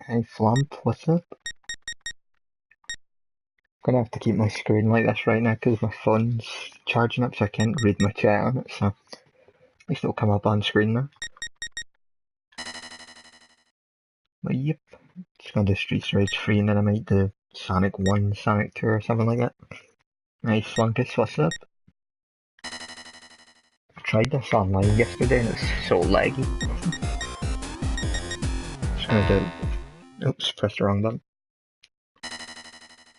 Hey Flump, what's up? Gonna have to keep my screen like this right now because my phone's charging up so I can't read my chat on it, so at least it'll come up on screen now. But yep, just gonna do Streets Rage 3 and then I might do Sonic 1, Sonic 2 or something like that. Hey Flunkus, what's up? I tried this online yesterday and it's so laggy. Just gonna do... Oops, pressed the wrong button.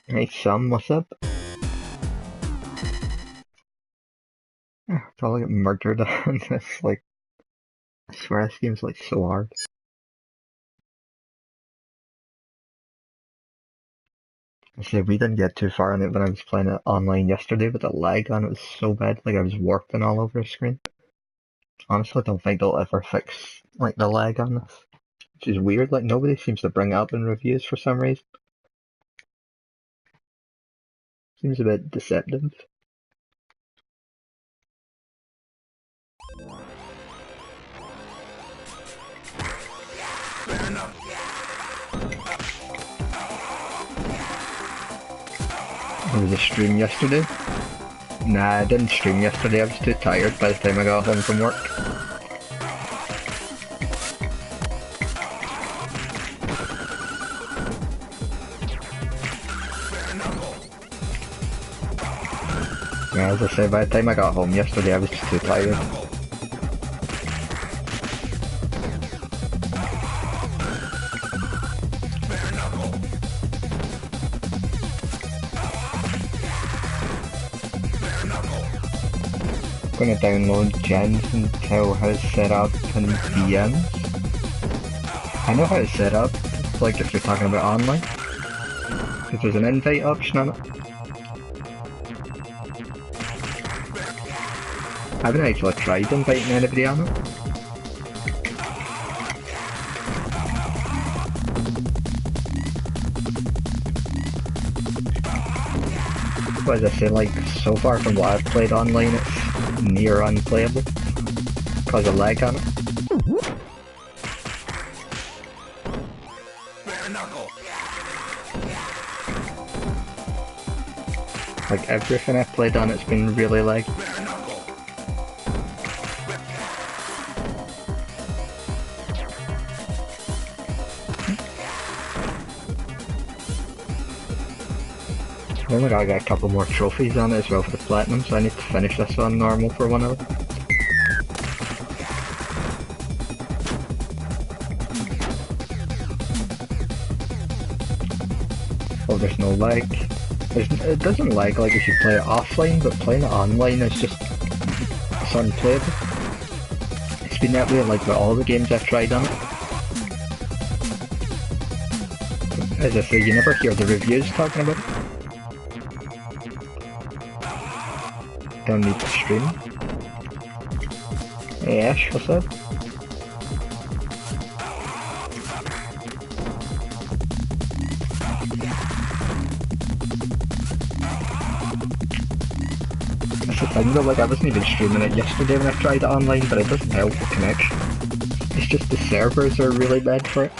Hey Sam, what's up? Probably get murdered on this, like, I swear this game's like so hard. I say we didn't get too far in it when I was playing it online yesterday, but the lag on it was so bad, like I was warping all over the screen. Honestly, I don't think they'll ever fix like the lag on this, which is weird. Like nobody seems to bring it up in reviews for some reason. Seems a bit deceptive. There was a stream yesterday. Nah, I didn't stream yesterday. I was too tired by the time I got home from work. Yeah, as I say, by the time I got home yesterday, I was just too tired. I'm gonna download gens and tell how it's set up in VMs. I know how it's set up, like if you're talking about online. Because there's an invite option on it. I haven't actually tried inviting anybody on it. But as I say, like, so far from what I've played online, it's near unplayable. Because of lag on it. Like, everything I've played on it's been really laggy. I only gotta get a couple more trophies on it as well for the platinum, so I need to finish this on normal for one of them. Oh, there's no lag. It doesn't lag like if you play it offline, but playing it online is just... it's unplayable. It's been that way like with all the games I've tried on it. As I say, you never hear the reviews talking about it. Don't need to stream. Hey Ash, what's up? That's the thing though, like I wasn't even streaming it yesterday when I tried it online, but it doesn't help the connection. It's just the servers are really bad for it.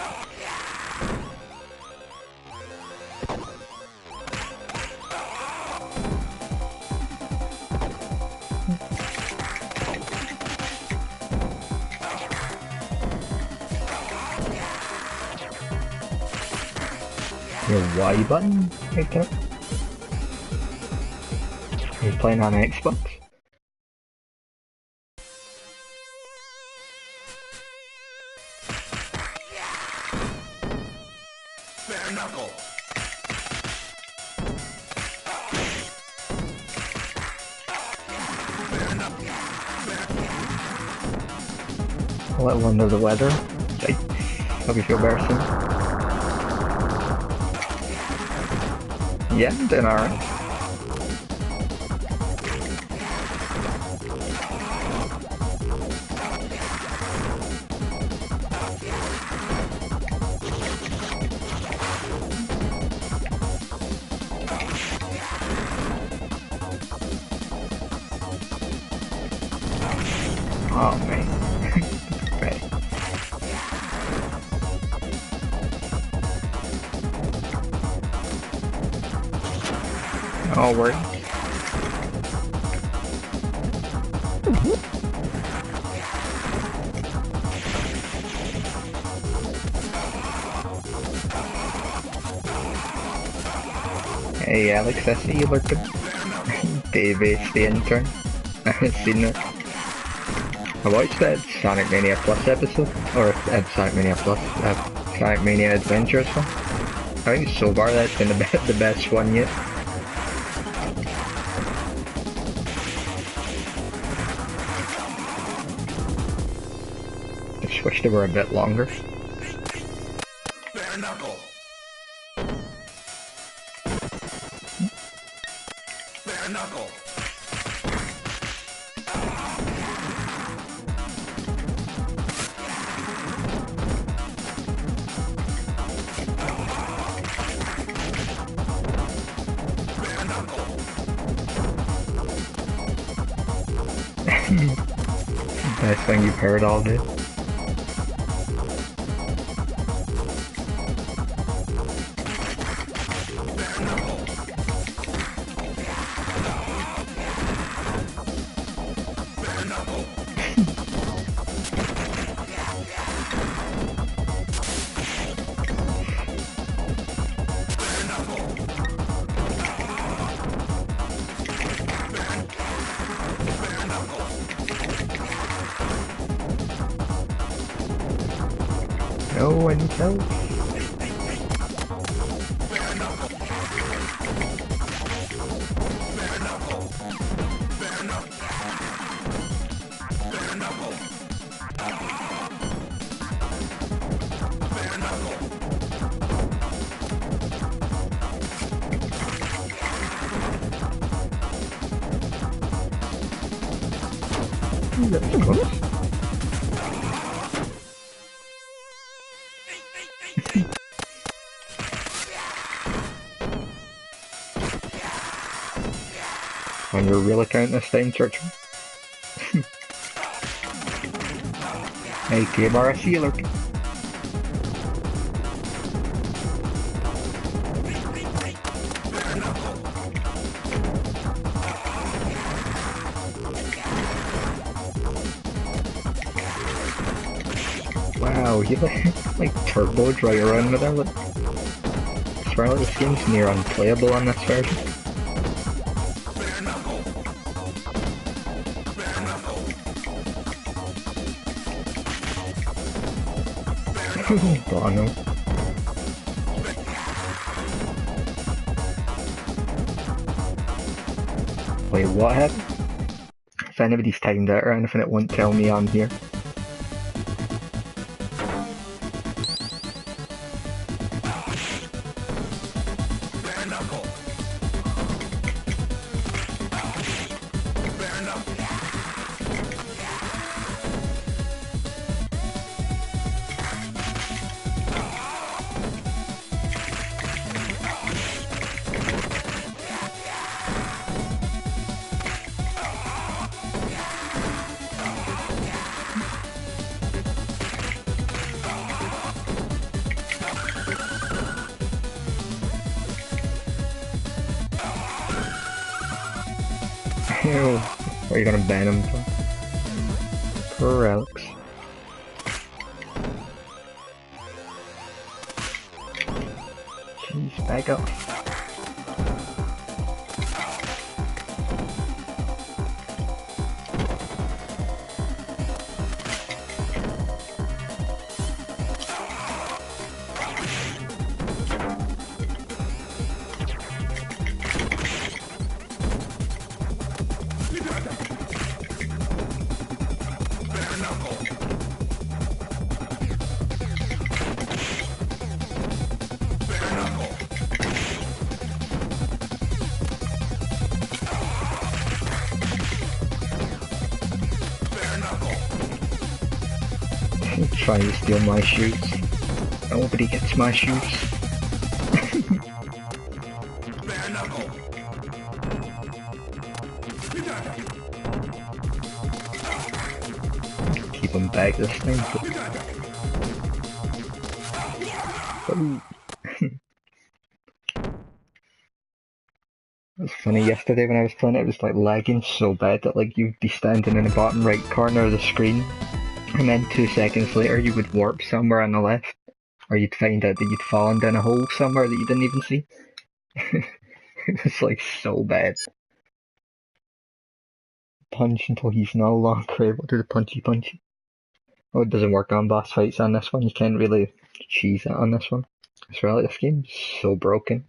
Your Y button? Right there. Are you playing on Xbox? Bare knuckle. A little under the weather. Hope you feel better soon. Yeah, I'm doing alright. Oh man. Right. All works. Hey Alex, I see you looking. Davey, the intern. I haven't seen that. I watched that Sonic Mania Plus episode, or Sonic Mania Plus, Sonic Mania Adventures one. I think so far that's been the best one yet. I just wish they were a bit longer. Bare knuckle. Bare knuckle. Best thing you've heard all day. No one knows. That's close. And you're really counting this time, Church? Hey, K-Bar, I see you lurking. Wow, you like turboed right around with that. Look. I swear like this game's near unplayable on this version. Bono. Wait, what happened? If anybody's timed out or anything, it won't tell me on here. Ew. Are you gonna ban him for? Poor Alex. Jeez, back up. Trying to steal my shoes. Nobody gets my shoes. Keep them back this thing. That's funny, yesterday when I was playing it, it was like lagging so bad that like you'd be standing in the bottom right corner of the screen, and then 2 seconds later you would warp somewhere on the left, or you'd find out that you'd fallen down a hole somewhere that you didn't even see. It was like so bad. Punch until he's no longer able to do the punchy punchy. Oh, it doesn't work on boss fights on this one. You can't really cheese it on this one. It's really, this game's so broken.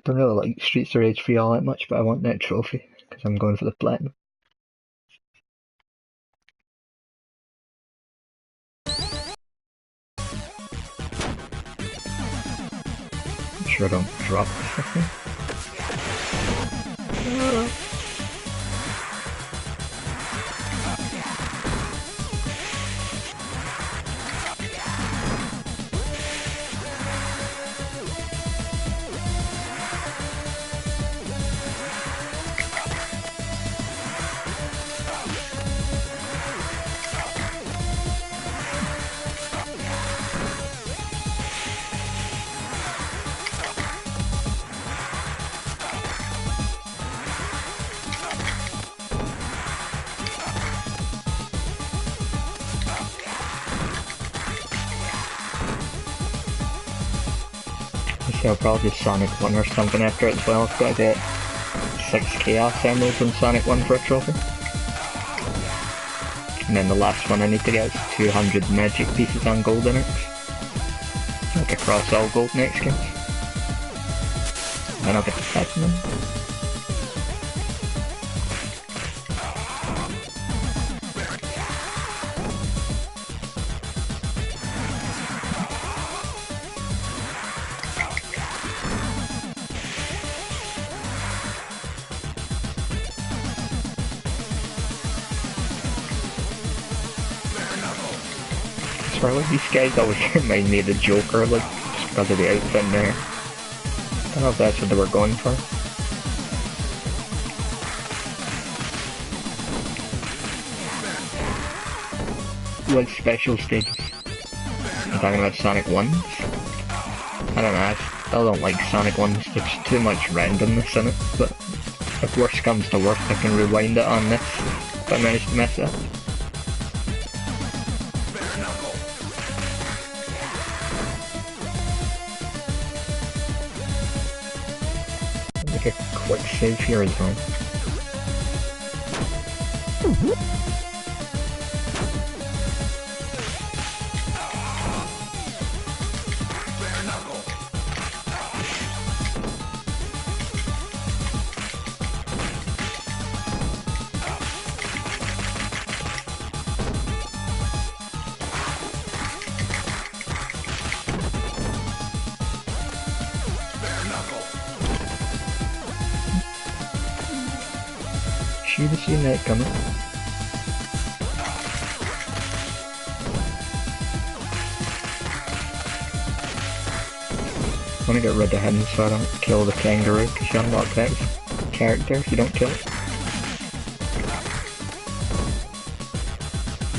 I don't really like Streets of Rage 3 all that much, but I want that trophy, because I'm going for the platinum. I'm sure I don't drop this. I'll probably do Sonic 1 or something after it as well. I've got to get 6 Chaos Emeralds in Sonic 1 for a trophy. And then the last one I need to get is 200 magic pieces on Golden X. Like across all Golden X games. Then I'll get the platinum. Like, these guys always remind me of the Joker, like, just because of the outfit in there. I don't know if that's what they were going for. Like special stages. I'm talking about Sonic 1s. I don't know, I still don't like Sonic 1s, there's too much randomness in it, but if worse comes to worse I can rewind it on this if I manage to mess it up. A quick save here as well. Should have seen that coming. I want to get rid of him so I don't kill the kangaroo, because you unlock that character if you don't kill it.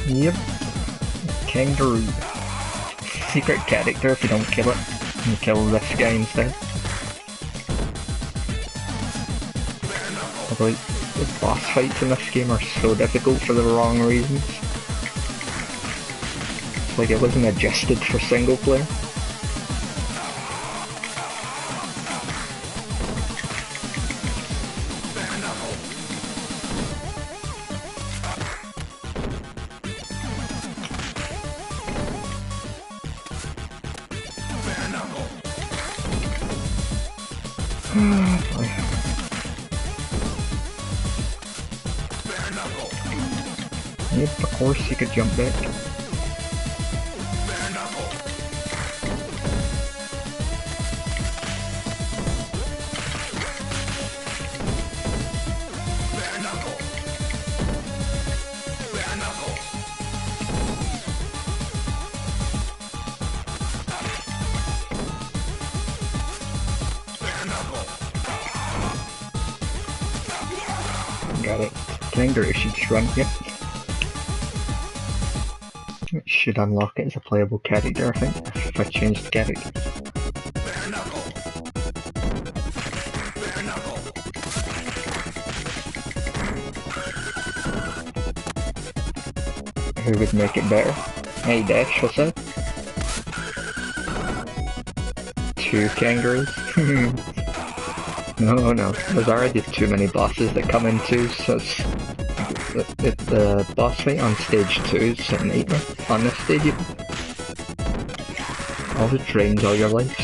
Yep. Kangaroo. Secret character if you don't kill it. You kill this guy instead. Although the boss fights in this game are so difficult for the wrong reasons. It's like it wasn't adjusted for single player. Yep, of course you could jump back. Got it. Kangaroo should just run, yep. It should unlock it as a playable character, I think, if I change the character. who would make it better? Hey Dash, what's up? 2 kangaroos? No, there's already too many bosses that come in too, so the boss fight on stage 2 is a nightmare. On this stage even. All it drains all your lives.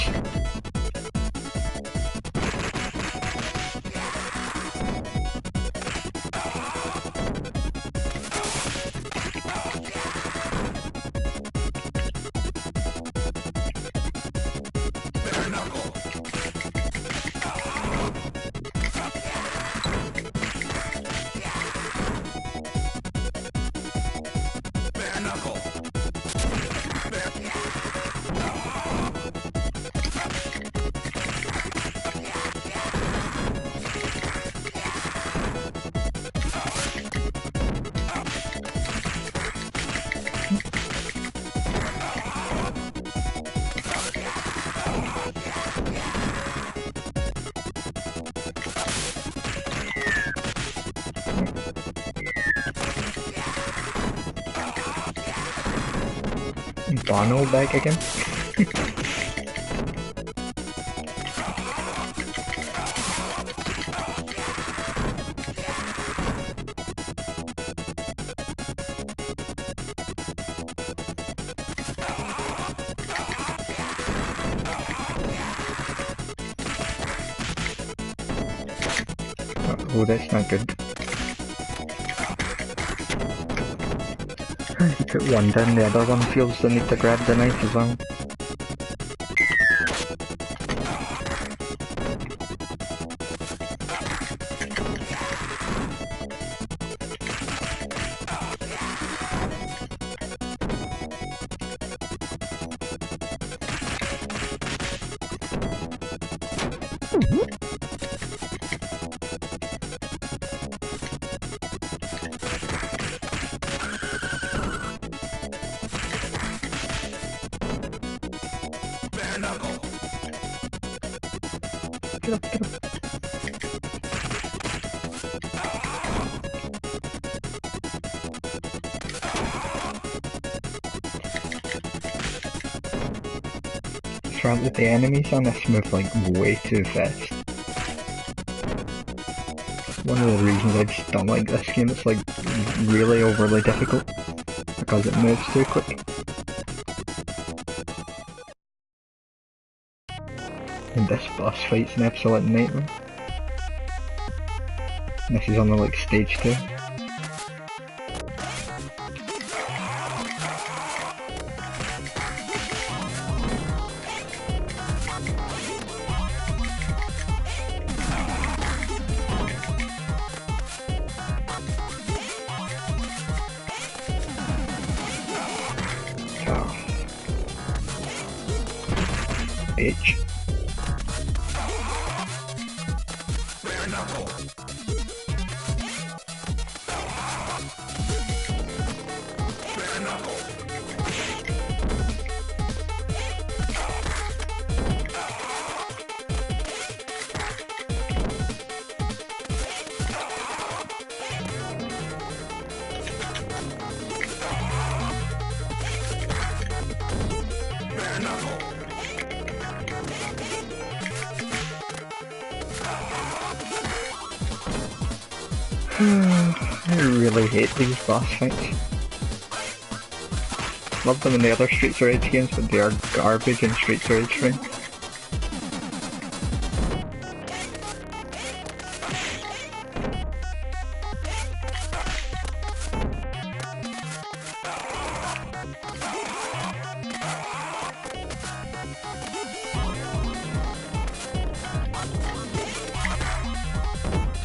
Bono back again? Oh, that's not good. You put one down, the other one feels the need to grab the knife as well. Get up, get up. Front with the enemies on this move like way too fast. One of the reasons I just don't like this game, it's like really overly difficult because it moves too quick. And this boss fight's an absolute nightmare. This is on the like stage 2. Oh. Bitch. I really hate these boss fights. Love them in the other Streets of Rage games, but they are garbage in Streets of Rage 3.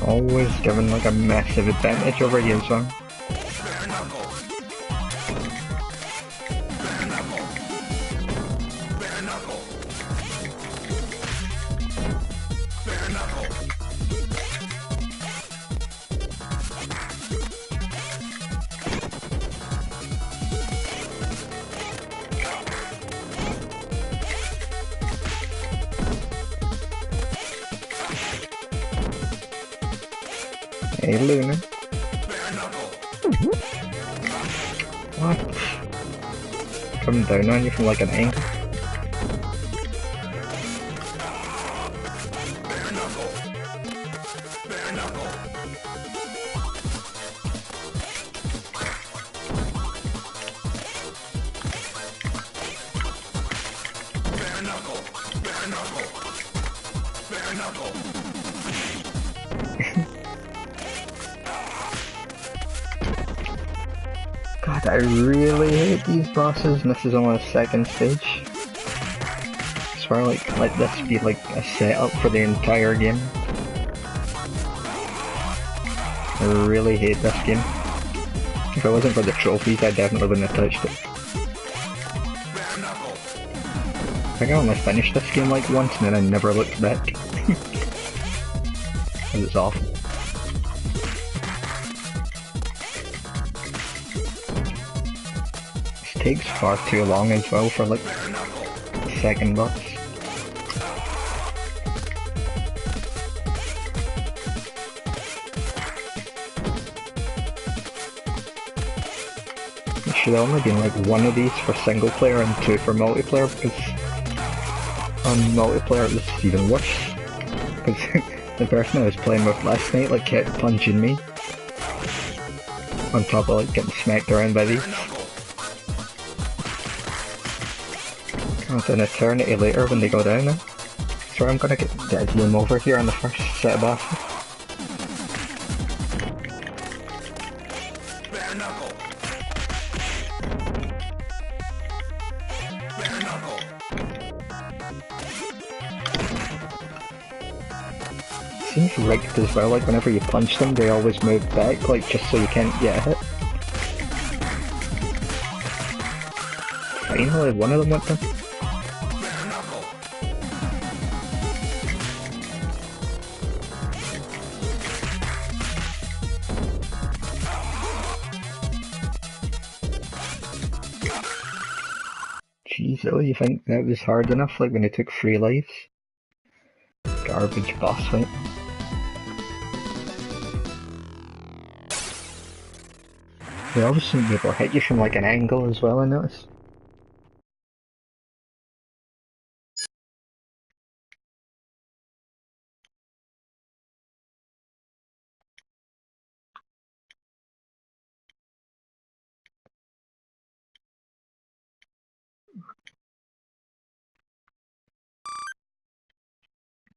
Always given like a massive advantage over you, so. Hey Luna. What? Coming down on you from like an angle? Bare knuckle. Bare knuckle. Bare knuckle. Bare knuckle. Bare knuckle. God, I really hate these bosses, and this is only the second stage. I swear, like, let this be like a setup for the entire game. I really hate this game. If it wasn't for the trophies, I definitely wouldn't have touched it. Bare knuckle. I think I only finished this game like once, and then I never looked back. Because it's awful. Takes far too long as well for like the second boss. There should only been like one of these for single player and two for multiplayer, because on multiplayer it was even worse. Because the person I was playing with last night like kept punching me on top of like getting smacked around by these. An eternity later when they go down now. So I'm gonna get a game over here on the first set of bosses. Bare knuckle. Bare knuckle. Seems rigged as well, like whenever you punch them they always move back, like just so you can't get hit. Finally one of them went down. Jeez, really? You think that was hard enough, like when it took 3 lives? Garbage boss fight. They always seem to be able to hit you from like an angle as well, I noticed.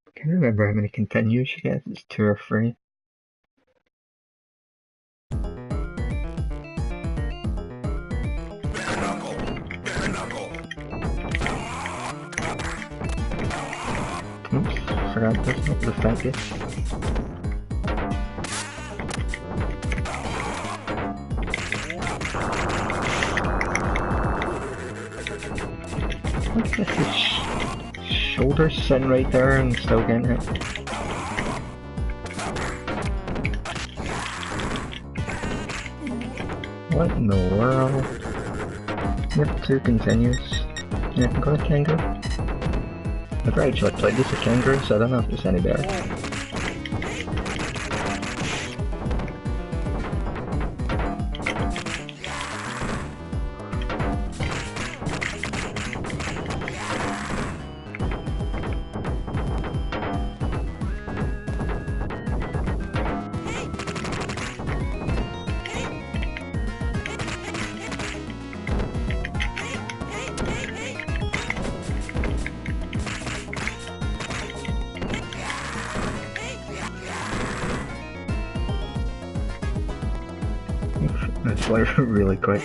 I can't remember how many continues you get, it's 2 or 3. Bare knuckle. Bare knuckle. Oops, forgot that's not the focus. What's this? His shoulder sitting right there and still getting hit. What in the world? Yep, 2 continues. Yeah, I can go to Kangaroo. I've never actually played this with Kangaroo, so I don't know if it's any better. It's like really quick.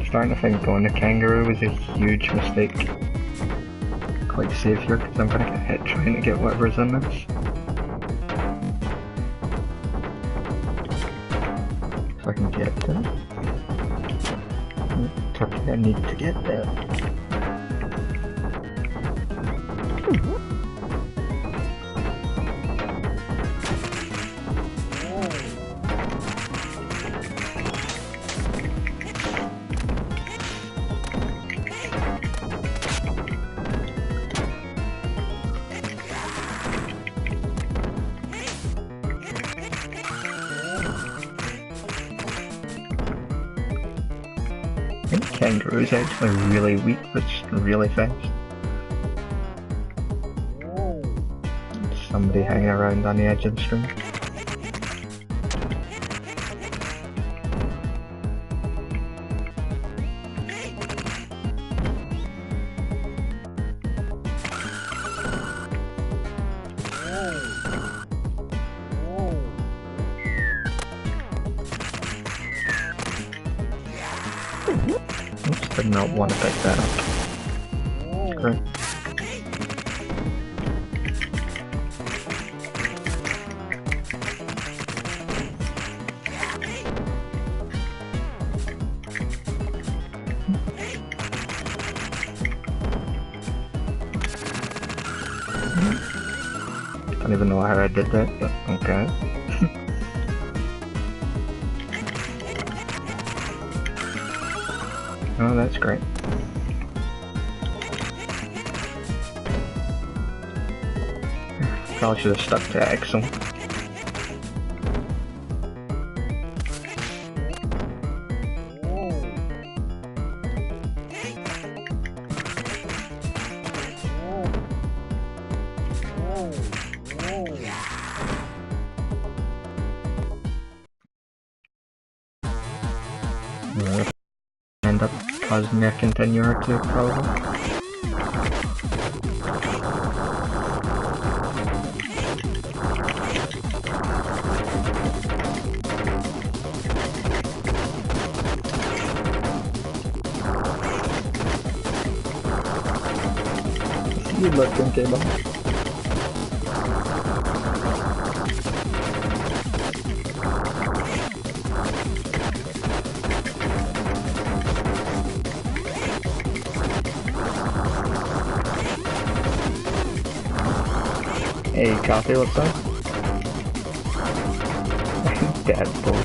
Starting to think going to Kangaroo was a huge mistake. Quite safe here because I'm gonna get hit trying to get whatever's in this. If I can get that. Turkey, I need to get that. I think kangaroo's actually really weak, but really fast. Somebody hanging around on the edge of the stream. Oops, did not want to pick that up. Great. Don't even know how I did that, but okay. Oh, that's great. Probably should have stuck to Axel. End up causing me a continuer too, probably. You looking cable. Hey, coffee, what's up? Deadpool.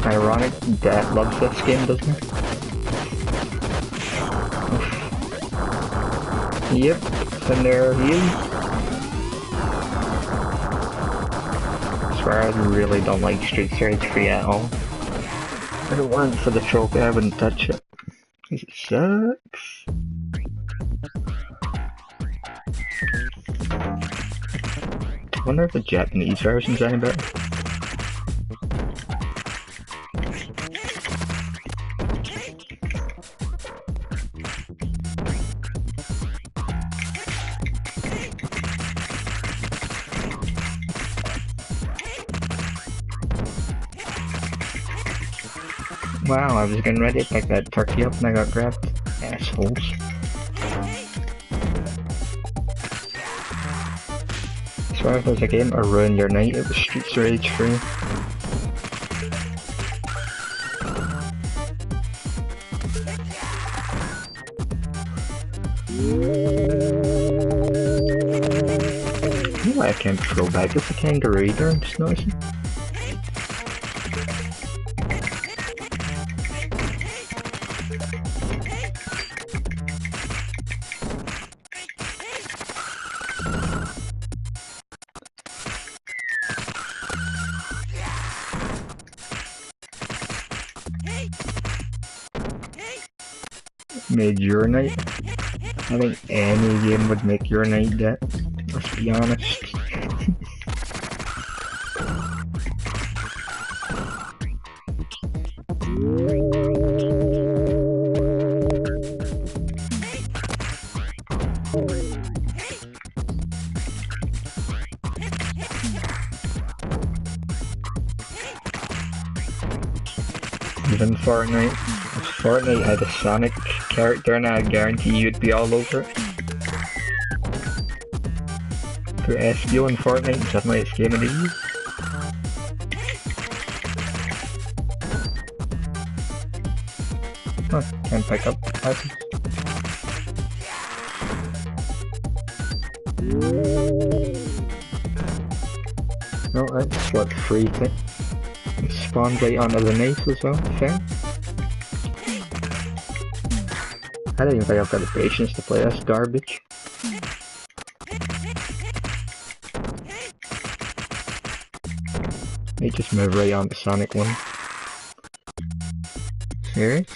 Ironic, Dad loves this game, doesn't he? Yep, and there he is. I swear I really don't like Street Rage 3 at all. If it weren't for the trophy, I wouldn't touch it. 'Cause it sucks. I wonder if the Japanese version's any better. Wow, I was getting ready to pick that turkey up and I got grabbed. Assholes. I swear if there's a game to ruin your night, it was Streets of Rage 3. You know why I can't throw back as a kangaroo there, I'm just noticing. Made your night? I think any game would make your night that, let's be honest. Even Fortnite. If Fortnite had a Sonic character and I guarantee you'd be all over it. Put SEO in Fortnite and suddenly it's Game of the Year. Can't pick up items. No, that's what free thing. It spawned right onto the knife as well, fair. I don't even think I've got the patience to play this garbage. They just move right onto Sonic 1. Serious?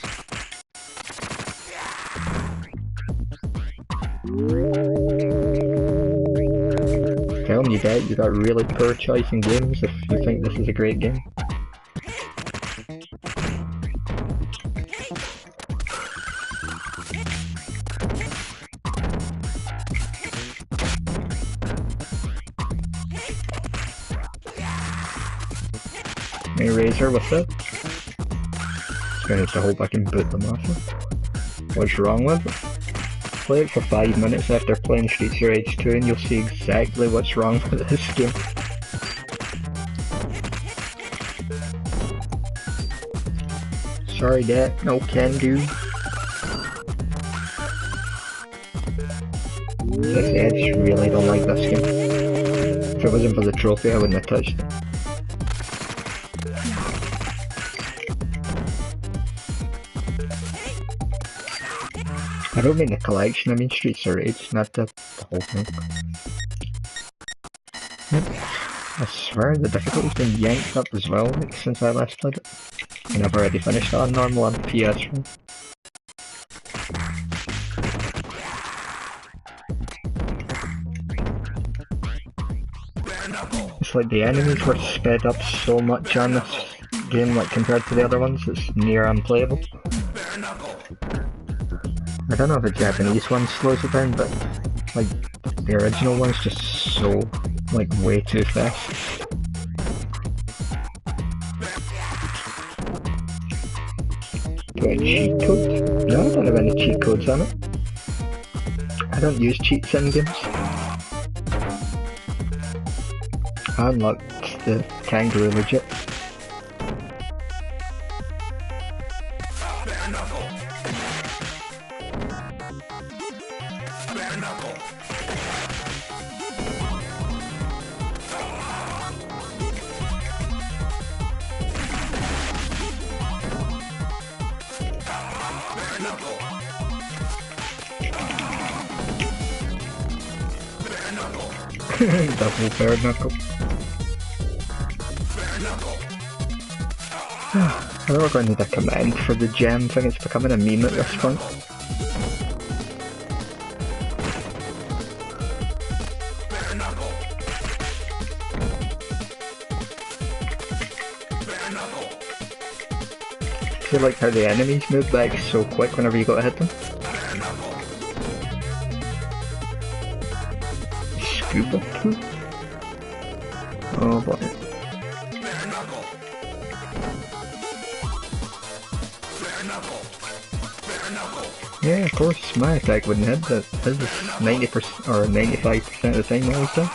Telling you that, you got really poor choice in games if you think this is a great game. Hey Razor, what's up? Just gonna have to hope I can boot them off it. What's wrong with it? Play it for 5 minutes after playing Streets of Rage 2 and you'll see exactly what's wrong with this game. Sorry Dad, no can do. I just really don't like this game. If it wasn't for the trophy I wouldn't have touched it. I don't mean the collection, I mean Streets of Rage, not the whole thing. I swear the difficulty's been yanked up as well like, since I last played it. And I've already finished it on normal on PS4. It's like the enemies were sped up so much on this game like compared to the other ones, it's near unplayable. I don't know if the Japanese one slows it down, but like the original one's just so like way too fast. Do I cheat code? No, I don't have any cheat codes on it. I don't use cheats in games. I unlocked the kangaroo legit. Double bare knuckle. I think we're going to need a command for the gem thing, it's becoming a meme at this point. I feel like how the enemies move back so quick whenever you go to hit them. Scuba poop? Oh boy. Yeah, of course, my attack wouldn't hit, but his is 90% or 95% of the time always does.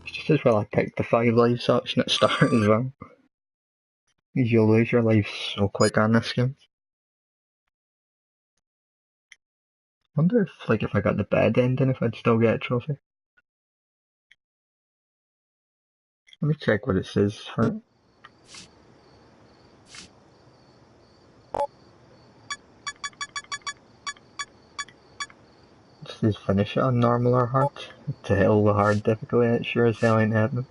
Just as well I picked the 5 lives option at start as well. You'll lose your life so quick on this game. Wonder if, like, if I got the bad ending, if I'd still get a trophy. Let me check what it says for it. It says finish it on normal or hard. To hell with hard difficulty, it sure as hell ain't happening.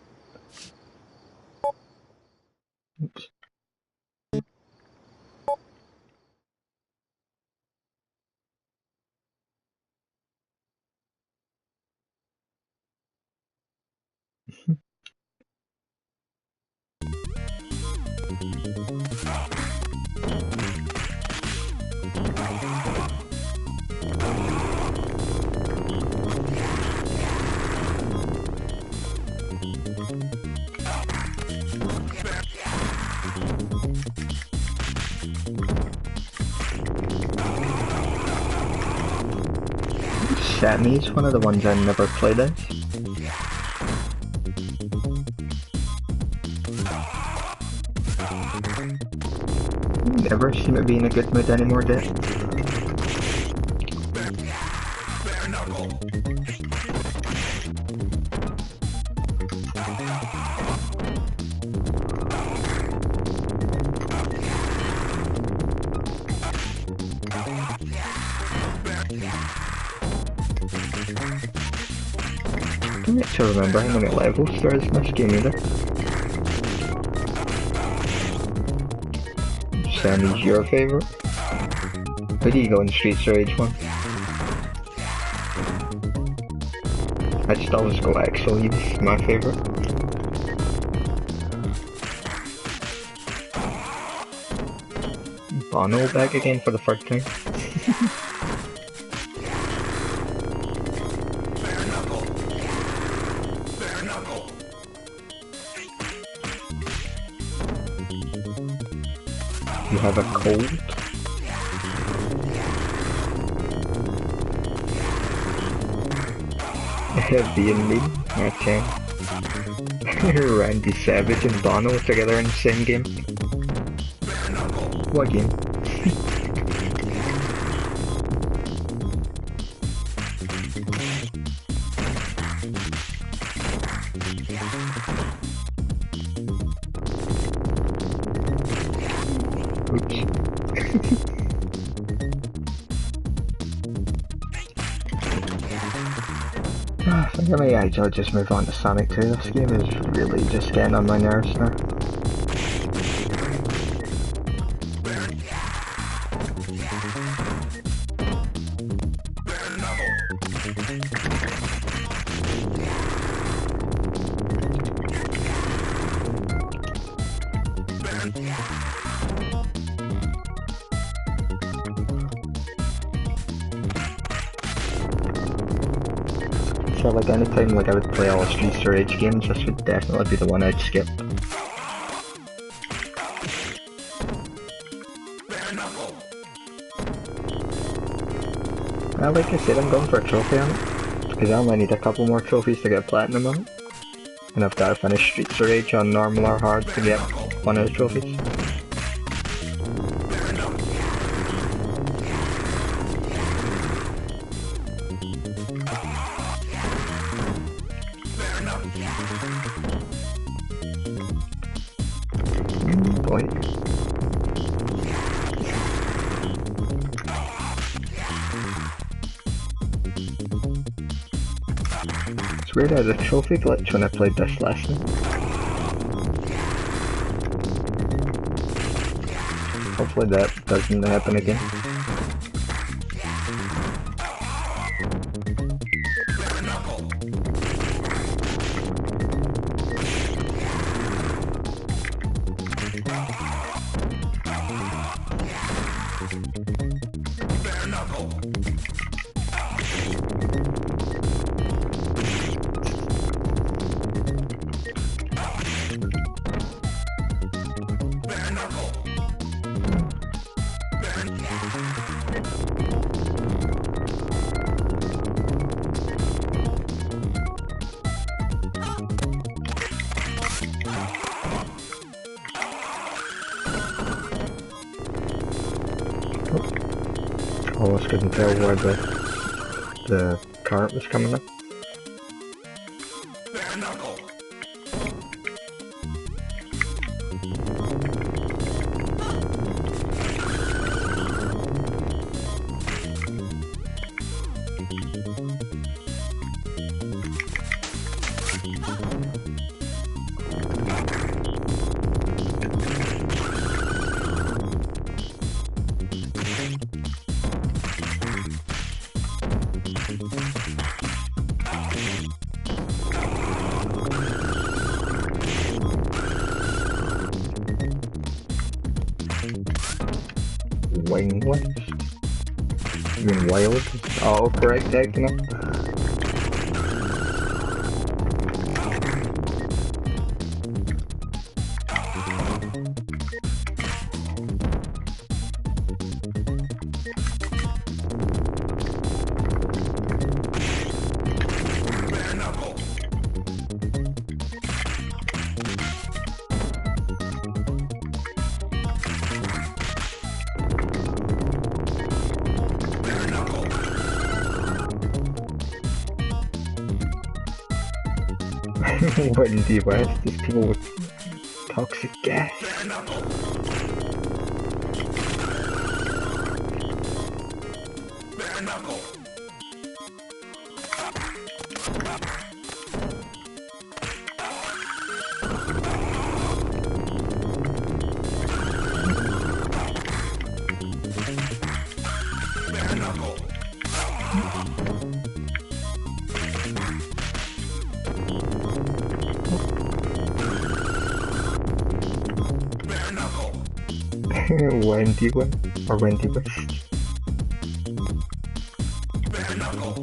Oops. Sammy's one of the ones I never played as. Never seem to be in a good mood anymore, Dad. Bare knuckle. I don't actually remember how many levels there is in this game either. Sammy's your favourite? Who do you go in Streets of Rage 1? I'd still always go Axel, he's my favourite. Bono back again for the first time. Bare knuckle. Bare knuckle. You have a cold? Being me? Okay. Randy Savage and Bono together in the same game. Bare knuckle. What game? Oops. I think I may actually just move on to Sonic 2. This game is really just getting on my nerves now. Bare knuckle. So like anytime like I would play all the Streets of Rage games, this would definitely be the one I'd skip. Bare knuckle. Well, like I said, I'm going for a trophy on it, because I only need a couple more trophies to get platinum on it. And I've got to finish Streets of Rage on normal or hard to get one of the trophies. Bare knuckle. Bare knuckle. Boy. It's weird, I had a trophy glitch when I played this last night. Hopefully that doesn't happen again. Bare knuckle. Bare knuckle. Bare knuckle. Almost couldn't tell where the cart was coming up. Bare knuckle. Wingless? You mean wild? Oh, correct, techno. Windy West, there's people with toxic gas. Bare knuckle. Bare knuckle. Bare knuckle. Bare knuckle. Windy West, or Windy West. Bare knuckle.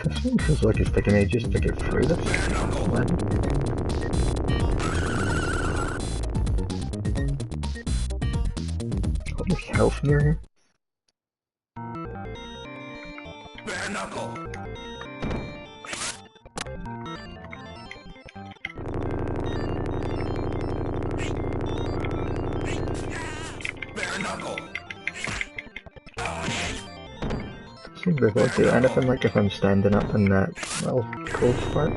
This feels like it's taking ages to get through this. When? Oh, there's health near here. Bare knuckle. Bare knuckle. Seems like I'll do anything like if I'm standing up in that little close part.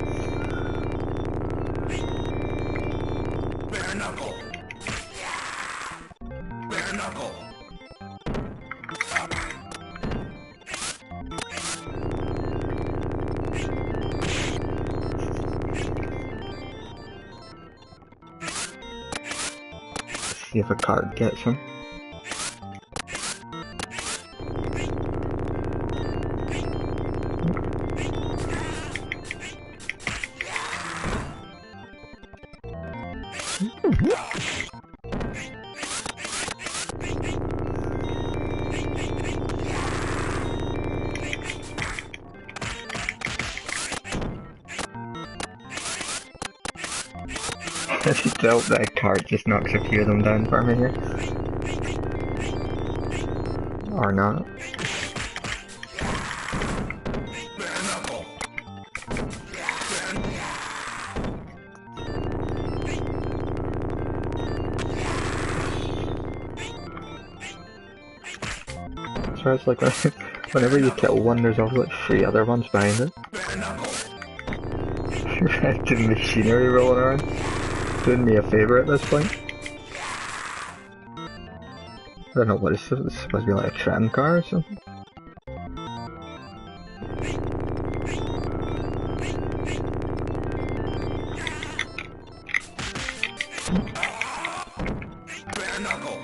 Bare knuckle. Bare knuckle. See if a card gets him. I just hope that card just knocks a few of them down for me here. Or not. Bare knuckle. So it's like whenever you kill one, there's always like 3 other ones behind it. Bare knuckle. Random machinery rolling around. Doing me a favour at this point. I don't know what is this. It's supposed to be like a tram car or something. Bare knuckle.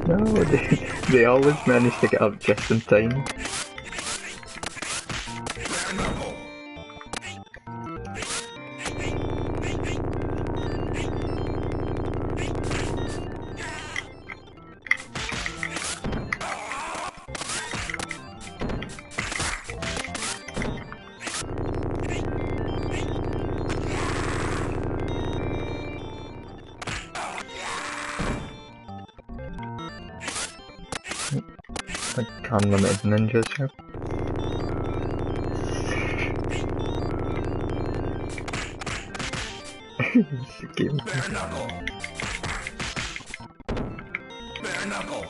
No, they always manage to get up just in time. Bare knuckle. Like unlimited ninjas here. It's a game. Bare knuckle. Bare knuckle.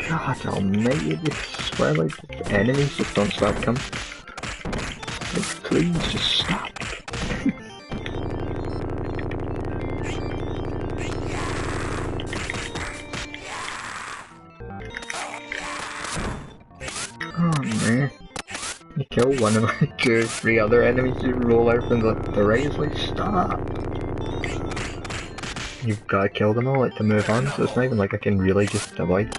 God almighty, I swear like enemies just don't stop coming. Like, please just stop. Oh man. You kill one of like 2 or 3 other enemies, you roll out from the right, it's like, stop! You've gotta kill them all like to move on, so it's not even like I can really just avoid.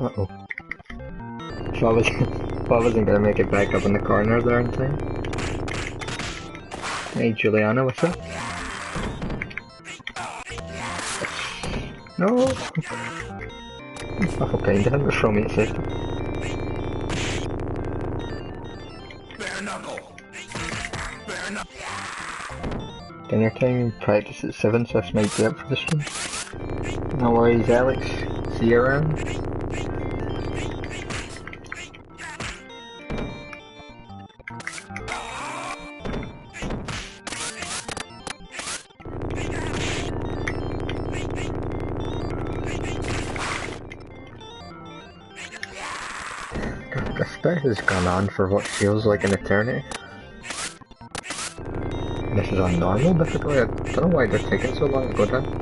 Uh-oh. So if I wasn't gonna make it back up in the corner there in time. Hey Juliana, what's up? No! Awful kind of him to throw me at safety. Bare knuckle. Bare knuckle. Dinner time, practice at 7, so this might be up for the stream. No worries, Alex. See you around. This bit has gone on for what feels like an eternity. This is on normal difficulty. I don't know why they're taking so long to go down.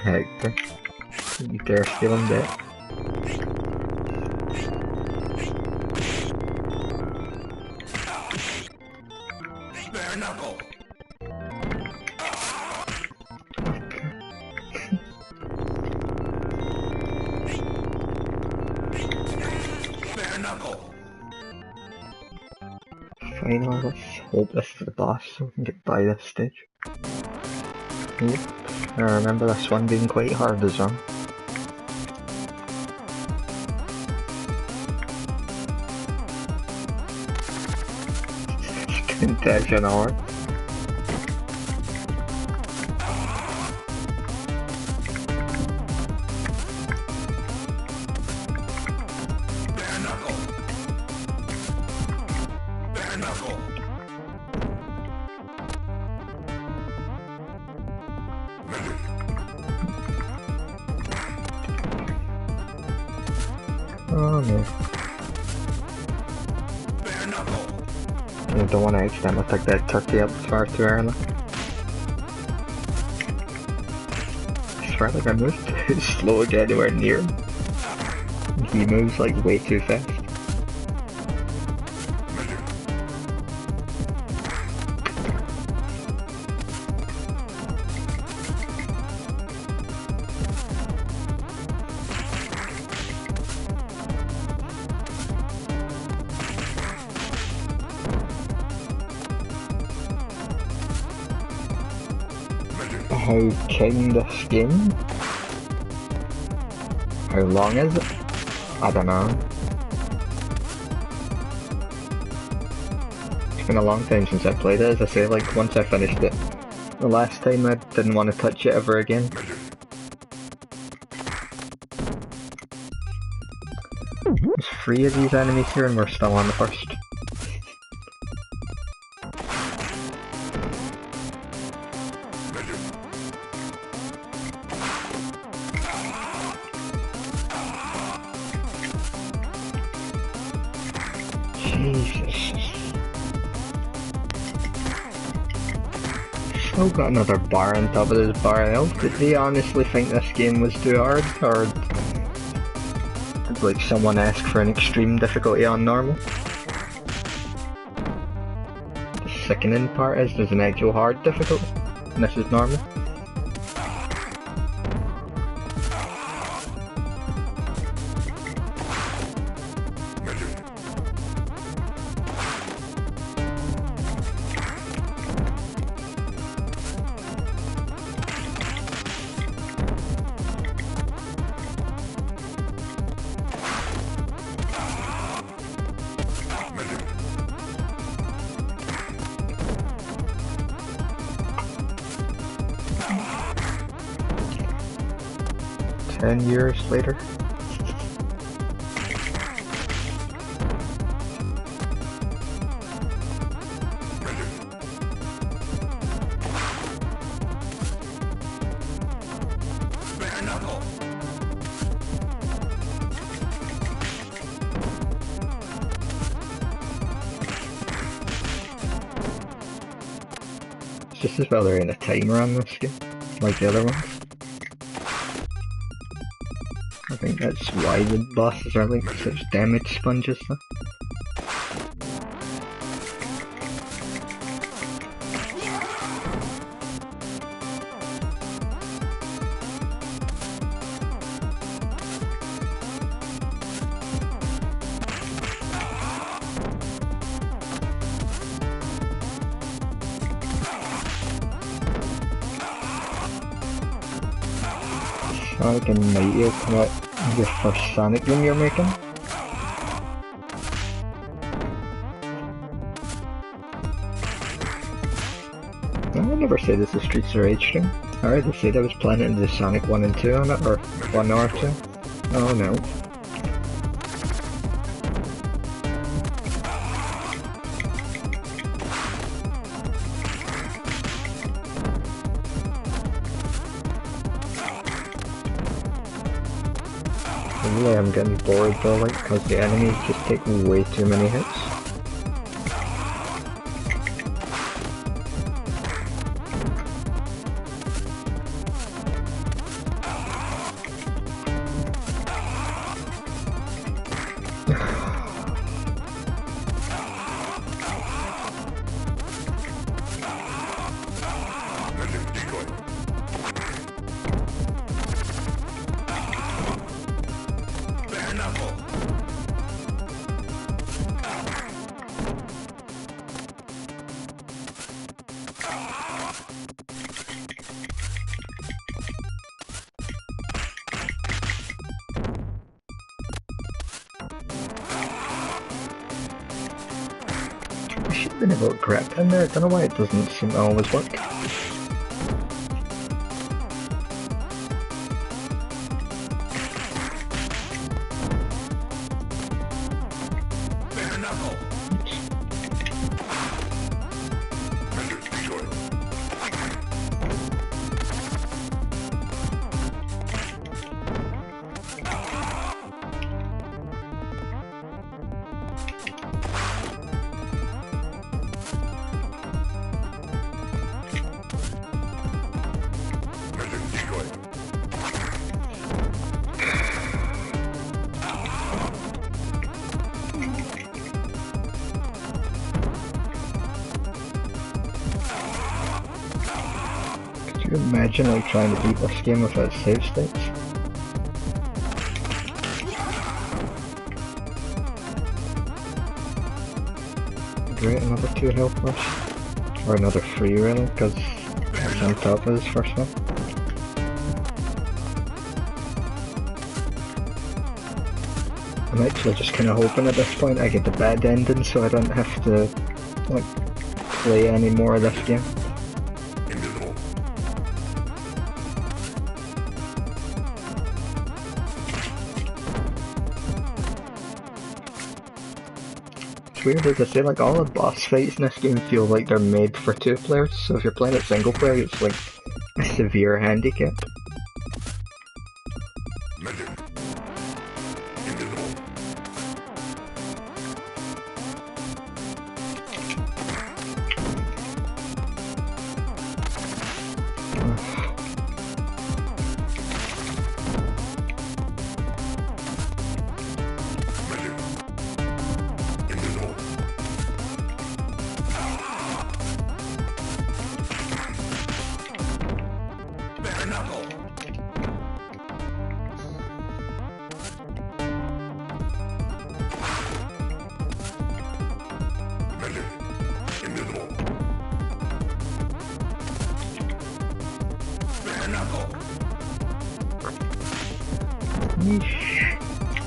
Hector. You dare steal him dead. Bare knuckle. Bare knuckle. Finally, let's hope this is the boss so we can get by this stage. Yep. I remember this one being quite hard as well. Intentional. Bare knuckle. Bare knuckle. Oh no. Bare knuckle. I don't want to accidentally pick that turkey up far too early. I swear like I moved too slow to get anywhere near him. He moves like way too fast. How king this game? How long is it? I don't know. It's been a long time since I played it, as I say, like once I finished it the last time I didn't want to touch it ever again. There's 3 of these enemies here and we're still on the first. Jesus. Still got another bar on top of this bar of health. Did they honestly think this game was too hard? Or did like someone ask for an extreme difficulty on normal? The sickening part is there's an actual hard difficulty, and this is normal. Years later. Bare knuckle. It's just as well there ain't a timer on this game, like the other ones. think that's why the bosses are like such damage sponges though. Sonic and Mighty will come out your first Sonic game you're making. I would never say this is Streets of Rage stream. I already said I was planning to do Sonic 1 and 2 on it, or 1 or 2. Oh no. Really, I'm getting bored though, like, because the enemies just take way too many hits. I should have been able to grab in there, I don't know why it doesn't seem to always work. Could you imagine like trying to beat this game without save states? Great, another 2 health rush. Or another 3 really, because it's on top of this first one. I'm actually just kinda hoping at this point I get the bad ending so I don't have to like play any more of this game. It's weird as I say, like all the boss fights in this game feel like they're made for 2 players, so if you're playing it single player it's like a severe handicap.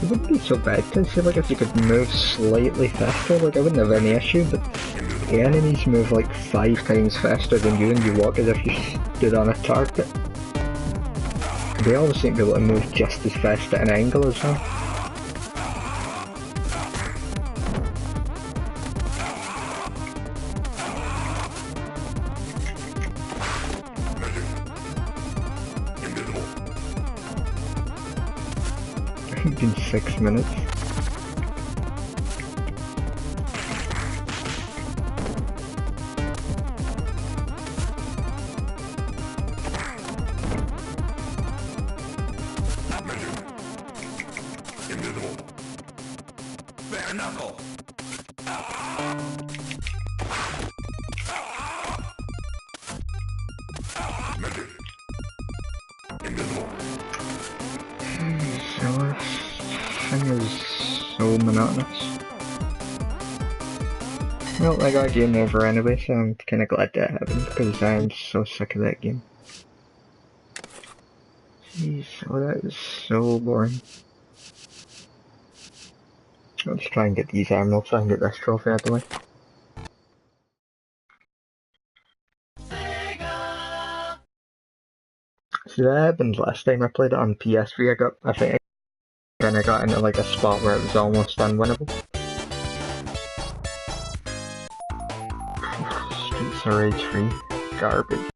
It wouldn't be so bad, because I feel like if you could move slightly faster, like I wouldn't have any issue, but the enemies move like 5 times faster than you and you walk as if you stood on a target. They always seem to be able to move just as fast at an angle as well. It's been 6 minutes. knuckle. Medic. Invisible. So this thing is so monotonous. Well, I got a game over anyway, so I'm kinda glad that happened, because I'm so sick of that game. Jeez, oh that is so boring. Let's try and get these emeralds so I can get this trophy out of the way. Sega! See, that happened last time I played it on PS3. I think then I got into like a spot where it was almost unwinnable. Streets of Rage 3. Garbage.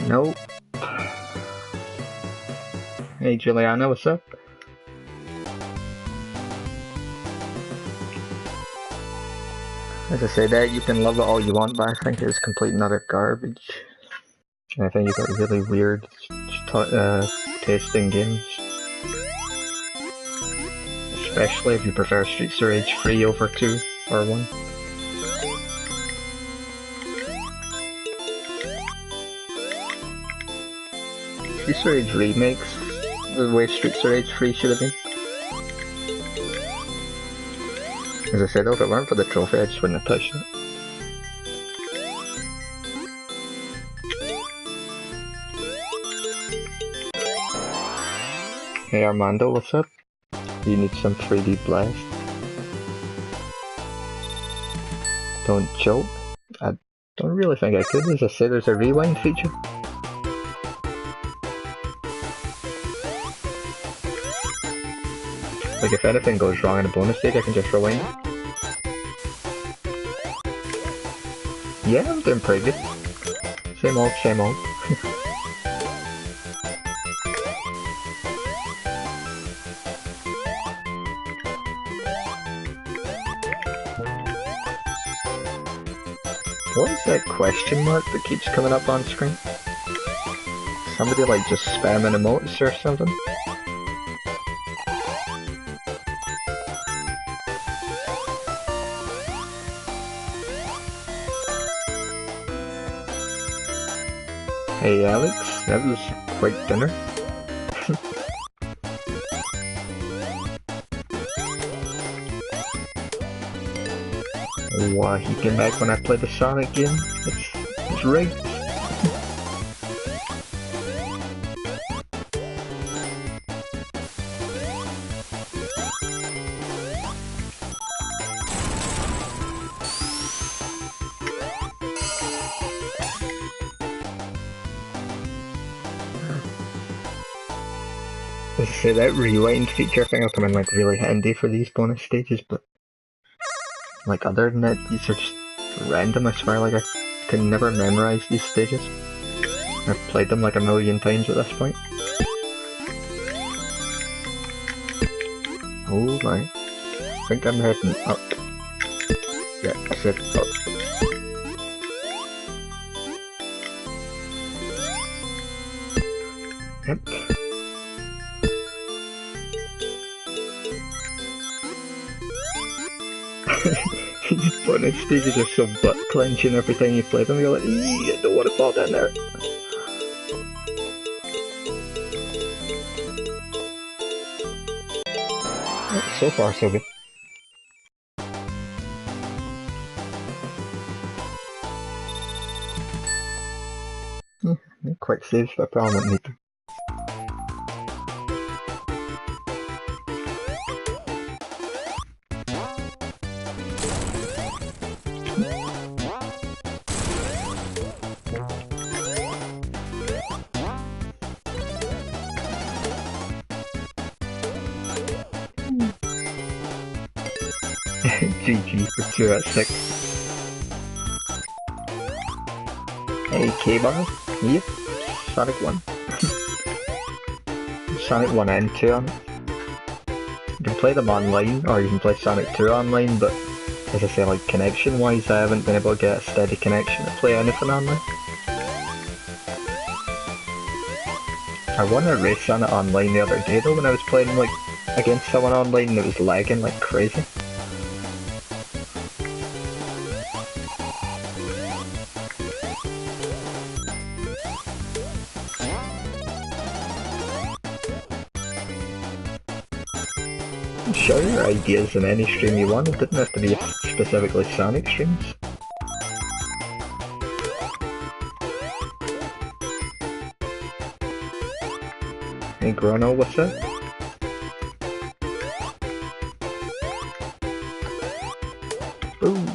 Nope. Hey Juliana, what's up? As I say that, you can love it all you want, but I think it's complete and utter garbage. And I think you got really weird taste in games. Especially if you prefer Streets of Rage 3 over 2 or 1. Streets of Rage remakes the way Streets of Rage 3 should have been. As I said, if it weren't for the trophy, I just wouldn't have touched it. Hey Armando, what's up? You need some 3D blast. Don't choke. I don't really think I could. As I said, there's a rewind feature. Like if anything goes wrong in a bonus stage, I can just rewind it. Yeah, I'm doing pretty good. Same old, same old. What is that question mark that keeps coming up on screen? Somebody like just spamming emotes or something? Hey Alex, that was quite dinner. Wow, he came back when I played the Sonic game. It's rigged. As I say, that rewind feature thing will come in like really handy for these bonus stages, but like other than that, these are just random. I swear, like I can never memorize these stages. I've played them like a million times at this point. Oh my. I think I'm heading up. Yeah, I said up. Yep. These bonus stages are so butt clenching every time you play them. You're like, I don't want to fall down there. So far, so good. Quick saves, but I probably won't need them. GG for 2 out of 6. Hey, K-Bar, yeah, Sonic 1. Sonic 1 and 2 on it. You can play them online, or you can play Sonic 2 online, but as I say, like connection-wise, I haven't been able to get a steady connection to play anything online. I won a race on it online the other day though when I was playing like against someone online and it was lagging like crazy. Share your ideas in any stream you want, it didn't have to be specifically Sonic streams. Hey Grono, what's up? Ooh.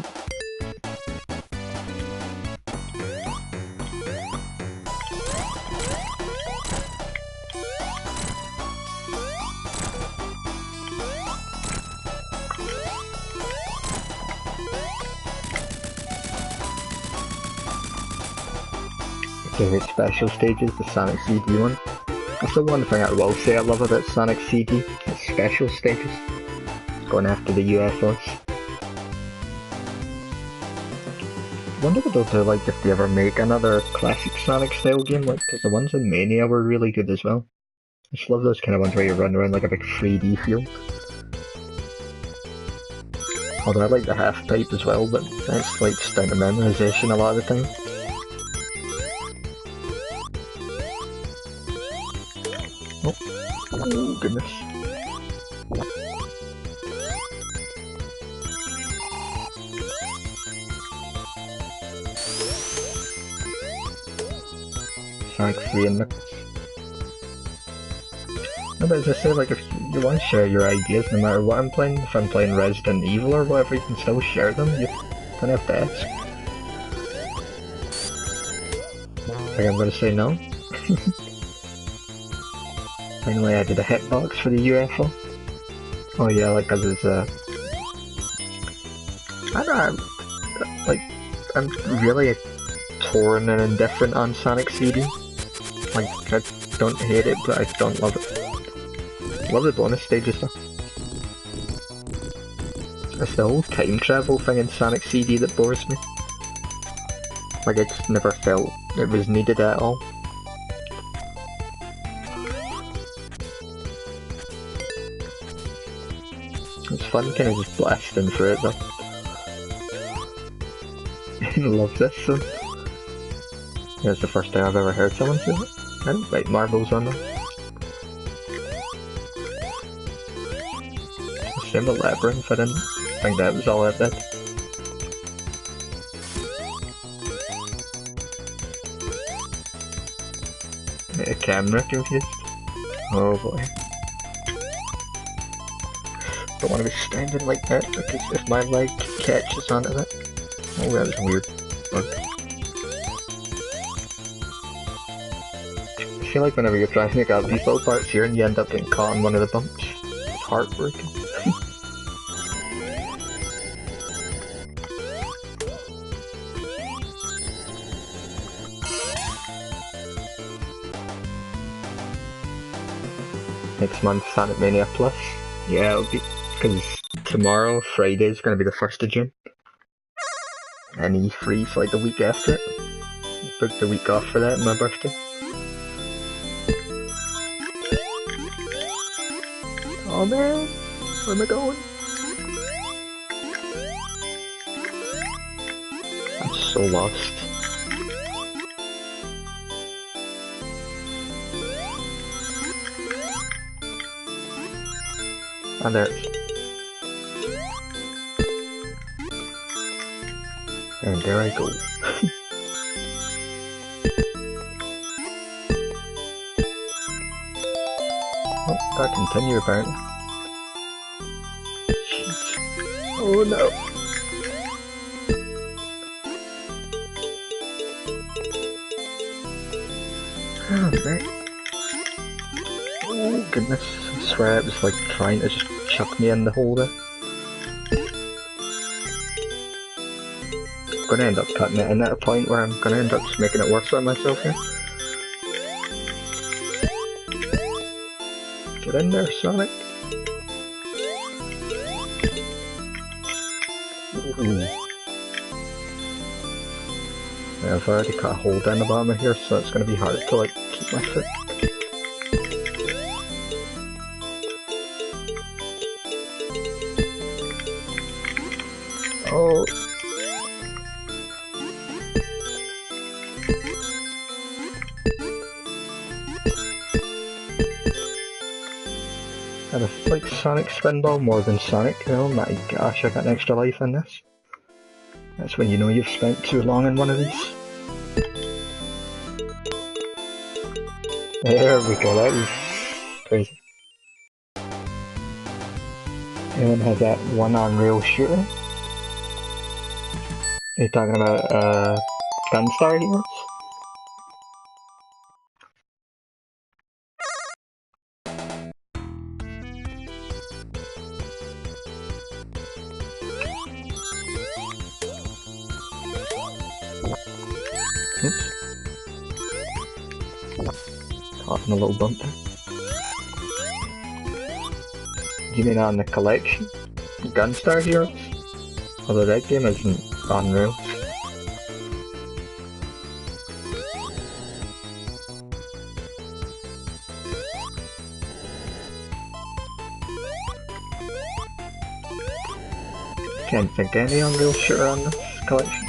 Favorite special stages, the Sonic CD one. That's the one thing I will say I love about Sonic CD, the special stages. Going after the UFOs. I wonder what they'll do like if they ever make another classic Sonic style game, like, because the ones in Mania were really good as well. I just love those kind of ones where you run around like a big 3D field. Although I like the half pipe as well, but that's like just down to memorization a lot of the time. Oh goodness. Sonic 3 and Knuckles. No, but as I say, like, if you want to share your ideas no matter what I'm playing, if I'm playing Resident Evil or whatever, you can still share them, you don't have to ask. Like, I'm gonna say no. Finally I did a hitbox for the UFO. Oh yeah, like, cause it's I don't know, like, I'm really torn and indifferent on Sonic CD. Like, I don't hate it, but I don't love it. Love the bonus stages though. It's the whole time travel thing in Sonic CD that bores me. Like, I just never felt it was needed at all. It's fun kind of just blasting through it though. I love this song. That's the first time I've ever heard someone say it. I don't like marbles on them. Same with Labyrinth, I didn't think that was all that did. A camera confused? Oh boy. Don't want to be standing like that because if my leg catches onto that. Oh, that was weird. I feel like whenever you're trying to make out these little parts here and you end up getting caught on one of the bumps, it's heartbreaking. Next month, Sonic Mania Plus. Yeah, it'll be, because tomorrow, Friday, is going to be the 1st of June. And E3's like the week after it. Booked the week off for that, my birthday. Oh man, where am I going? I'm so lost. And there. And there I go. Oh, gotta continue apparently. Jeez. Oh no. Oh man. Oh goodness. I swear it was like trying to just chuck me in the hole there. gonna end up cutting it in at a point where I'm gonna end up just making it worse for myself here. Get in there, Sonic. Ooh. Yeah, I've already cut a hole down the bottom of here, so it's gonna be hard to like keep my foot. Oh. And I like Sonic Spinball more than Sonic. Oh my gosh, I got an extra life in this. That's when you know you've spent too long in one of these. There we go, that was crazy. Anyone has that one on rail shooter? Are you talking about Gunstar Heroes? Oops. Caught in a little bump there. You mean on the collection? Gunstar Heroes? Although that game isn't on rails. Can't think any Unreal shooter on this collection.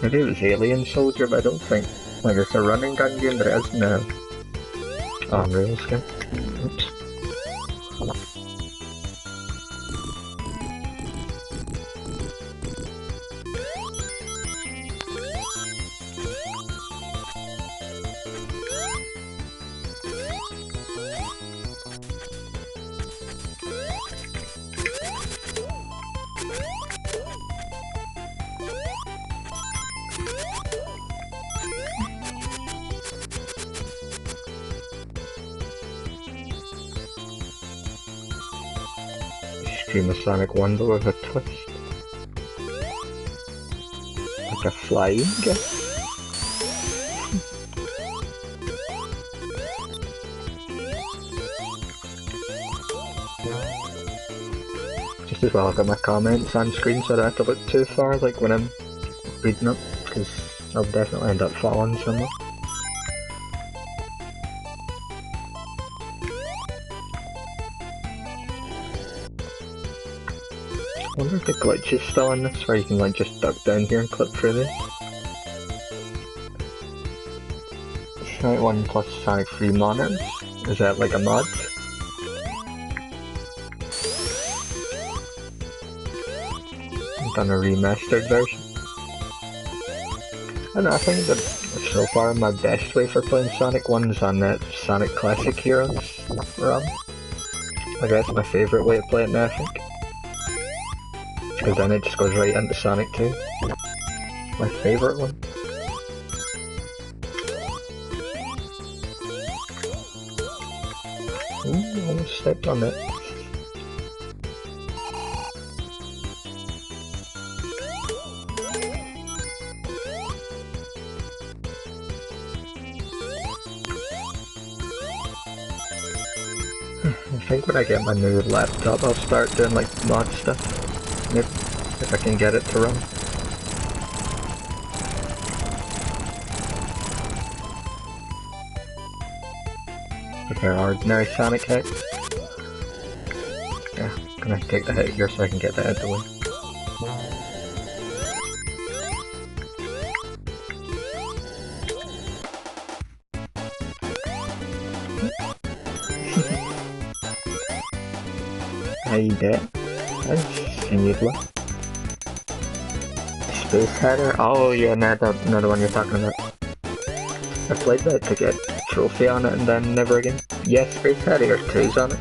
Maybe it was Alien Soldier, but I don't think. Like, it's a running gun game, but it isn't a Unreal skin. Oops. Stream of Sonic 1 but with a twist. Like a flying guess? Just as well I've got my comments on screen so I don't have to look too far like when I'm reading up, because I'll definitely end up following someone. I wonder if the glitch is still on this, where you can like just duck down here and clip through this. Sonic 1 plus Sonic 3 monitors? Is that like a mod? I've done a remastered version. I don't know, I think that so far my best way for playing Sonic 1 is on that Sonic Classic Heroes ROM. Like that's my favourite way to play it now, I think. Because then it just goes right into Sonic 2. My favourite one. Ooh, almost stepped on that. I think when I get my new laptop I'll start doing like mod stuff. If I can get it to run. Prepare ordinary Sonic hit. Yeah, I'm gonna take the hit here so I can get that out of the way. I bet. That's needless. Space Header? Oh yeah, another one you're talking about. I played that to get a trophy on it and then never again. Yes, Space Header 2's on it.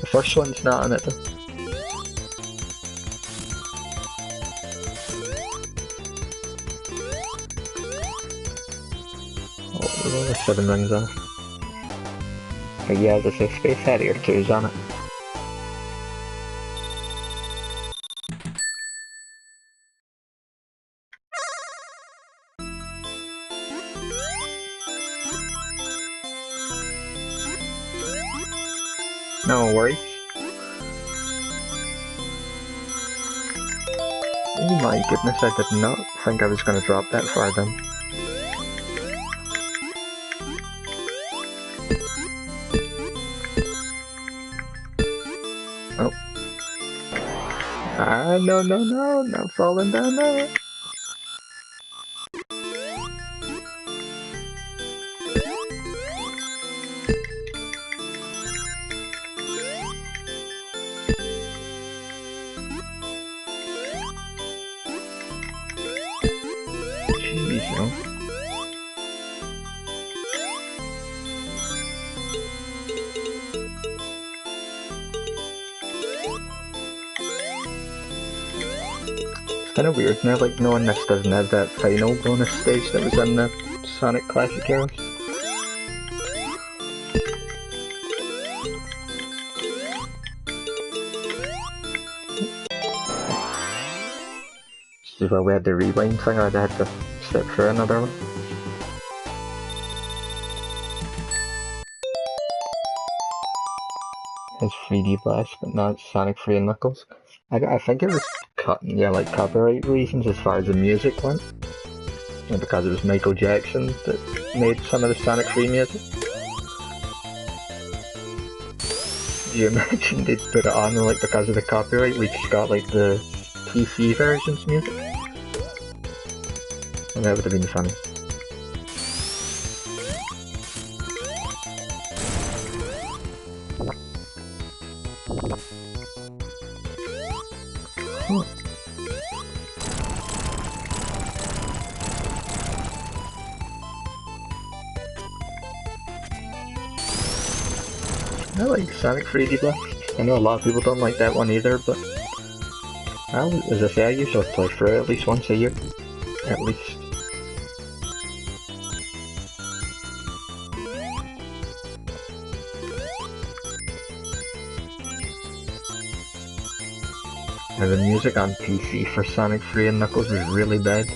The first one's not on it though. Oh, we're only 7 rings off. But yeah, as I say, Space Header 2's on it. No worries. Oh my goodness, I did not think I was going to drop that far then. Oh. Ah, no, no, no, not falling down there. Jeez, no. It's kind of weird now, like knowing this doesn't have that final bonus stage that was in the Sonic Classic Heroes. This is where we had the rewind thing, or I'd had to step through another one. It's 3D Blast, but not Sonic 3 and Knuckles. I think it was cut, yeah, like copyright reasons as far as the music went. And because it was Michael Jackson that made some of the Sonic 3 music. Do you imagine they'd put it on, and like because of the copyright we just got like the PC version's music? And that would have been funny. Huh. I like Sonic 3D Blast. I know a lot of people don't like that one either, but as I say, I usually play through it at least once a year. At least. And the music on PC for Sonic 3 and Knuckles was really bad.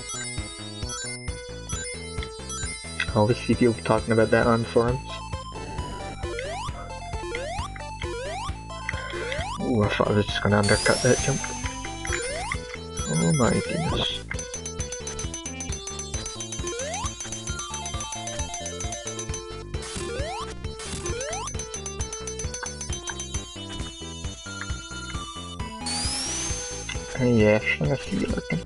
I always see people talking about that on forums. Ooh, I thought I was just gonna undercut that jump. Oh my goodness. Hey Ashley, I see you looking.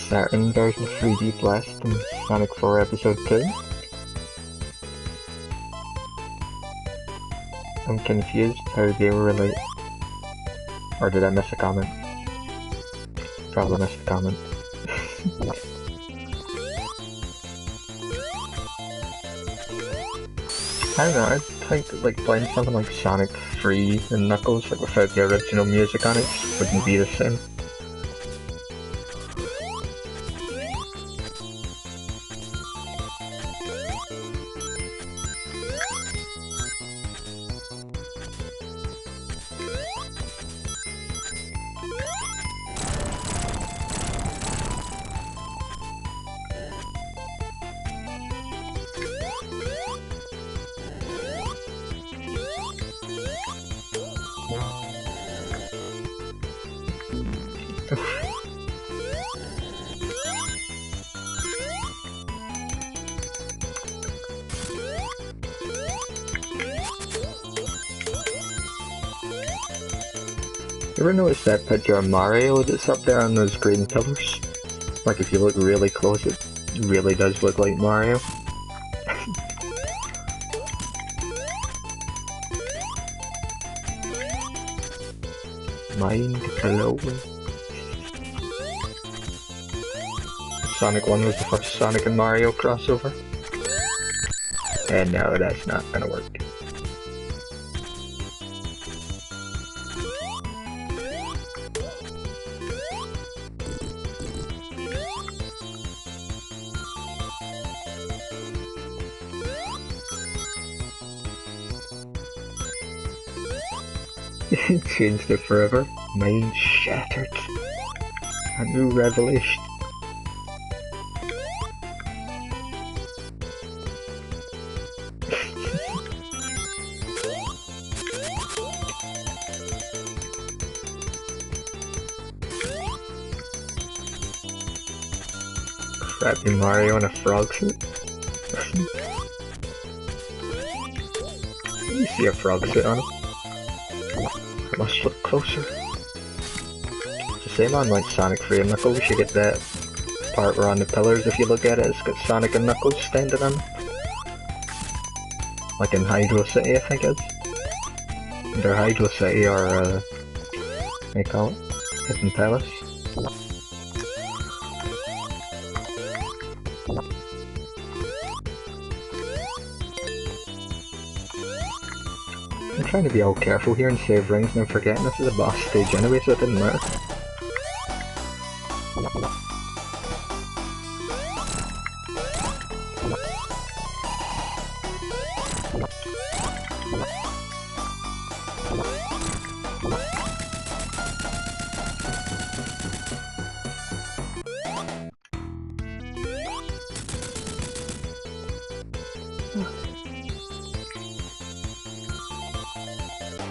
Saturn version of 3D Blast in Sonic 4 Episode 2. I'm confused how they were related. Or did I miss a comment? Probably missed a comment. I don't know, I think that, like playing something like Sonic 3 and Knuckles like without the original music on it just wouldn't be the same. You ever notice that picture of Mario that's up there on those green pillars? Like if you look really close, it really does look like Mario. Mind blowing. Sonic 1 was the first Sonic and Mario crossover. And no, that's not gonna work. Changed it forever. Mind shattered. A new revelation. Crappy Mario in a frog suit. You see a frog suit on him. I must look closer. It's the same on like Sonic 3 and Knuckles, you get that part where on the pillars, if you look at it, it's got Sonic and Knuckles standing on it. Like in Hydro City, I think it is. Either Hydro City or, what do you call it? Hidden Palace. I'm trying to be all careful here and save rings, and I'm forgetting this is a boss stage anyway, so it didn't matter.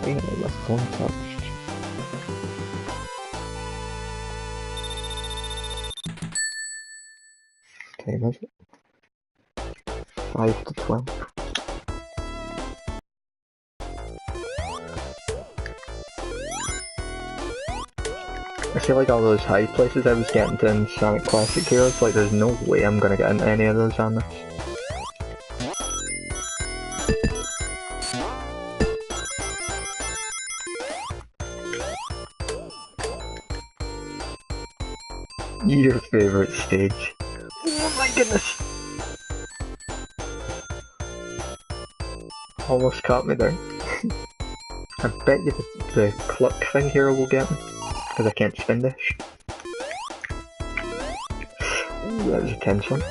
Finally left untouched. Time is it? 5 to 12. I feel like all those high places I was getting to in Sonic Classic Heroes, like there's no way I'm gonna get into any of those on this. Your favorite stage. Oh my goodness! Almost caught me there. I bet you the cluck thing here will get me, because I can't spin dash. Ooh, that was a tense one.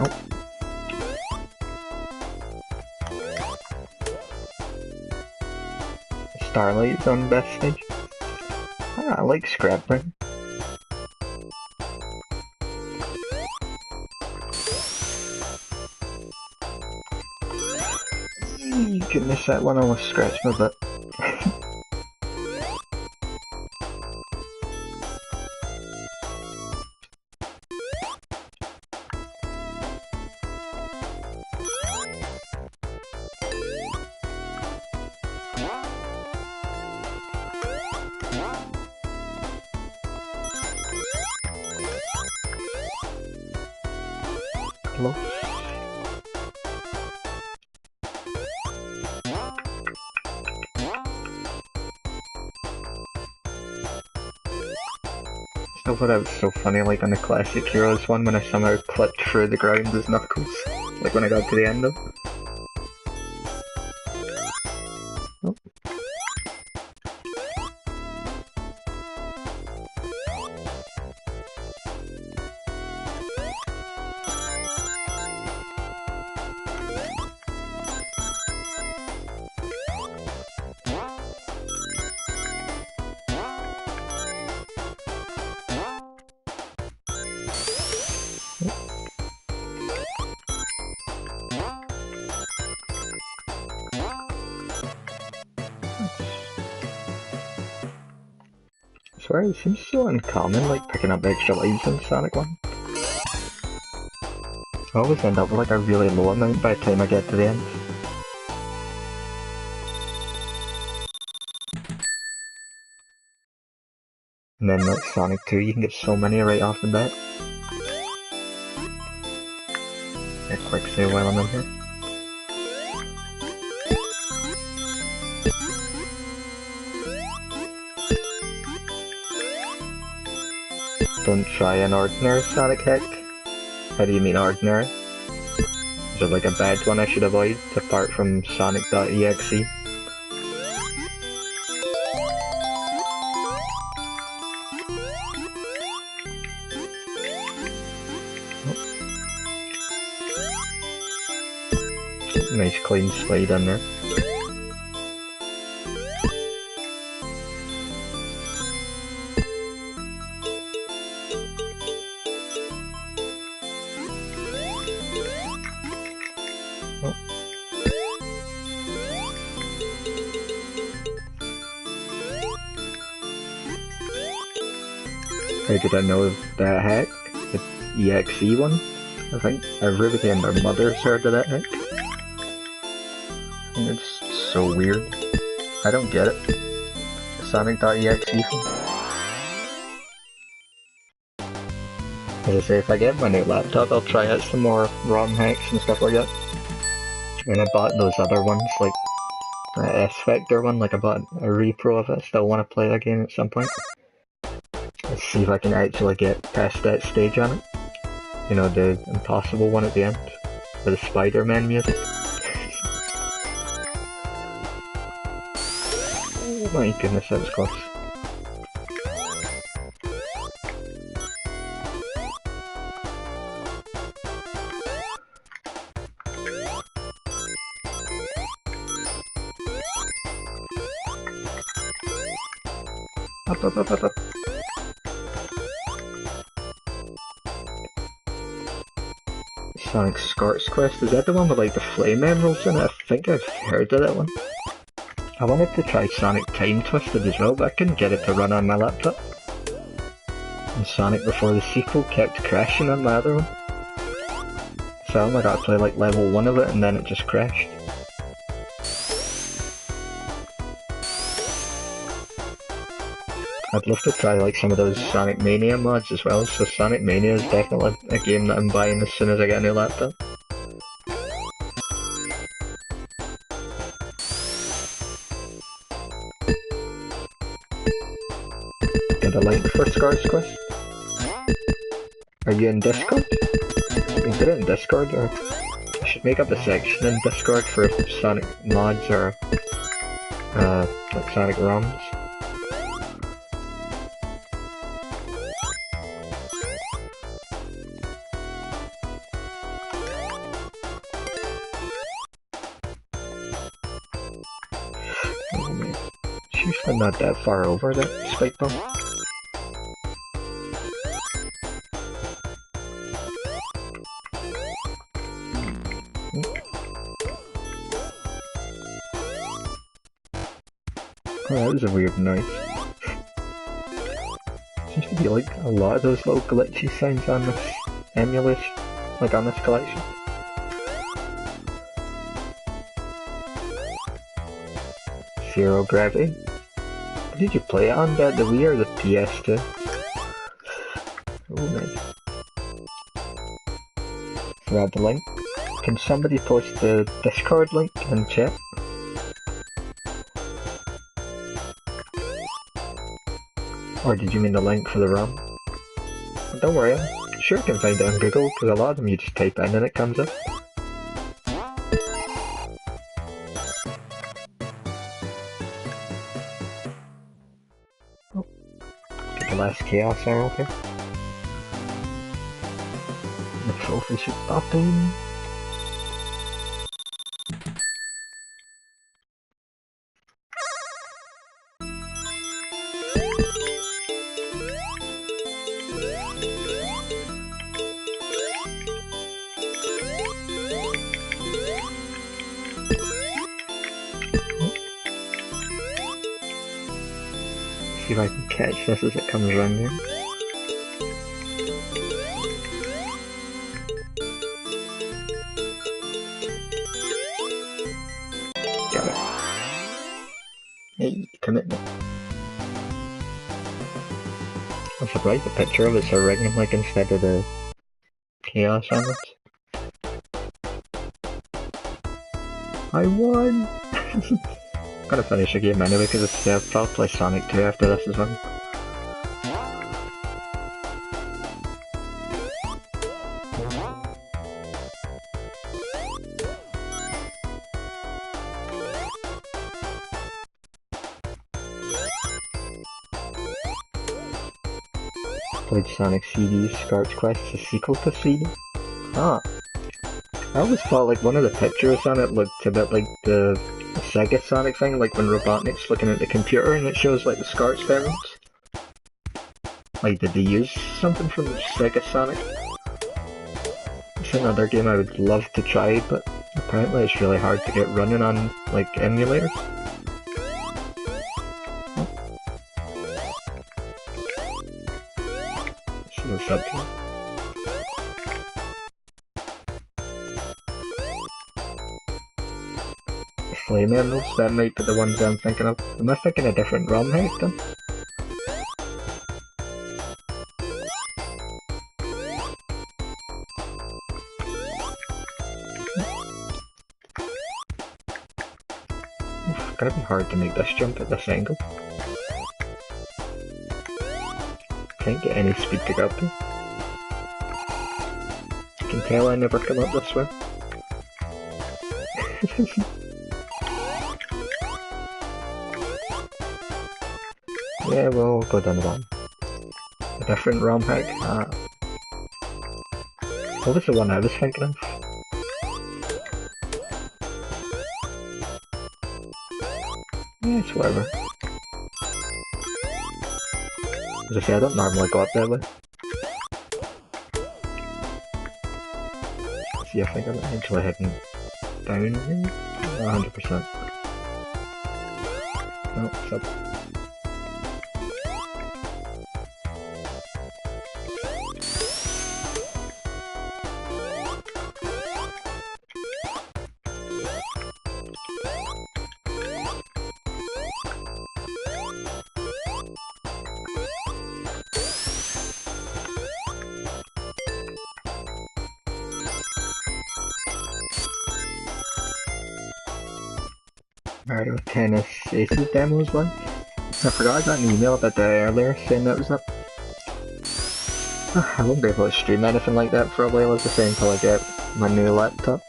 Oh. Starlight's on best stage. Ah, I like Scrapper. Goodness, that one almost scratched my butt. Close. I thought that was so funny, like on the Classic Heroes one, when I somehow clipped through the ground as Knuckles, like when I got to the end of it. Oh. I swear it seems so uncommon, like picking up extra lives in Sonic 1. I always end up with like a really low amount by the time I get to the end. And then like Sonic 2, you can get so many right off the bat. A quick save while I'm in here. Don't try an ordinary Sonic hack. How do you mean ordinary? Is there like a bad one I should avoid, apart from Sonic.exe? Nice clean slide in there. How did I know that hack? The EXE one? I think everybody and their mothers heard of that hack. And it's so weird. I don't get it. The Sonic.exe thing. As I say, if I get my new laptop, I'll try out some more ROM hacks and stuff like that. And I bought those other ones, like the S-Factor one, like I bought a repro of it. I still want to play that game at some point. Let's see if I can actually get past that stage on it. You know, the impossible one at the end, with the Spider-Man music. Oh my goodness, that was close. Up. Sonic Scart's Quest, is that the one with like the flame emeralds in it? I think I've heard of that one. I wanted to try Sonic Time Twisted as well, but I couldn't get it to run on my laptop. And Sonic Before the Sequel kept crashing on my other one. So I only got to play like level 1 of it and then it just crashed. I'd love to try like some of those Sonic Mania mods as well, so Sonic Mania is definitely a game that I'm buying as soon as I get a new laptop. Get a link for Scar's Quest? Are you in Discord? You can put it in Discord, or I should make up a section in Discord for Sonic mods or like Sonic ROMs. Usually not that far over that spike bomb. Oh, that was a weird noise. Seems to be like a lot of those little glitchy sounds on this emulation, like on this collection. Zero Gravity. Did you play it on the Wii or the PS2? Oh nice. Grab the link. Can somebody post the Discord link in chat? Or did you mean the link for the ROM? Well, don't worry, I'm sure you can find it on Google, because a lot of them you just type in and it comes up. Last Chaos Emerald here. The trophy should pop in. See if I can catch this as it comes around here. Got it. Hey, commitment. I'm surprised the picture of it's a ring like instead of the Chaos Emeralds. I won! Gotta finish the game anyway because it's I'll play Sonic 2 after this as well. Played Sonic CD, Scar's Quest, the sequel to CD. Ah. I always thought like one of the pictures on it looked a bit like the Sega Sonic thing, like when Robotnik's looking at the computer and it shows like the Scar's pheromones. Like, did they use something from Sega Sonic? It's another game I would love to try, but apparently it's really hard to get running on, like, emulators. What's up? Flame emeralds, that might be the ones I'm thinking of. Am I thinking a different ROM hack then? It's gonna be hard to make this jump at this angle. Can't get any speed to go up there. You can tell I never come up this way. Yeah, we'll go down the bottom. A different ROM hack? What was the one I was thinking of? Yeah, it's whatever. As I say, I don't normally go up that way. See, I think I'm actually heading down here? 100%. No, it's up. Mario Tennis Aces demos one. I forgot I got an email about that earlier saying that was up. I won't be able to stream anything like that for a while, as I say, until I get my new laptop.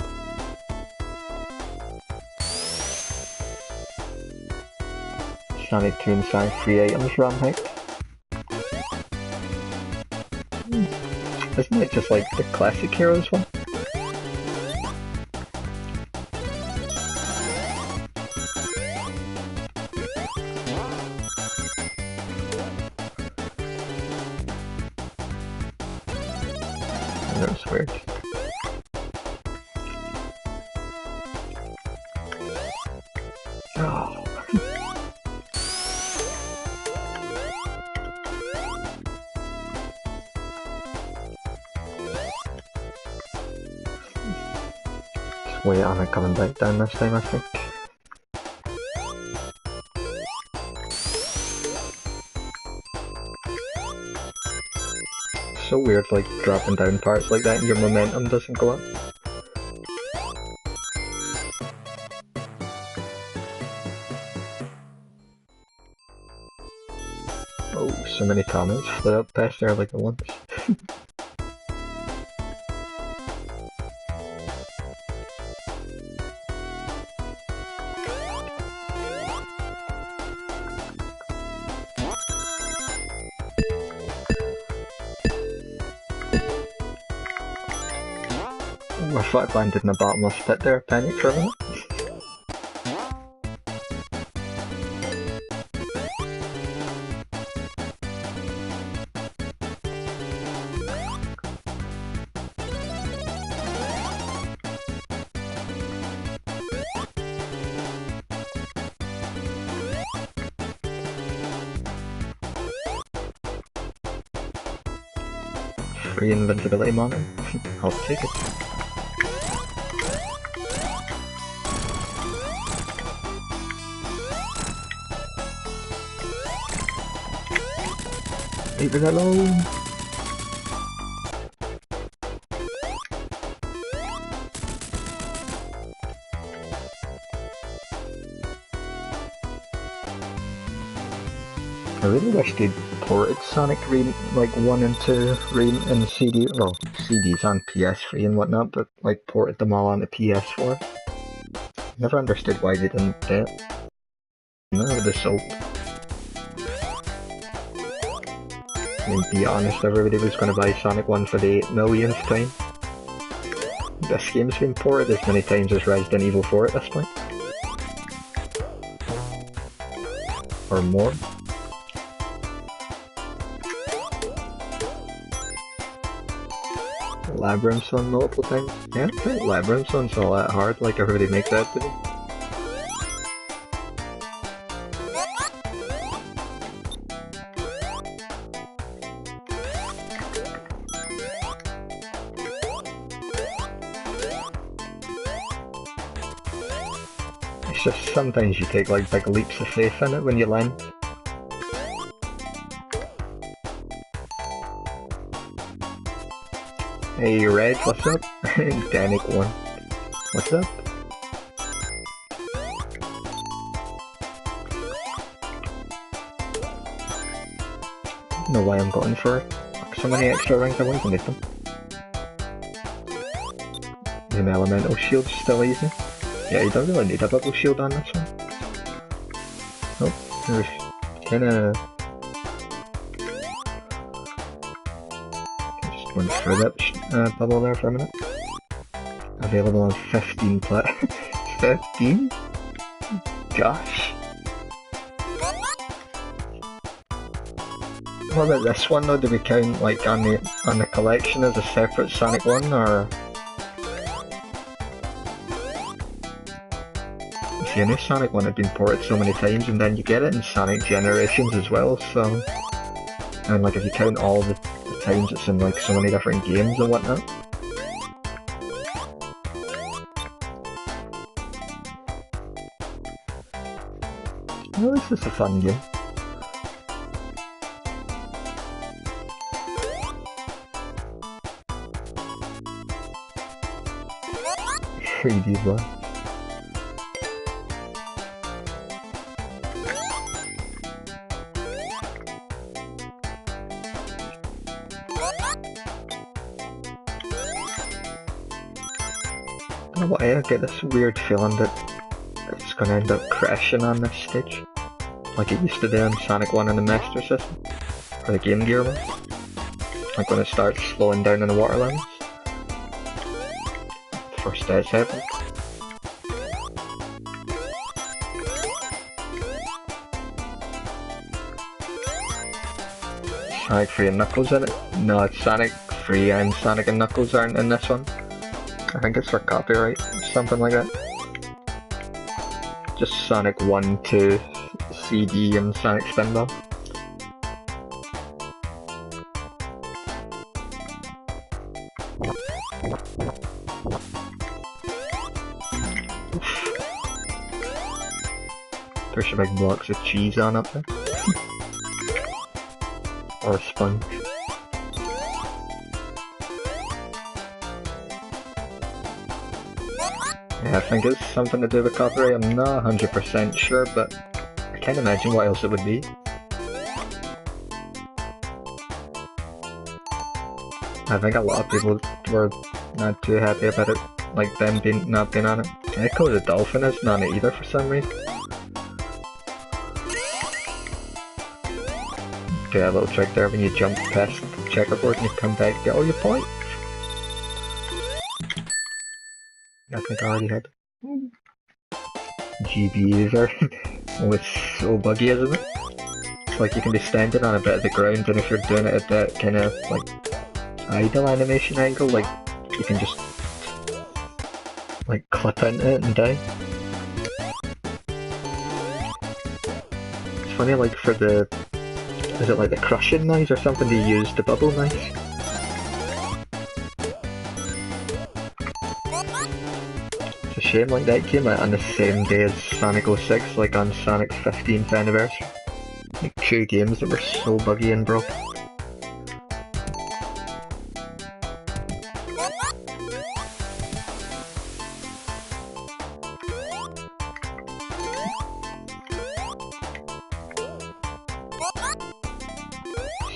Sonic 2 and Sonic 3 items ROM hack. Isn't it just like the classic Heroes one? That was weird. Oh. Just wait on it coming back down this time, I think. So weird, like dropping down parts like that and your momentum doesn't go up. Oh, so many comments flew up past there like at once. I thought I landed in the bottomless pit there, panicked for a minute. Free invincibility monitor? I'll take it. Leave it alone! I really wish they'd ported Sonic like 1 and 2 in CD, well, CDs on PS3 and whatnot, but like ported them all onto PS4. Never understood why they didn't do it. You know, the soap. I mean, be honest, everybody was going to buy Sonic 1 for the 8 millionth time. This game's been ported as many times as Resident Evil 4 at this point. Or more. Labyrinth's one multiple times. Yeah, I think Labyrinth's one's not that hard, like everybody makes out to be. just sometimes you take like big leaps of faith in it when you land. Hey Red, what's up? Danik1, what's up? I don't know why I'm going for so many extra rings, I won't even need them. The elemental shield's still easy. Yeah, you don't really need a bubble shield on this one. Nope, there's kinda... Just went through that bubble there for a minute. Available on 15 15? Gosh. What about this one though? Do we count like on the collection as a separate Sonic 1 or? See, I knew Sonic 1 had been ported so many times, and then you get it in Sonic Generations as well, so... And like if you count all the times it's in like so many different games and whatnot. Well, this is a fun game. Freebie blood. I don't know why I get this weird feeling that it's gonna end up crashing on this stage. Like it used to do in Sonic 1 and the Master System. Or the Game Gear one. Like when it starts slowing down in the water levels. First stage happened. Sonic 3 and Knuckles in it? No, it's Sonic 3 and Sonic and Knuckles aren't in this one. I think it's for copyright, something like that. Just Sonic 1, 2, CD and Sonic Spinball. There's some big blocks of cheese on up there. Or a sponge. Yeah, I think it's something to do with copyright, I'm not 100% sure, but I can't imagine what else it would be. I think a lot of people were not too happy about it, like them not being on it. Echo the Dolphin is not on it either for some reason. Do a little trick there when you jump past the checkerboard and you come back, get all your points. I think I already had. GBUs are always so buggy, isn't it? It's like you can be standing on a bit of the ground, and if you're doing it at that kind of like idle animation angle, like you can just like clip into it and die. It's funny, like for the, is it like the crushing noise or something, they use the bubble noise? It's a shame like that came out on the same day as Sonic 06, like on Sonic's 15th anniversary. Like 2 games that were so buggy and broken.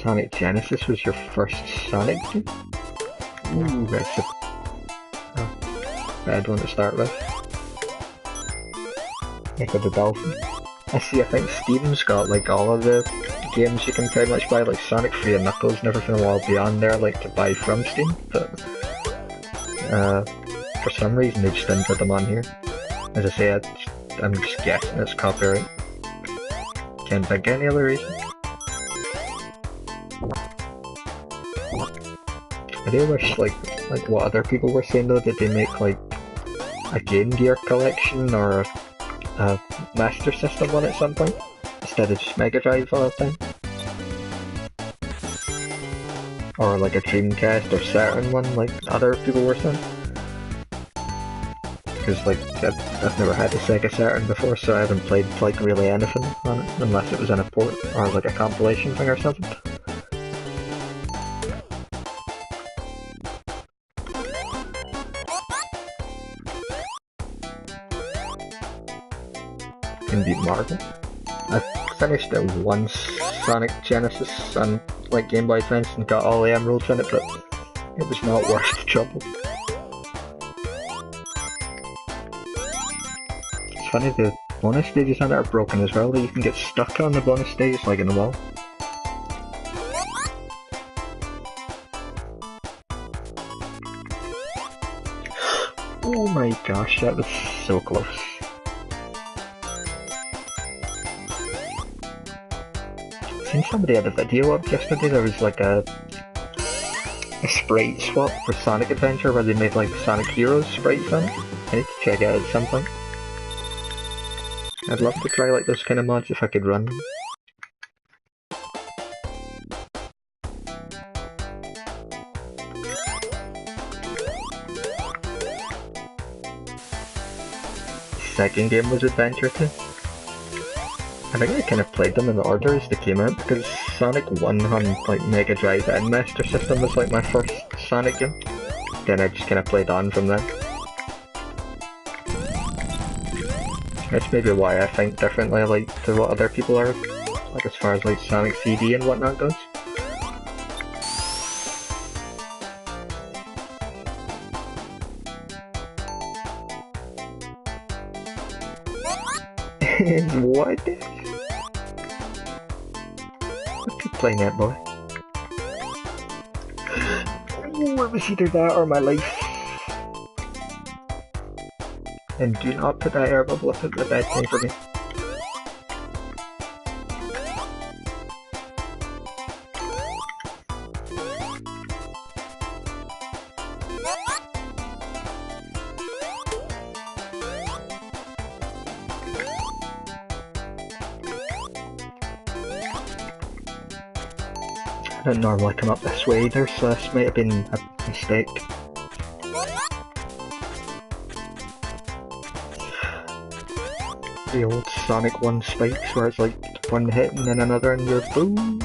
Sonic Genesis was your first Sonic game? Ooh, that's a bad one to start with. Echo the Dolphin. I see, I think Steam's got like all of the games you can pretty much buy, like Sonic 3 and Knuckles and everything will all be on there, like to buy from Steam, but for some reason they just didn't put them on here. As I say, I'm just guessing it's copyright. Can't think of any other reason. I do wish, like what other people were saying though, that they make like a Game Gear collection or a Master System one at some point, instead of just MegaDrive all the time. Or like a Dreamcast or Saturn one, like other people were saying. because like I've never had a Sega Saturn before, so I haven't played like really anything on it unless it was in a port or like a compilation thing or something. Can beat Marvel. I finished it once, Sonic Genesis on like Game Boy Advance, and got all the emeralds in it, but it was not worth the trouble. It's funny, the bonus stages on it are broken as well, that you can get stuck on the bonus stages like in the wall. Oh my gosh, that was so close. Seen somebody had a video up yesterday, there was like a sprite swap for Sonic Adventure where they made like Sonic Heroes sprites on it. I need to check it out at some point. I'd love to try like those kind of mods if I could run them. Second game was Adventure 2. I think I kind of played them in the order as they came out, because Sonic 1 on like MegaDrive and Master System was like my first Sonic game. Then I just kind of played on from there. That's maybe why I think differently like to what other people are, like as far as like Sonic CD and whatnot goes. What? Keep playing that, boy. Oh, it was either that or my life. And do not put that air bubble up at the bad thing for me. I don't normally come up this way either, so this might have been a mistake. The old Sonic 1 spikes where it's like one hit and then another and you're boom!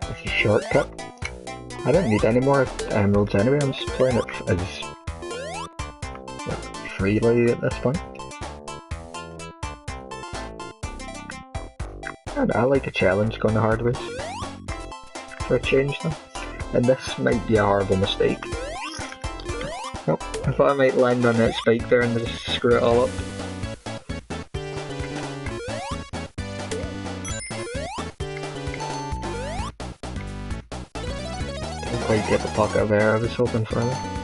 It's a shortcut. I don't need any more emeralds anyway, I'm just playing it as freely at this point. And I like a challenge going the hard ways. For a change though. And this might be a horrible mistake. Nope, I thought I might land on that spike there and just screw it all up. Didn't quite get the pocket of air I was hoping for there.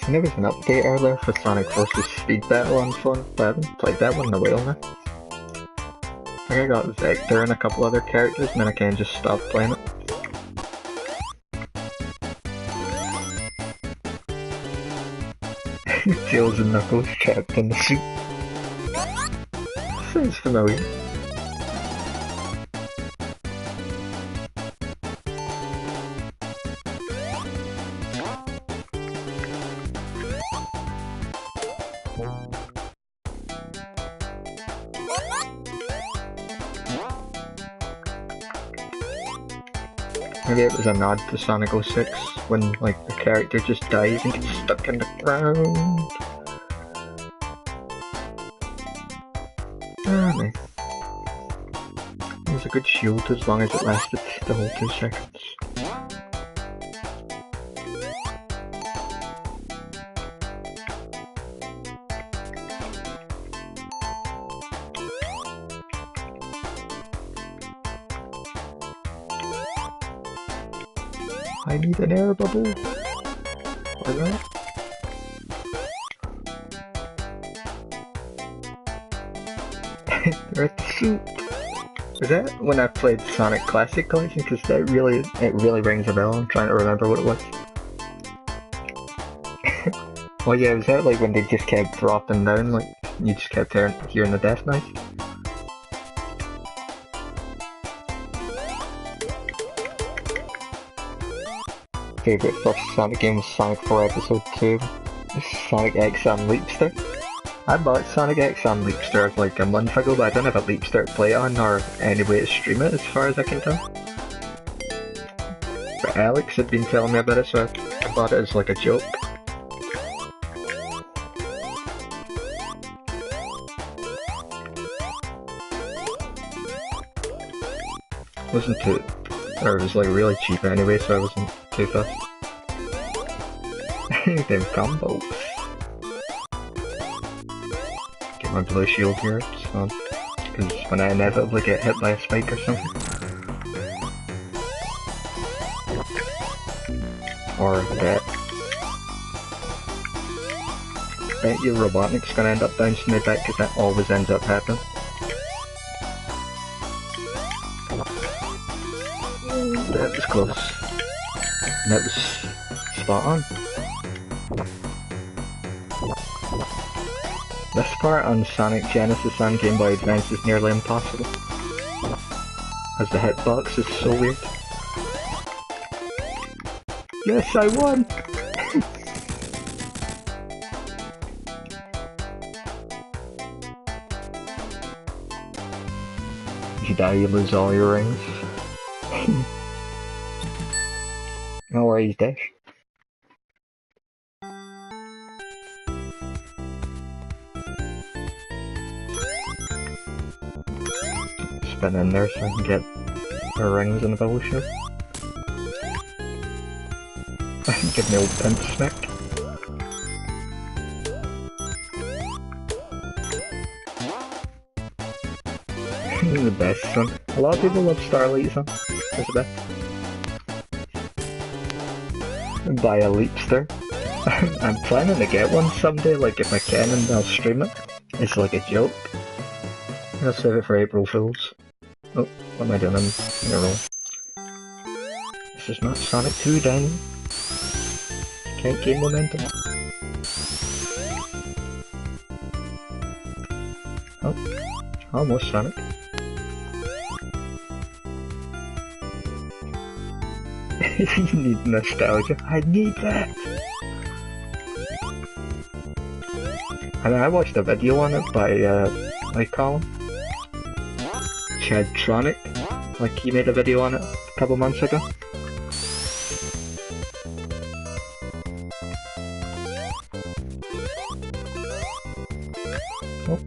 And there was an update earlier for Sonic vs Speed Battle on phone, but I haven't played that one in a while now. I think I got Vector and a couple other characters and then I kinda just stopped playing it. Tails and Knuckles trapped in the suit. Sounds familiar. Maybe it was a nod to Sonic 06 when like the character just dies and gets stuck in the ground. Ah, nice. It was a good shield as long as it lasted the whole 2 seconds. I need an air bubble. What is that? They're at the soup. Is that when I played Sonic Classic Collection? Because it really rings a bell. I'm trying to remember what it was. Oh yeah, was that like when they just kept dropping down, like you just kept hearing the death knife? Favorite first Sonic game was Sonic 4 Episode 2. Sonic X and Leapster. I bought Sonic X and Leapster like a month ago, but I don't have a Leapster to play on or any way to stream it as far as I can tell. But Alex had been telling me about it, so I bought it as like a joke. Wasn't too, or it was like really cheap anyway, so I wasn't too fussed. Them combos. Get my blue shield here, so, because when I inevitably get hit by a spike or something. Or that. Bet your Robotnik's gonna end up bouncing me back, because that always ends up happening. That was close. And that was spot on. This part on Sonic Genesis and Game Boy Advance is nearly impossible, as the hitbox is so weird. Yes, I won! If you die, you lose all your rings. No worries, Dash. Spin in there so I can get the rings in the bubble shield. Give me a old pimp smack. The best one. A lot of people love Starlight's one. It's the best. Buy a Leapster. I'm planning to get one someday, like if I can, and I'll stream it. It's like a joke. I'll save it for April Fools. Oh, what am I doing? I'm in a roll. This is not Sonic 2, Daniel. Can't gain momentum. Oh, almost Sonic. You need nostalgia. I need that! And I watched a video on it by, what do you call him? Chadtronic. Like, he made a video on it a couple months ago. Oh.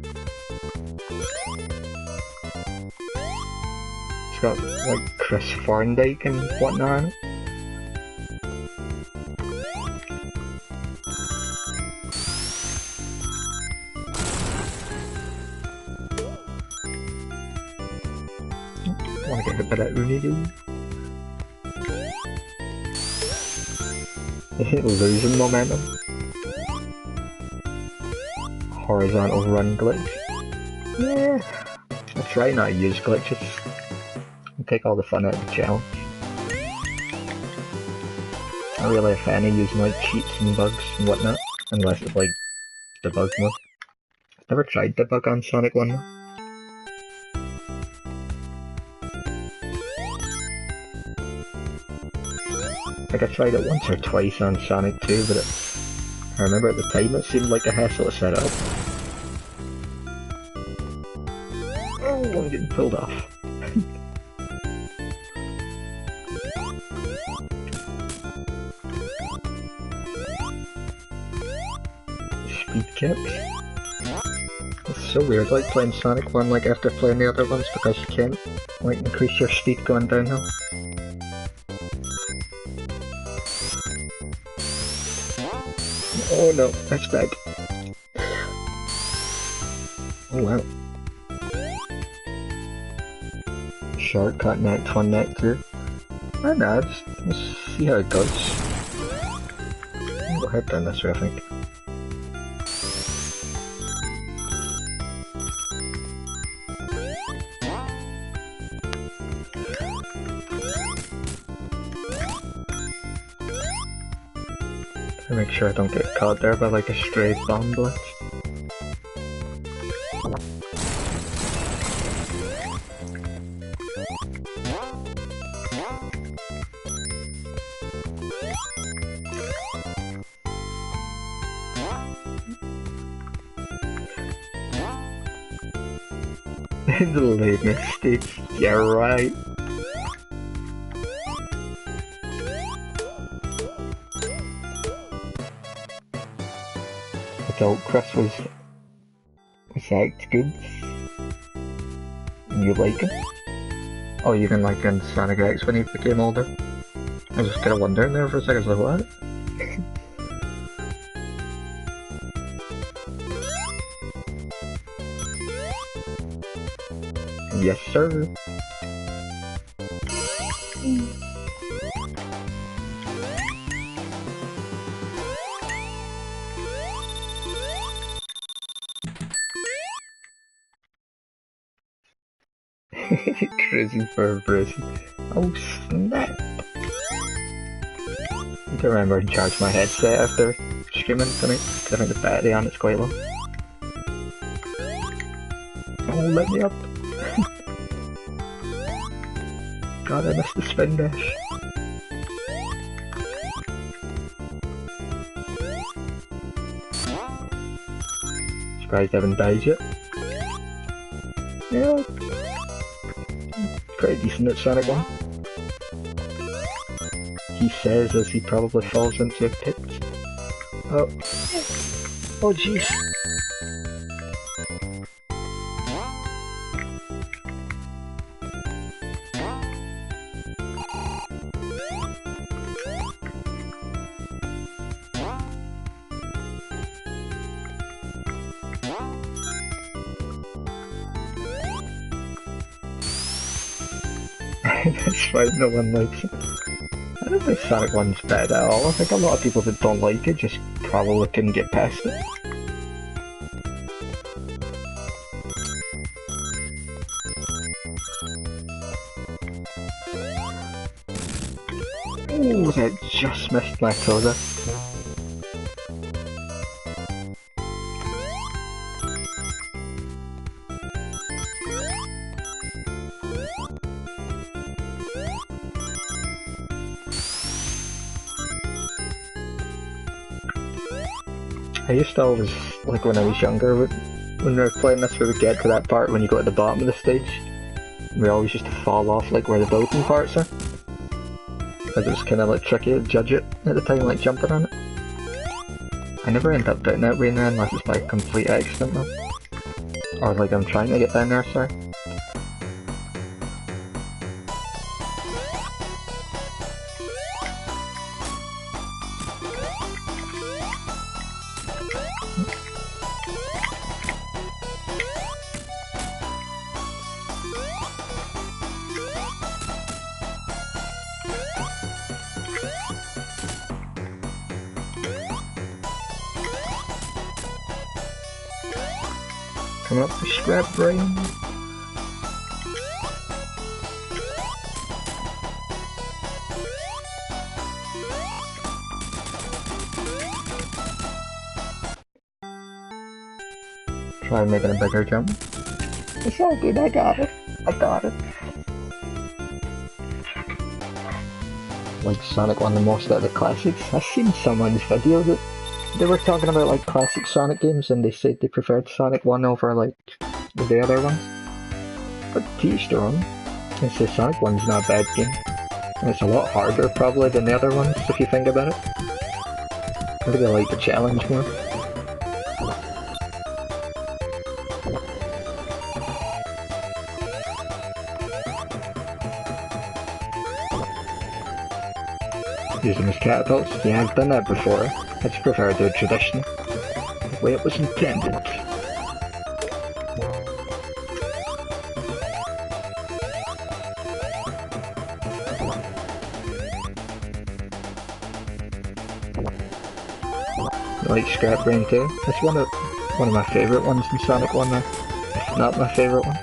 It's got, like, Chris Thorndike and whatnot on it. I wanna get hit by that Uni dude. Losing momentum. Horizontal run glitch. Yeah. I'll try not to use glitches. I'll take all the fun out of the challenge. Not really a fan of using like cheats and bugs and whatnot, unless it's like debug mode. I've never tried debug on Sonic 1 though. Like I tried it once or twice on Sonic 2, but I remember at the time it seemed like a hassle to set up. Oh, I'm getting pulled off. Speed kicks. It's so weird, like playing Sonic 1 like after playing the other ones because you can't like increase your speed going downhill. Oh no, that's bad. Oh wow. Shortcut next one next here. I don't know, just see how it goes. We'll head down this way, I think. I make sure I don't get caught there by like a stray bomb blitz. The late mistakes, yeah right. I thought Chris was act good. You like him? Oh, you didn't like him in Sonic X when he became older? I was just kinda wondering there for a second, I was like, what? Yes, sir. Crazy for a person. Oh snap! I can remember and charge my headset after streaming tonight, because I think the battery on it's quite low. Oh, let me up! God, I missed the spin dash. Surprised I haven't died yet. Yeah, pretty decent at Sonic 1. He says as he probably falls into a pit. Oh. Oh jeez. That's fine, no one likes it. I don't think Sonic 1's bad at all. I think a lot of people that don't like it just probably couldn't get past it. Ooh, that just missed my Coda. I used to always, like when I was younger, when we were playing this, we would get to that part when you go to the bottom of the stage. We always used to fall off like where the building parts are. Because it was kind of like tricky to judge it at the time, like jumping on it. I never end up doing that way now unless it's by complete accident though. Or like I'm trying to get down there, sorry. Coming up for scrap brain. Try making a bigger jump. It's all good, I got it. I got it. Like Sonic 1 the most out of the classics. I've seen someone's video that they were talking about like classic Sonic games and they said they preferred Sonic 1 over like the other ones. But to each their own. I say Sonic 1's not a bad game. And it's a lot harder probably than the other ones if you think about it. I think I like the challenge more. Using his catapults? Yeah, I've done that before. I just prefer the traditional. The way it was intended. like Scrap Brain too. It's one of my favourite ones in Sonic 1 now. If not my favourite one.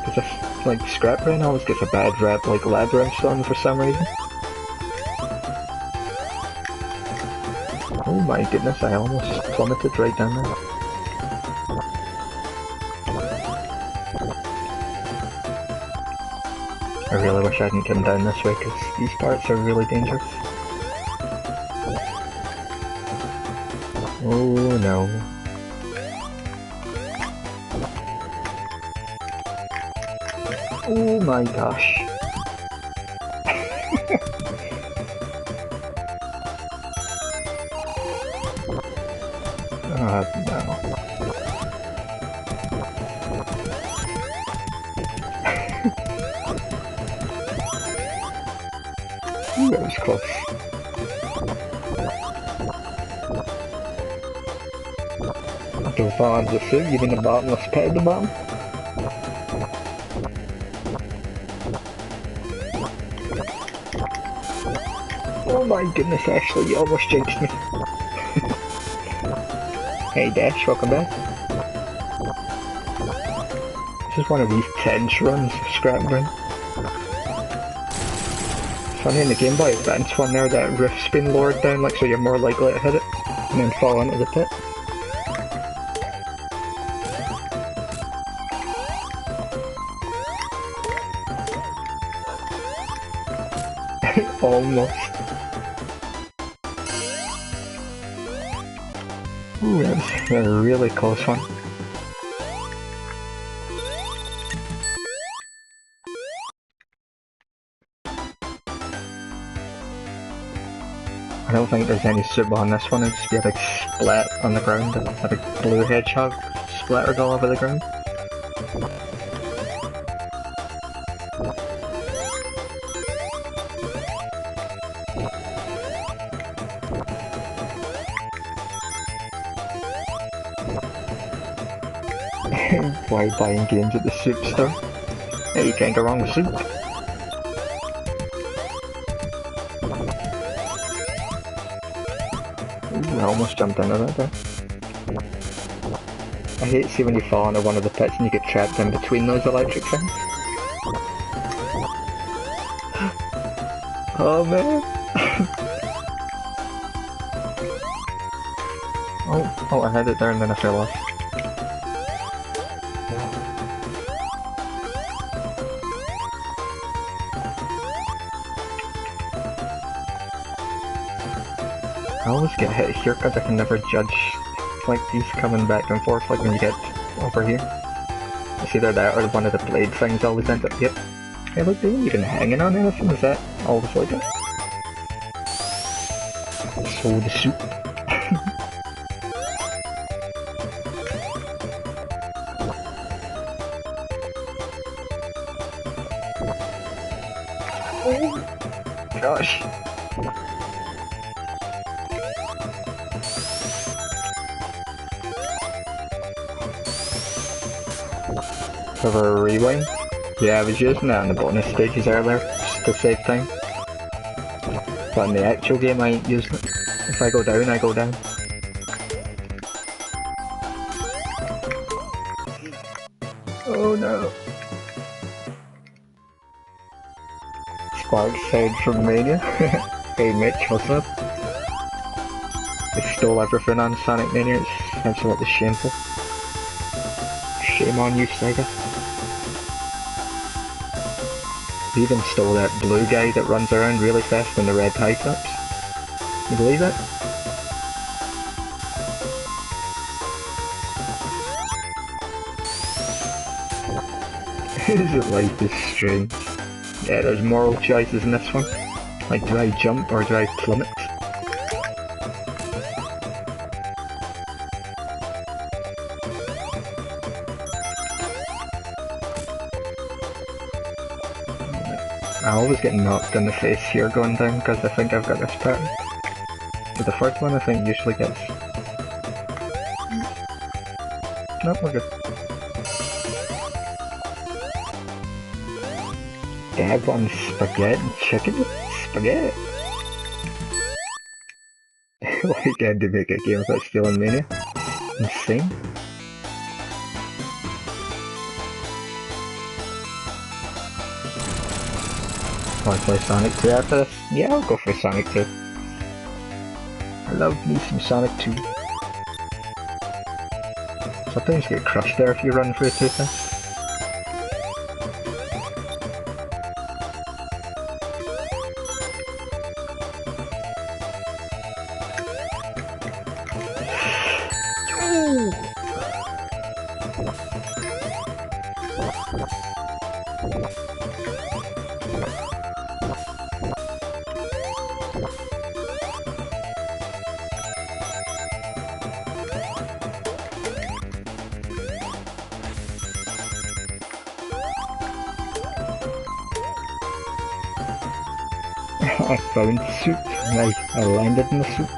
Because like Scrap Brain always gets a bad rap like Labyrinth Song for some reason. Oh my goodness, I almost plummeted right down there. I really wish I hadn't come down this way because these parts are really dangerous. Oh no. Oh my gosh. Oh no. Ooh, that was close. Go find the suit, you mean the bottomless pit at the bottom? Oh my goodness, Ashley, you almost jinxed me. Hey Dash, welcome back. This is one of these tense runs of Scrap Brain. Funny in the Game Boy Advance one there, that roof's been lowered down like so you're more likely to hit it, and then fall into the pit. Almost. Ooh, that was a really close one. I don't think there's any super on this one, it'd just be a big splat on the ground, a big blue hedgehog splattered all over the ground. Why buying games at the soup store? Hey, you can't go wrong with soup. Ooh, I almost jumped into that there. I hate to see when you fall into one of the pits and you get trapped in between those electric things. Oh man! oh, I had it there and then I fell off. I always get hit here because I can never judge like these coming back and forth like when you get over here. It's either that or one of the blade things always end up. Yep. Hey look, they ain't even hanging on anything, is that always like it? Soda soup. Oh gosh. Have a rewind? Yeah, I was using that in the bonus stages earlier, just to save time. But in the actual game I ain't using it. If I go down, I go down. Oh no. Sparks said from Mania. Hey Mitch, what's up? I stole everything on Sonic Mania, it's absolutely shameful. Shame on you, Sega. They even stole that blue guy that runs around really fast in the red high tops. You believe that? His life is strange. Yeah, there's moral choices in this one. Like, do I jump or do I plummet? I always get knocked in the face here going down because I think I've got this pattern. But the first one I think usually gets... Nope, we're good. Dab on spaghetti chicken? Spaghetti? Why can't they make a game about stealing Mania? Insane. Want to play Sonic 2 after this? Yeah, I'll go for Sonic 2. I love me some Sonic 2. Sometimes you get crushed there if you run through too fast. I found soup and I landed in the soup.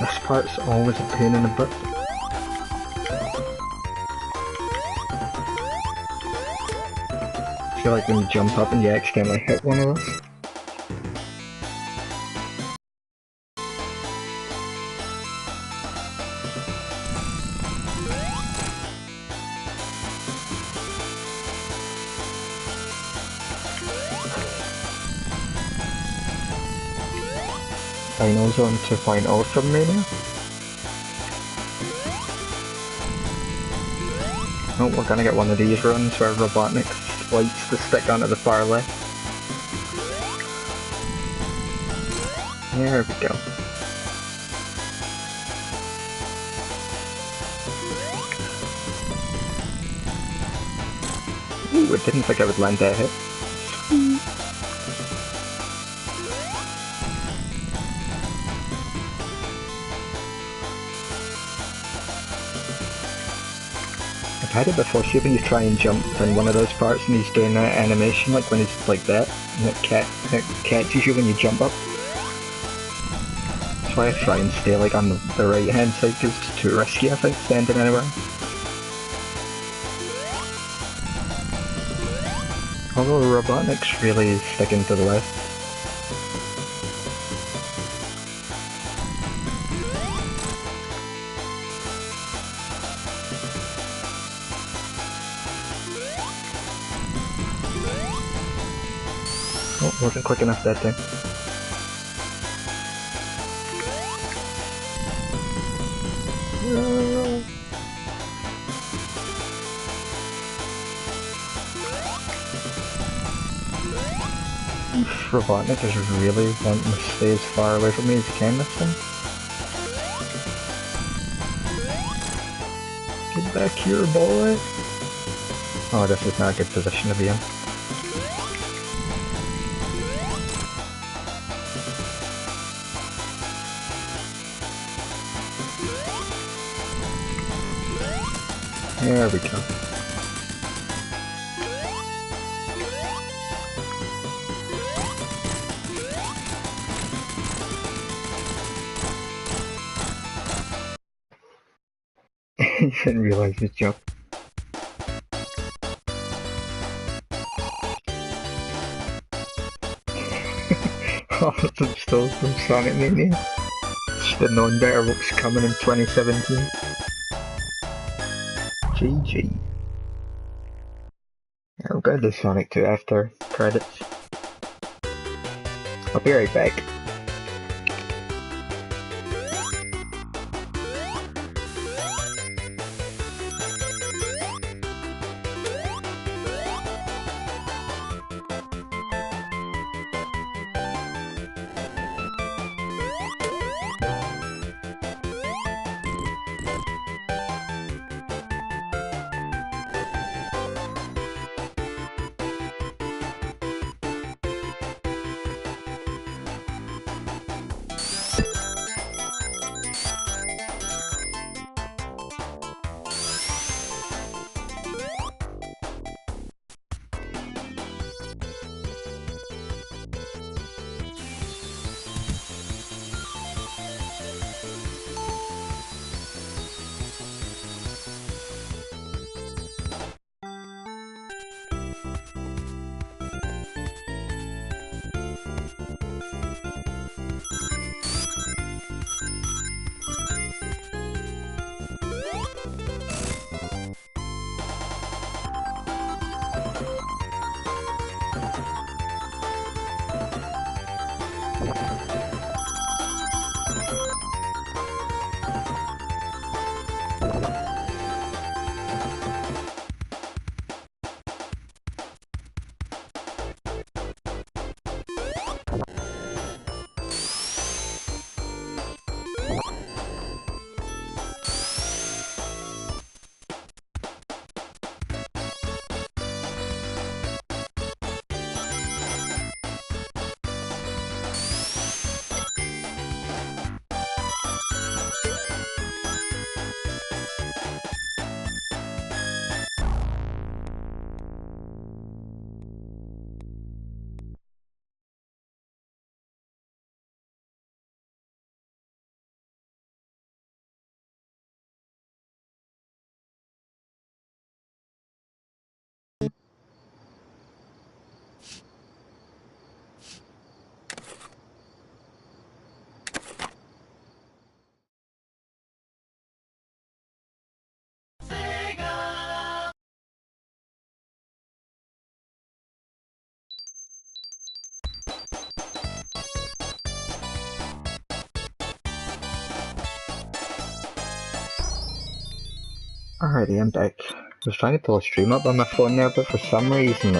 This part's always a pain in the butt. I feel like when you jump up and you accidentally hit one of those. Final Zone 2.0 from Mania. Oh, we're gonna get one of these runs where Robotnik slides the stick onto the far left. There we go. Ooh, I didn't think I would land that hit. I've had it before, see when you try and jump in one of those parts and he's doing that animation, like when he's like that, and it catches you when you jump up. That's why I try and stay like on the right hand side, because it's too risky I think, standing anywhere. Although Robotnik's really sticking to the left. Oh, wasn't quick enough that time. Robotnik is really wanting to stay as far away from me as he can this time. Get back here, boy! Oh, this is not a good position to be in. There we go. He didn't realize his jump. All of them stole from Sonic Mania. Should have known better what was coming in 2017. GG. I'll go to Sonic 2 after credits. I'll be right back. Alrighty, I'm back. I was trying to pull a stream up on my phone there, but for some reason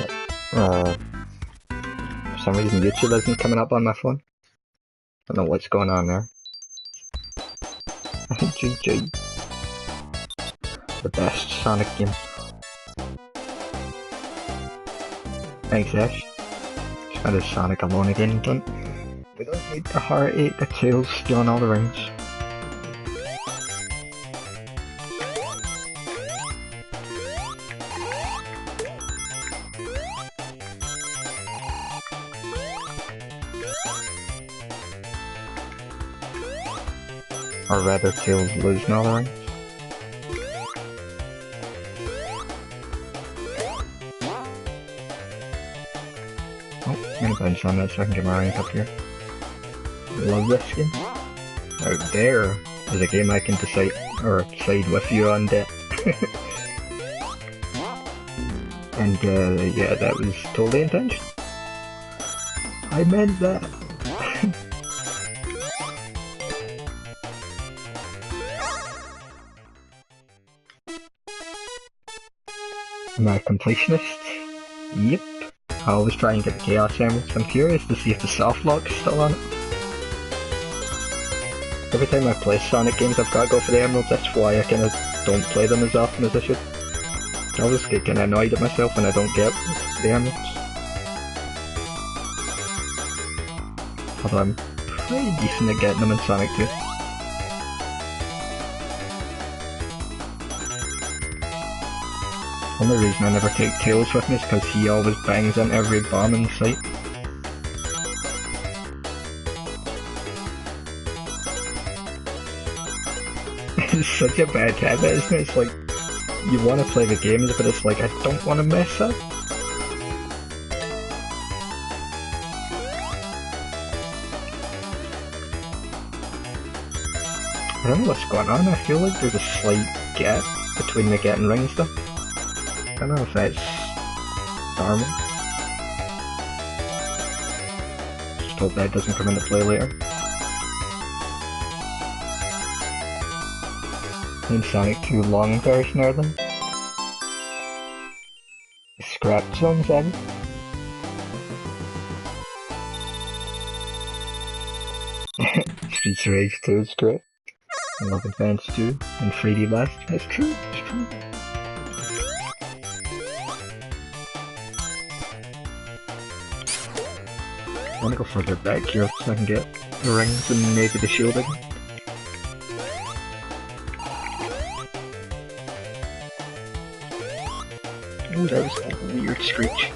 YouTube isn't coming up on my phone. I don't know what's going on there. GG. The best Sonic game. Thanks, Ash. Just got his Sonic alone again, don't. We don't need the heartache, the Tails stealing all the rings. Or rather, Tails losing all the rings. Oh, I'm gonna bounce on that so I can get my rank up here. Love this game. Out there is a game I can decide with you on that. And yeah, that was totally intentional. I meant that. Am I a completionist? Yep. I always try and get the Chaos Emeralds. I'm curious to see if the soft lock's still on it. Every time I play Sonic games I've got to go for the Emeralds, that's why I kinda don't play them as often as I should. I always get kinda annoyed at myself when I don't get the Emeralds. Although I'm pretty decent at getting them in Sonic 2. Only reason I never take Tails with me is because he always bangs into every bomb in sight. It's such a bad habit, isn't it? It's like, you want to play the games, but it's like, I don't want to mess up. I don't know what's going on, I feel like there's a slight gap between the getting rings stuff. I don't know if that's normal. Just hope that doesn't come into play later. In Sonic 2 long version are them? Scrap zones, Abby? Streets of Rage 2 is great. I love Advance 2 and 3D Blast. That's true, it's true. I wanna go further back here so I can get the rings and maybe the shield again. Ooh, that was a weird screech.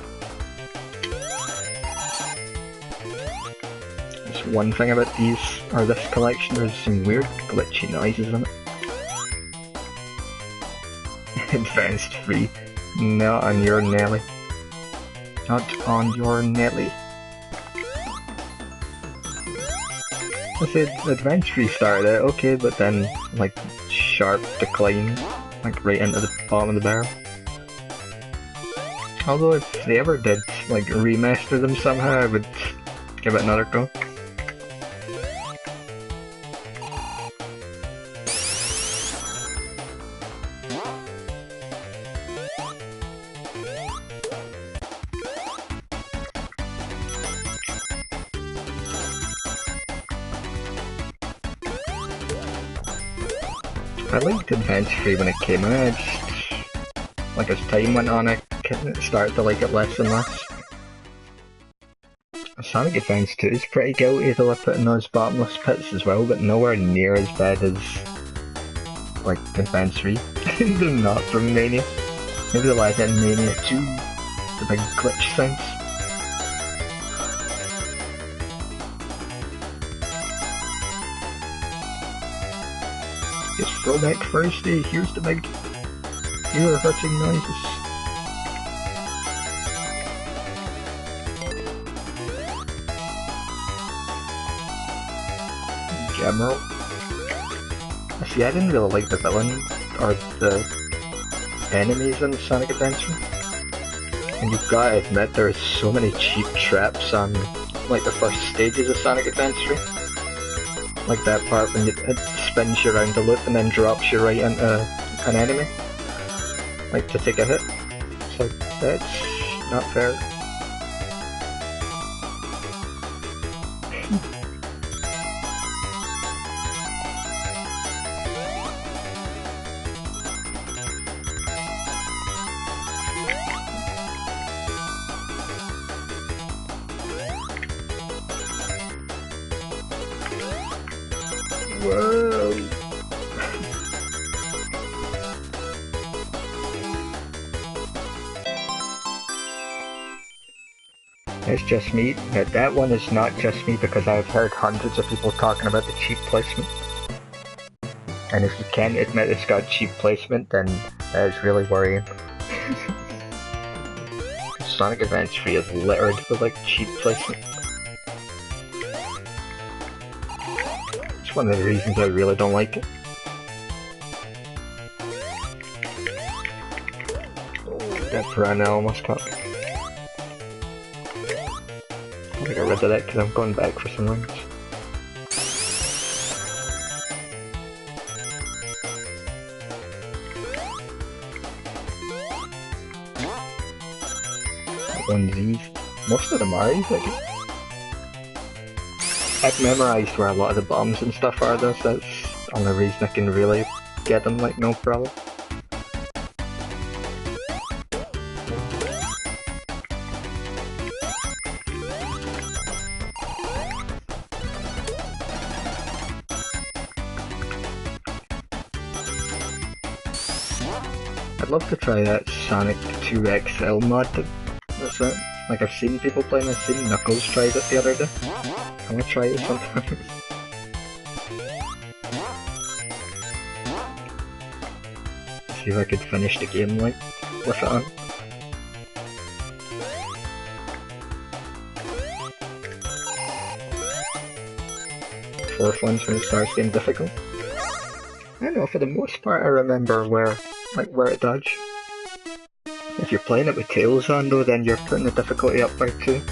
There's one thing about this collection, there's some weird glitchy noises in it. Advanced 3. Not on your Nelly. Not on your Nelly. I said Advanced 3 started out okay, but then, like, sharp decline, like right into the bottom of the barrel. Although if they ever did, like, remaster them somehow, I would give it another go. I liked Advance 3 when it came out, I just, like, as time went on, I started to like it less and less. Sonic Advance 2 is pretty guilty though of putting those bottomless pits as well, but nowhere near as bad as, like, Advance 3. They're not from Mania. Maybe they'll add in Mania 2, the big glitch sounds. It's Throwback Thursday, here's the big ear-hurting noises. Emerald. See, I didn't really like the villain or the enemies in Sonic Adventure. And you've got to admit there's so many cheap traps on, like, the first stages of Sonic Adventure. Like that part when it spins you around the loop and then drops you right into an enemy. like to take a hit. It's like, that's not fair. Whoa. It's just me. That one is not just me because I've heard hundreds of people talking about the cheap placement. And if you can't admit it's got cheap placement, then that is really worrying. Sonic Advance 3 is littered with like cheap placement. It's one of the reasons I really don't like it. Oh, that piranha almost caught me. I got rid of that because I'm going back for some rings. One's easy. Most of them are easy, I guess. I've memorized where a lot of the bombs and stuff are though, so that's the only reason I can really get them like no problem. I'd love to try that Sonic 2XL mod. That's it. Like I've seen people playing, I've seen Knuckles tried it the other day. I wanna try it sometime. See if I could finish the game like with it on. Fourth one's when it starts getting difficult. I don't know, for the most part I remember where it dodge. If you're playing it with Tails on though, then you're putting the difficulty up by 2.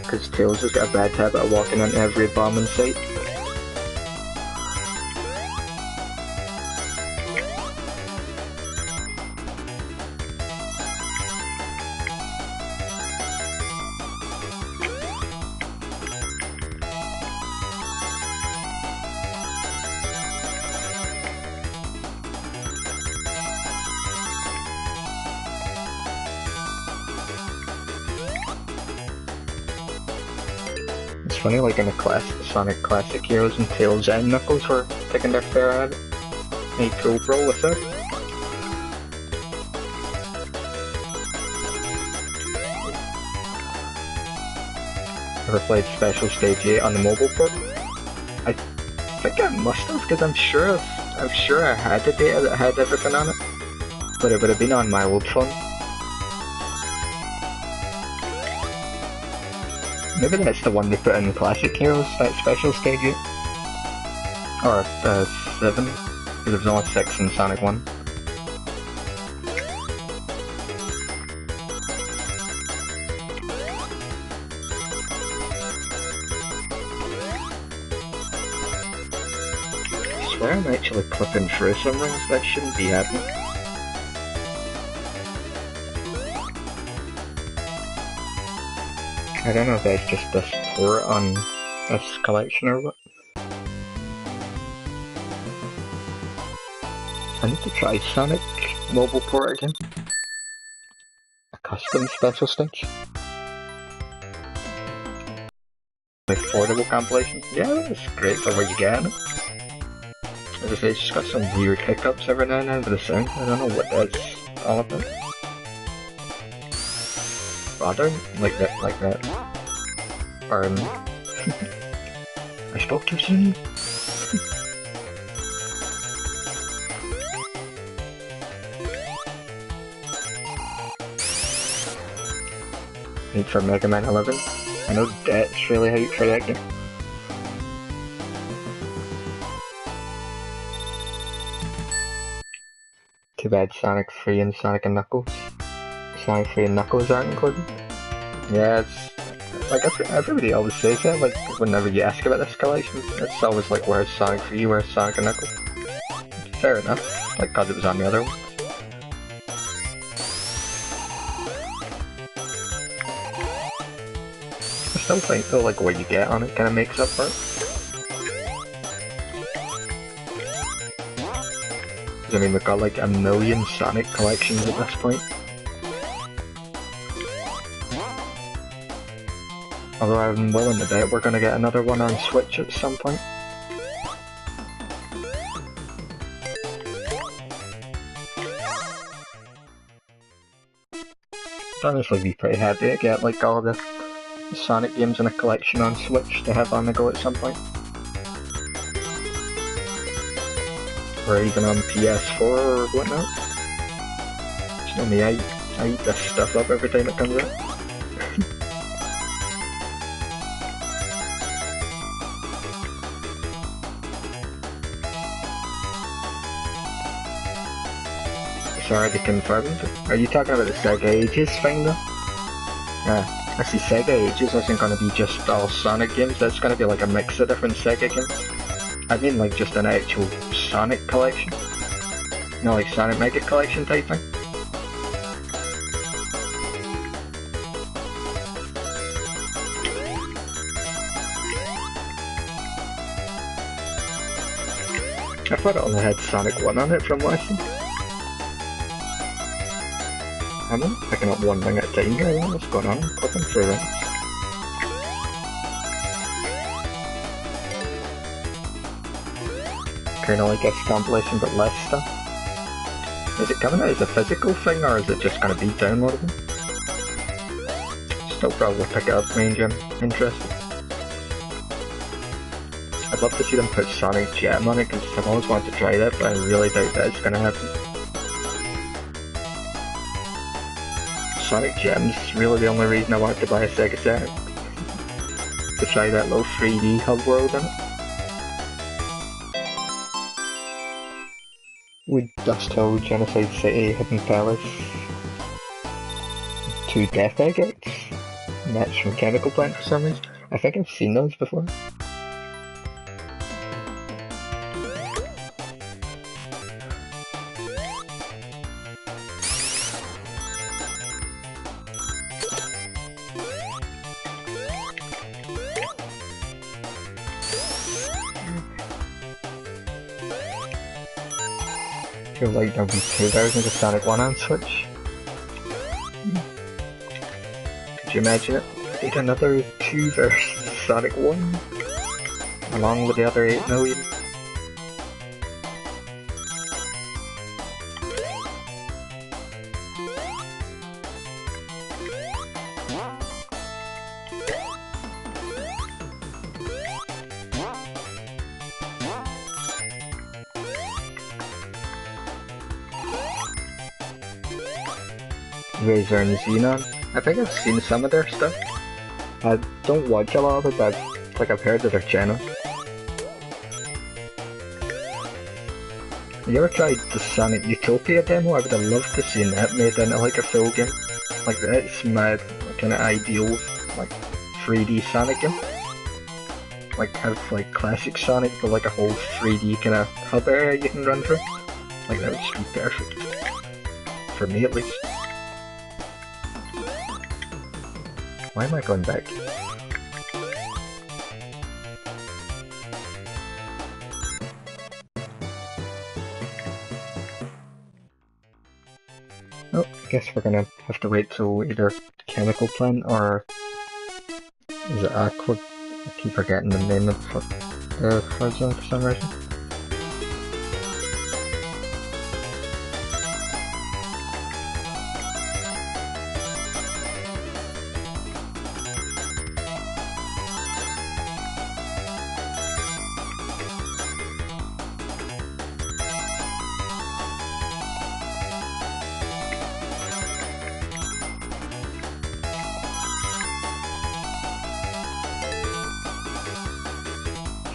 Because Tails has got a bad habit of walking into every bomb in sight. It's funny, like in the Sonic Classic Heroes and Tails and Knuckles were taking their fair at it. Hey, cool bro, what's up? Ever played Special Stage 8 on the mobile port? I think I must have, because I'm sure I had the data that had everything on it. But it would have been on my old phone. Maybe that's the one they put in Classic Heroes, that Special Stage 8. Or 7, because there was only 6 in Sonic 1. I swear I'm actually clipping through some rings, that shouldn't be happening. I don't know if that's just this port on this collection or what. I need to try Sonic mobile port again. A custom special stage. Affordable compilation. Yeah, that's great for what you get. As I say, it's just got some weird hiccups every now and then with the sound. I don't know what that's all about. Rather, like that. Or, I spoke too soon. Need for Mega Man 11. I know that's really how you try that game. Too bad Sonic 3 and Sonic and Knuckles. Sonic 3 and Knuckles aren't included. Yeah, it's like everybody always says that, like whenever you ask about this collection, it's always like where's Sonic 3, where's Sonic and Knuckles. Fair enough, like cause it was on the other ones. still think though, like what you get on it kind of makes up for it. I mean, we've got like a million Sonic collections at this point. Although I'm willing to bet we're gonna get another one on Switch at some point. I'd honestly be pretty happy to get like all the Sonic games in a collection on Switch to have on the go at some point. Or even on PS4 or whatnot. You know me, I eat this stuff up every time it comes out. Sorry to confirm. Are you talking about the Sega Ages thing though? I see Sega Ages isn't going to be just all Sonic games, that's going to be like a mix of different Sega games. I mean like just an actual Sonic collection. You know, like Sonic Mega Collection type thing. I thought it only had Sonic 1 on it from what I've seen. I'm only picking up one thing at a time here, what's going on? I'm clicking through it. Kinda like a compilation but less stuff. Is it coming out as a physical thing or is it just gonna be downloadable? Still probably pick it up, range, I'm interested. I'd love to see them put Sonic Jam on it because I've always wanted to try that, but I really doubt that it's gonna happen. Sonic Gem's really the only reason I wanted to buy a Sega Saturn. To try that little 3D hub world in it. With Dust Hill, Genocide City, Hidden Palace, 2 Death Agates, and that's from Chemical Plant for some reason. I think I've seen those before. I feel like there'll be 2 versions of Sonic 1 on Switch. Could you imagine it? Need another 2 versions of Sonic 1? Along with the other 8 million? Razor and Xenon. I think I've seen some of their stuff. I don't watch a lot of it, but I've heard of their channel. You ever tried the Sonic Utopia demo? I would have loved to see that made into like a full game. Like that's my kind of ideal like 3D Sonic game. Like have like classic Sonic but like a whole 3D kind of hub area you can run through. Like that would just be perfect. For me at least. Why am I going back? Oh, I guess we're gonna have to wait till either Chemical Plant or... is it Aqua? I keep forgetting the name of the hard zone for some reason.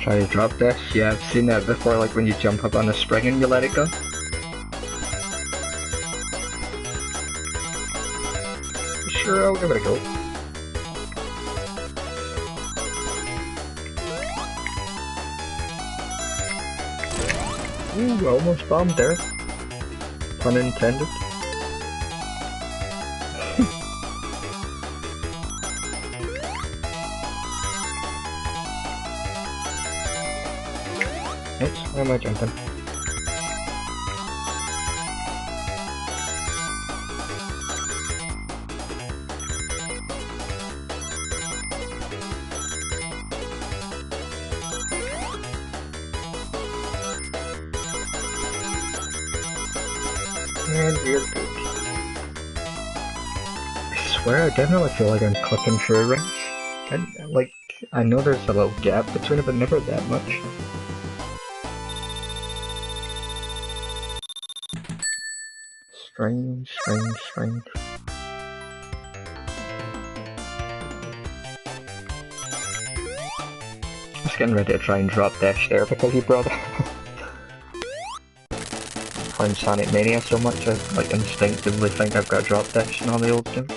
Try to drop dash? Yeah, I've seen that before, like when you jump up on the spring and you let it go. Sure, I'll give it a go. Ooh, almost bombed there. Pun intended. Oops, where am I jumping? And we're good. I swear I definitely feel like I'm clicking through rings. I know there's a little gap between it, but never that much. Strange, strange, strange. Just getting ready to try and drop dash there because you brought it. Playing Sonic Mania so much, I like instinctively think I've got drop dash in all the old games.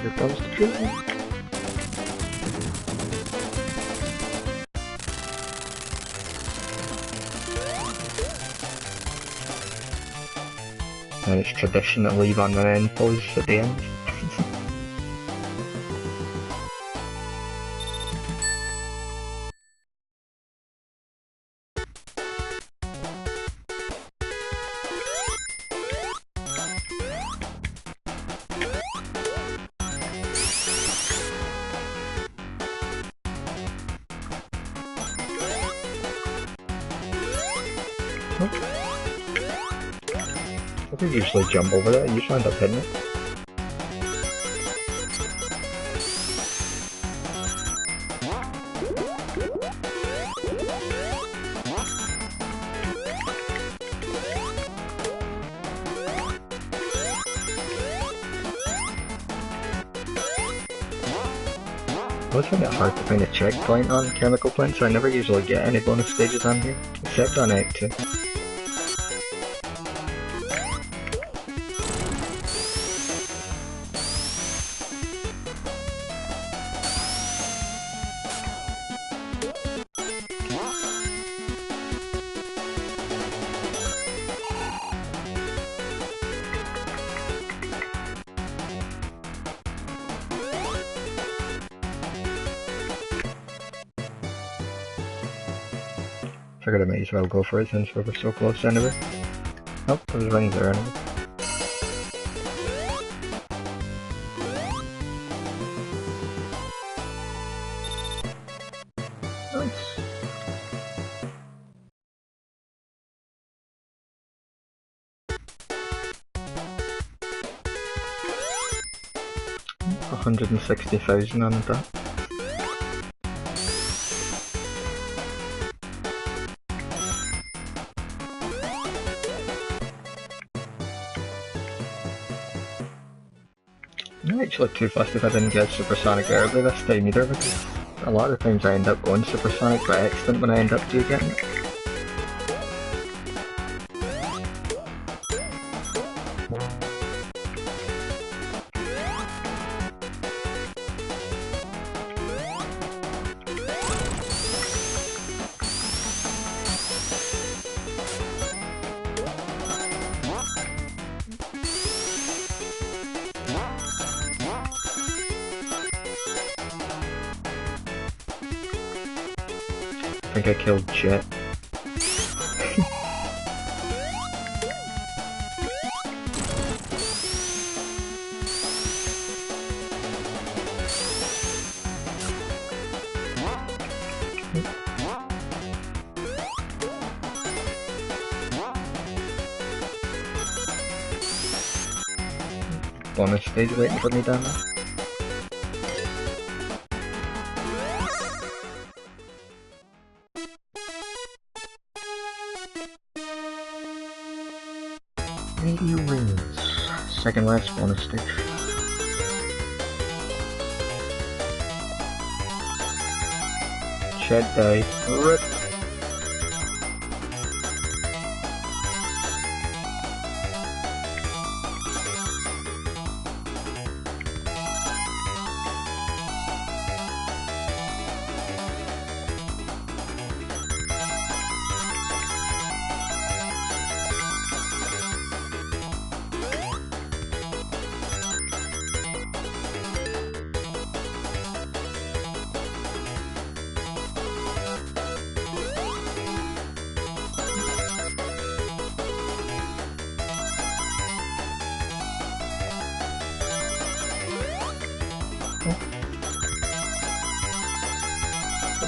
Here comes the tree. And it's tradition to leave on an end pose at the end. I don't usually jump over that, I usually end up hitting it. I always find it hard to find a checkpoint on Chemical Plant, so I never usually get any bonus stages on here, except on Act 2. Figured I might as well go for it since we were so close anyway. Oh, there's rings there anyway. Nice. $160,000 on that. I'm actually too fussed if I didn't get Supersonic early this time either, because a lot of times I end up going Supersonic by accident when I end up getting it. I think I killed Jet. Bonus stage waiting for me down there. Radio rings. Second last bonus stage. Shed died. RIP.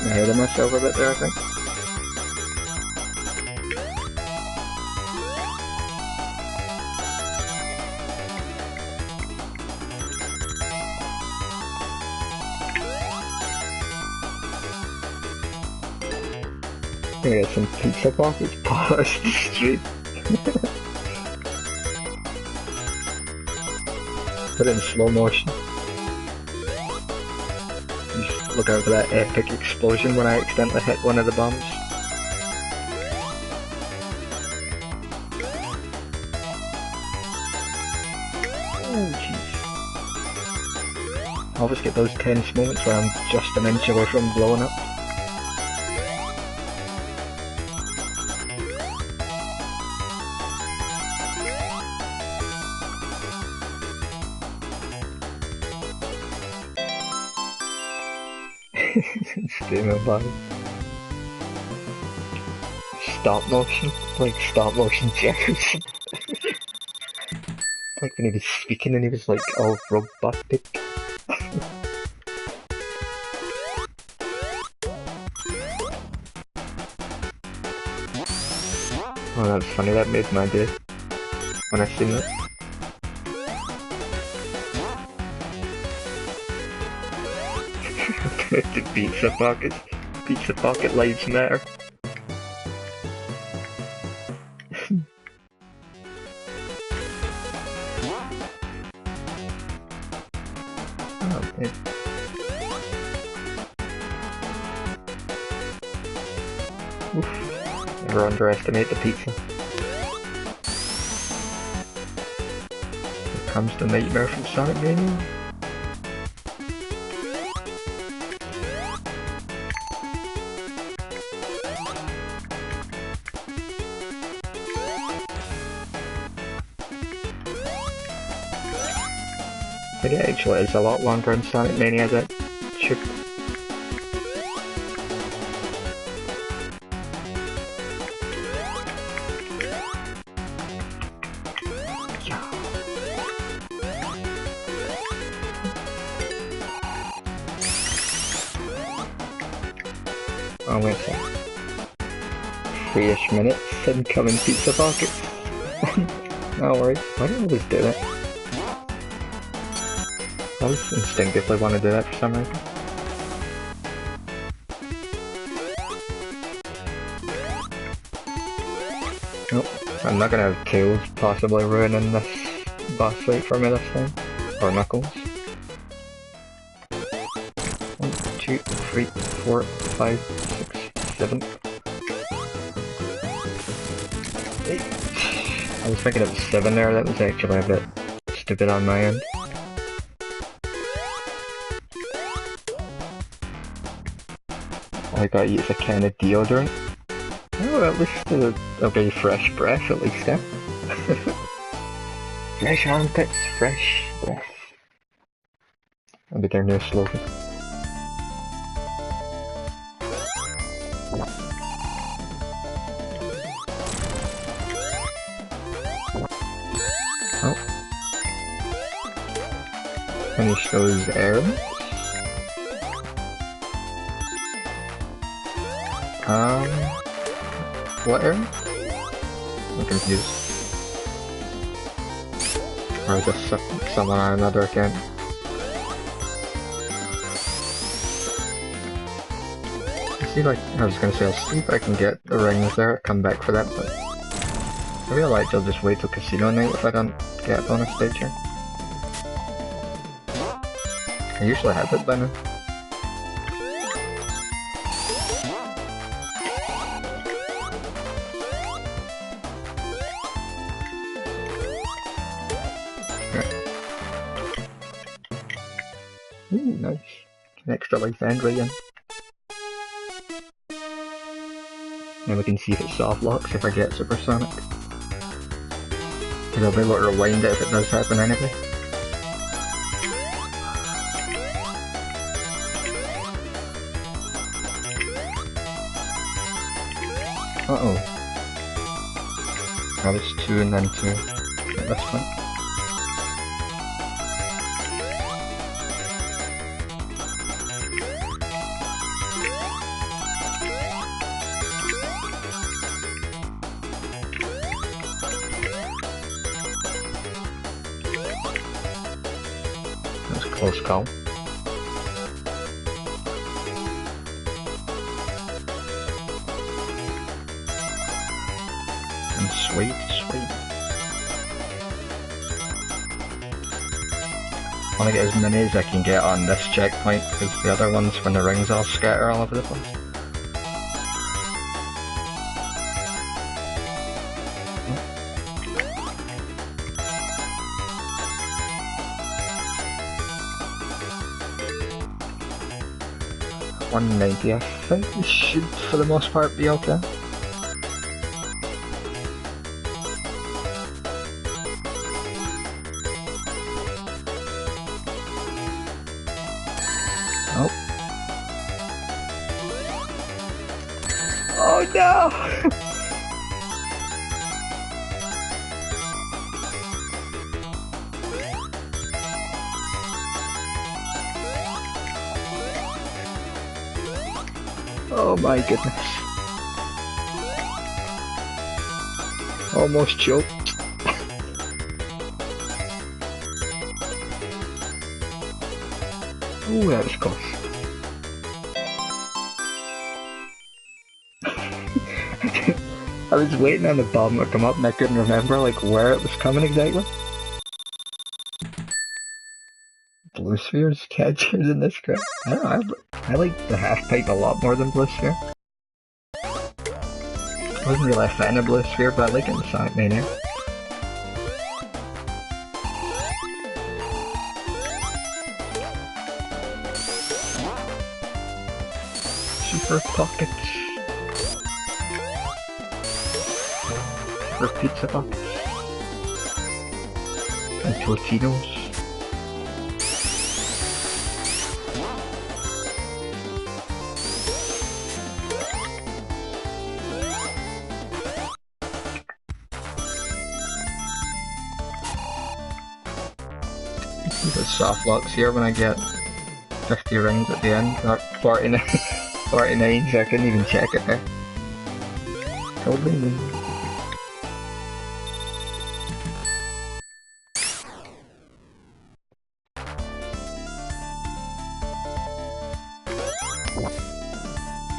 ahead of myself a bit there, I think. I got some pizza pockets past the street. Put it in slow motion. Just look out for that epic explosion when I accidentally hit one of the bombs. Oh jeez. I always get those tense moments where I'm just an inch away from blowing up. Stay about it. Stop motion? Like stop motion Jefferson. Like when he was speaking and he was like all robotic. Oh, that's funny, that made my day when I seen it. The pizza pocket. Pizza pocket lives matter. Okay. Oof. Never underestimate the pizza. Here comes the nightmare from Sonic Mania. But it actually is a lot longer in Sonic Mania than it should. Yeah. Oh wait a sec. 3-ish minutes, incoming pizza pockets. No worries, why do I always do that? I just instinctively want to do that for some reason. Nope, I'm not gonna have Tails possibly ruining this boss fight for me this time. Or Knuckles. 1, 2, 3, 4, 5, 6, 7, 8. I was thinking of 7 there, that was actually a bit stupid on my end. All I gotta use a can of deodorant. Oh, at least a very fresh breath at least, eh? Fresh armpits, fresh breath. That'll be their new slogan. Oh. Finish those arrows. What area? I'm confused. Or is this someone on another again? See, like, I was gonna say, I'll see if I can get the rings there, come back for that, but I feel like I'll just wait till casino night if I don't get a bonus stage here. I usually have it by now. Ooh, nice. An extra life and right in. Now we can see if it soft locks if I get supersonic. Because I'll be able to rewind it if it does happen anyway. Uh-oh. That was 2 and then 2. Yeah, that's fine. Close call. And sweet, sweet. I want to get as many as I can get on this checkpoint, because the other ones, when the rings all scatter all over the place. Oh. 190, I think we should, for the most part, be okay. Oh. Oh no! Oh my goodness. Almost choked. Oh, that was close. I was waiting on the bomb to come up and I couldn't remember like where it was coming exactly. Blue spheres, catchers in this crap. I don't know, I like the half pipe a lot more than blue sphere. I wasn't really a fan of blue sphere, but I like it in the Sonic Mania. Super pockets. For pizza pockets. And Totinos. The soft locks here when I get 50 rings at the end, not 49, 49, so I couldn't even check it there. Totally me.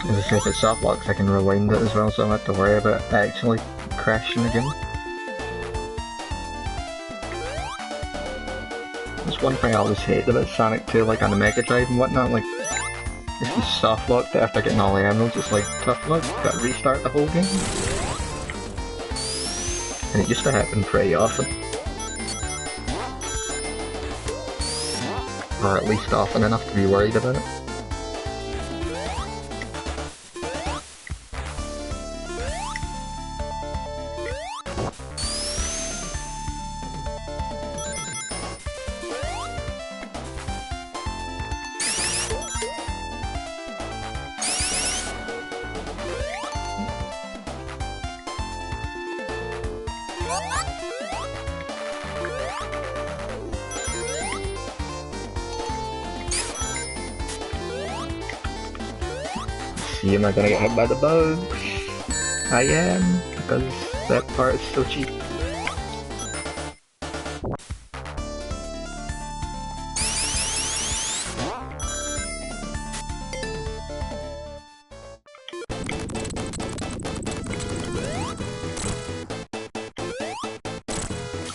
As I say, if it's soft locks I can rewind it as well, so I don't have to worry about actually crashing again. That's one thing I always hated about Sonic 2, like on the MegaDrive and whatnot, like, if you soft locked it after getting all the emeralds, it's like, tough luck, gotta restart the whole game. And it used to happen pretty often. Or at least often enough to be worried about it. See, am I gonna get hit by the bugs? I am, because that part is so cheap.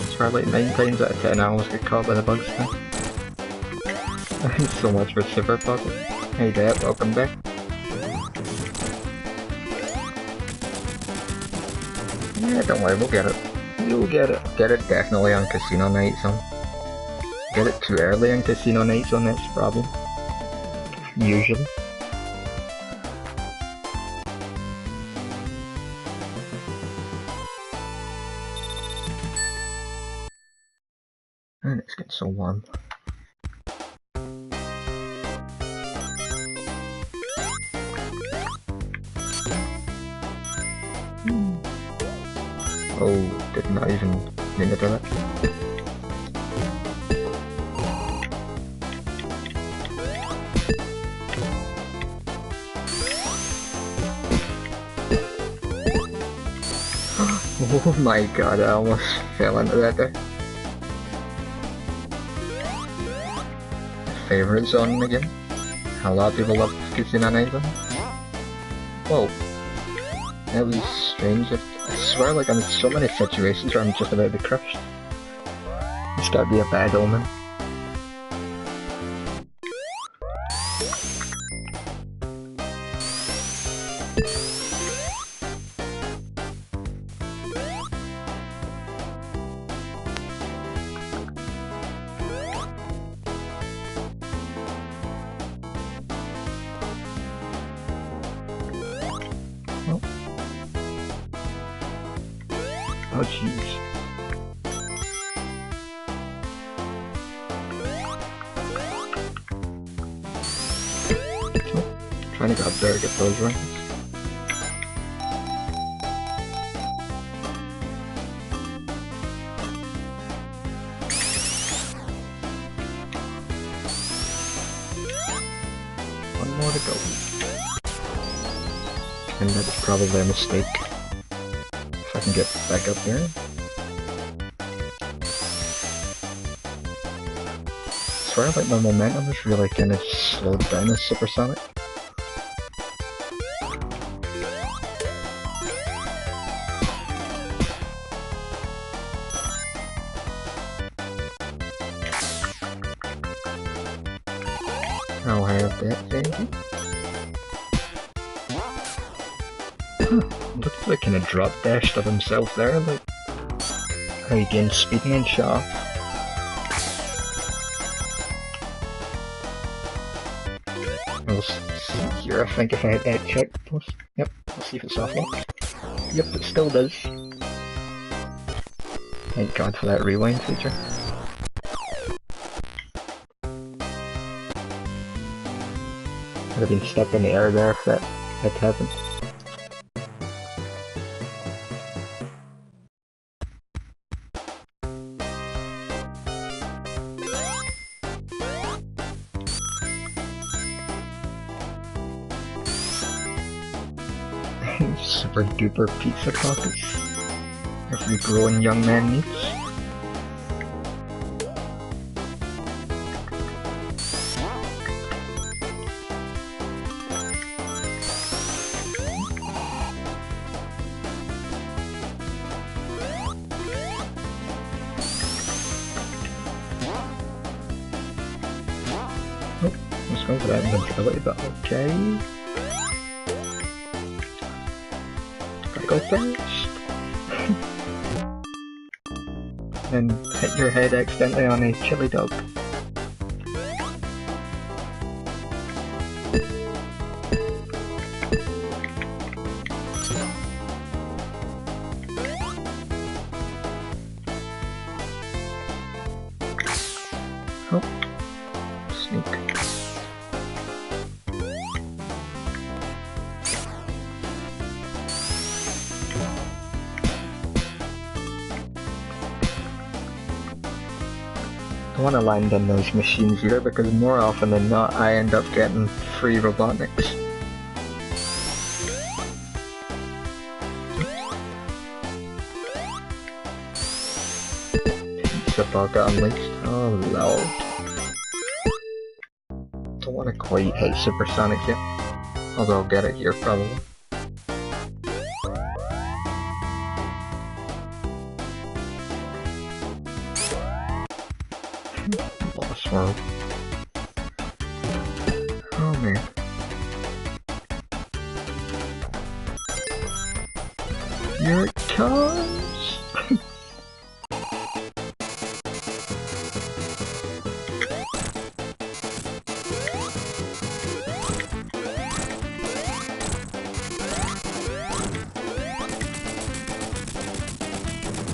It's probably like 9 times out of 10 I always get caught by the bugs now. Thanks so much for Super Pocket. Hey Dad, welcome back. Yeah, don't worry, we'll get it. You'll get it. Get it definitely on Casino Night Zone. Get it too early on Casino Night Zone, that's the problem. Usually. And it's getting so warm. Oh, did not even mean to do that. Oh my god, I almost fell into that there. favourite zone in the game. A lot of people love Kusina Island. Whoa. That was strange. I swear, like, I'm in so many situations where I'm just about to be crushed. It's gotta be a bad omen. Oh jeez. Oh, trying to go up there to get those rings. One more to go. And that's probably a mistake. If I can get back up here. I swear like my momentum is really kind of slowed down as supersonic. I'll have that, thank you. Looks like kind of drop dashed of himself there, like how he gained speed and then shot off. We'll see here, I think if I hit that check post. Yep, let's see if it's soft lock. Yep, it still does. Thank God for that rewind feature. I'd have been stuck in the air there if that had happened. Super duper pizza pockets. Every growing young man needs. Oh, let's go for that invincibility, but okay. Go first. And hit your head accidentally on a chili dog. Oh, sneak. I want to land on those machines here because more often than not I end up getting free robotics. Pizza Pocket unleashed. Oh lord. Don't want to quite hit supersonic yet. Although I'll get it here probably. Lost world. Oh man. Here it comes!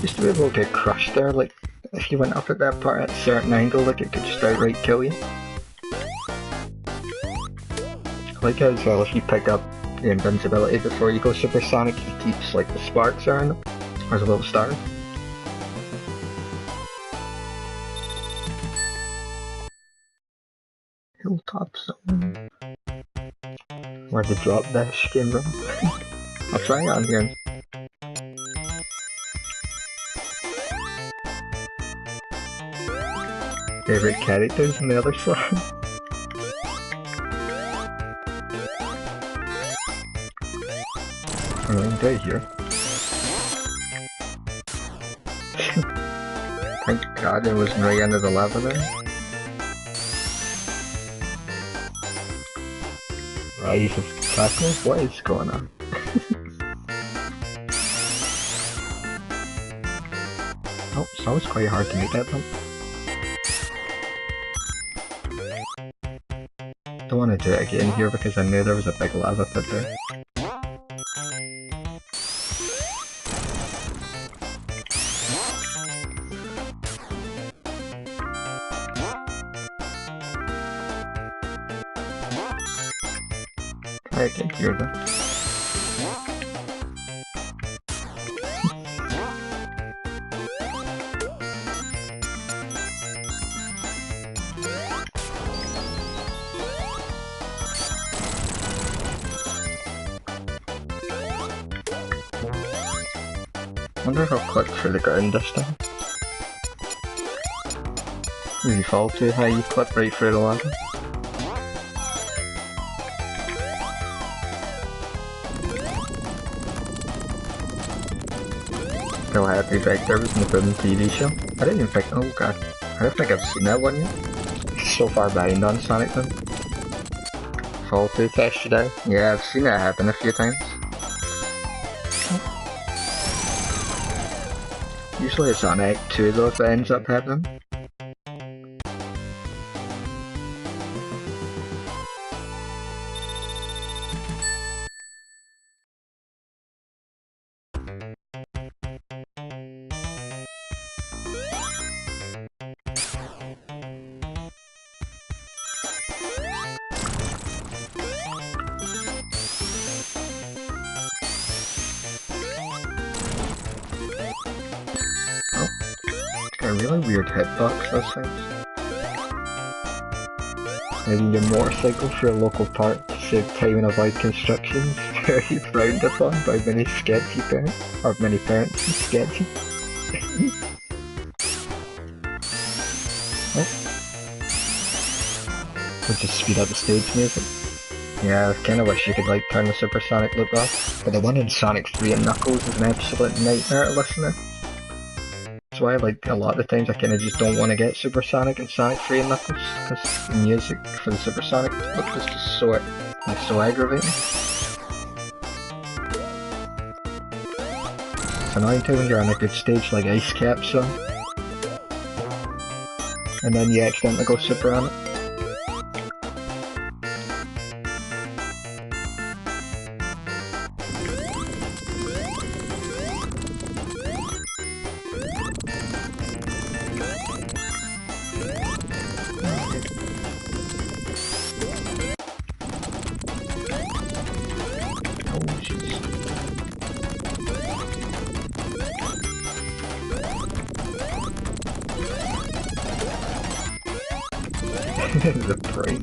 Used to be able to get crushed there, like if you went up at that part at a certain angle, like it could just outright kill you. I like how as well if you pick up the invincibility before you go supersonic, it keeps like the sparks around them, or the little stars. Hilltop zone. Where the drop dash came from. I'll try it on here. Favorite characters in the other slide. can do it here. Thank God it wasn't right into the lava then. Rise of tackle? What is going on? Oh, so it's quite hard to make that jump. Don't want to do it again here because I knew there was a big lava pit there. Try again here then. Wonder if I'll clip through the ground this time. If you fall too high, you clip right through the lava. Still happy back there was in the Boom TV show. I didn't even think, oh god, I don't think I've seen that one yet. It's so far behind on Sonic then. Fall too fast today. Yeah, I've seen that happen a few times. Usually it's on Act 2 though if it ends up happening. A really weird hitbox those things. Maybe your motorcycle for a local park to save time and avoid construction is very frowned upon by many sketchy parents, or many parents who sketchy. Oh. We'll just speed up the stage music. Yeah, I kinda wish you could like turn the supersonic loop off, but the one in Sonic 3 and Knuckles is an absolute nightmare to listen to. That's why like a lot of the times I kinda just don't want to get Supersonic and Sonic 3 and Knuckles, because the music for the Supersonic look is just so, like, so aggravating. It's annoying too when you're on a good stage like Ice Cap Song, and then you accidentally go super on it. The brain.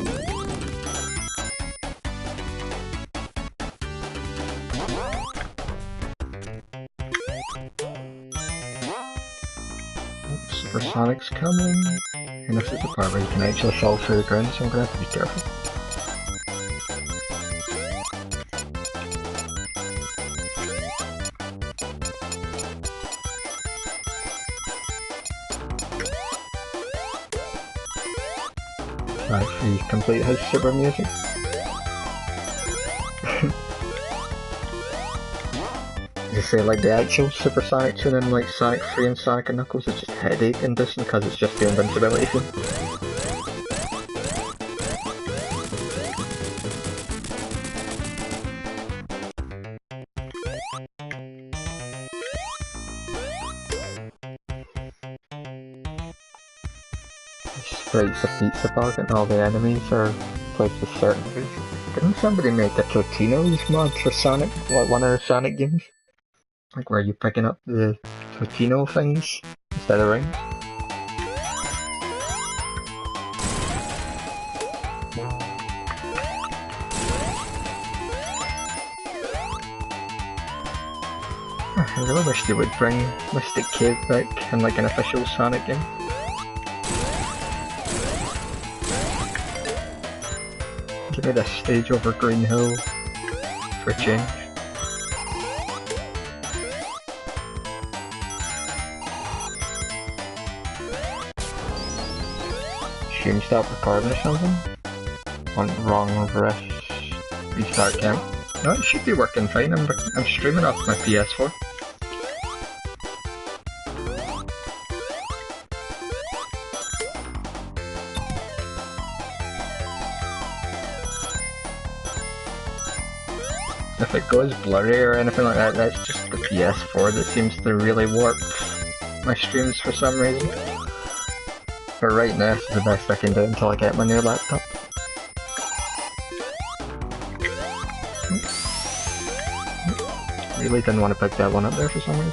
Supersonic's coming, and this is the part where you can actually fall through the ground, so I'm gonna have to be careful. Actually complete his super music. You say like the actual Supersonic tune in like Sonic 3 and Sonic and Knuckles is just headache inducing because it's just the invincibility thing. Sprites a pizza bug and all the enemies are placed with certain foods. Didn't somebody make a Totino's mod for Sonic, like one of the Sonic games? Like where you're picking up the Totino things instead of rings? I really wish they would bring Mystic Cave back in like an official Sonic game. Give me this stage over Green Hill for a change. stream stop recording or something? On wrong restart camera. No, it should be working fine. I'm streaming off my PS4. If it goes blurry or anything like that, that's just the PS4 that seems to really warp my streams for some reason. But right now, this is the best I can do until I get my new laptop. Really didn't want to pick that one up there for some reason.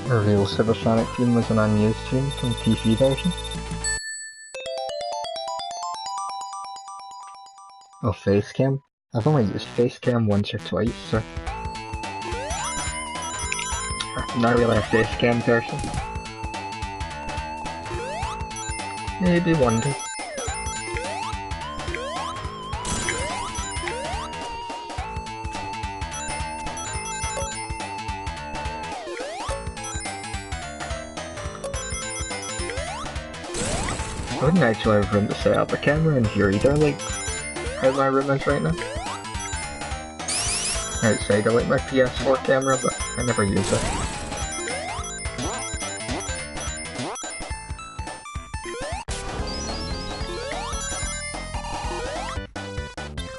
A real Supersonic theme was an unused theme from PC version. Oh, Facecam? I've only used Facecam once or twice, so... I'm not really a Facecam person. Maybe one day. I wouldn't actually have room to set up a camera in here either, like how my room is right now. Outside I like my PS4 camera, but I never use it.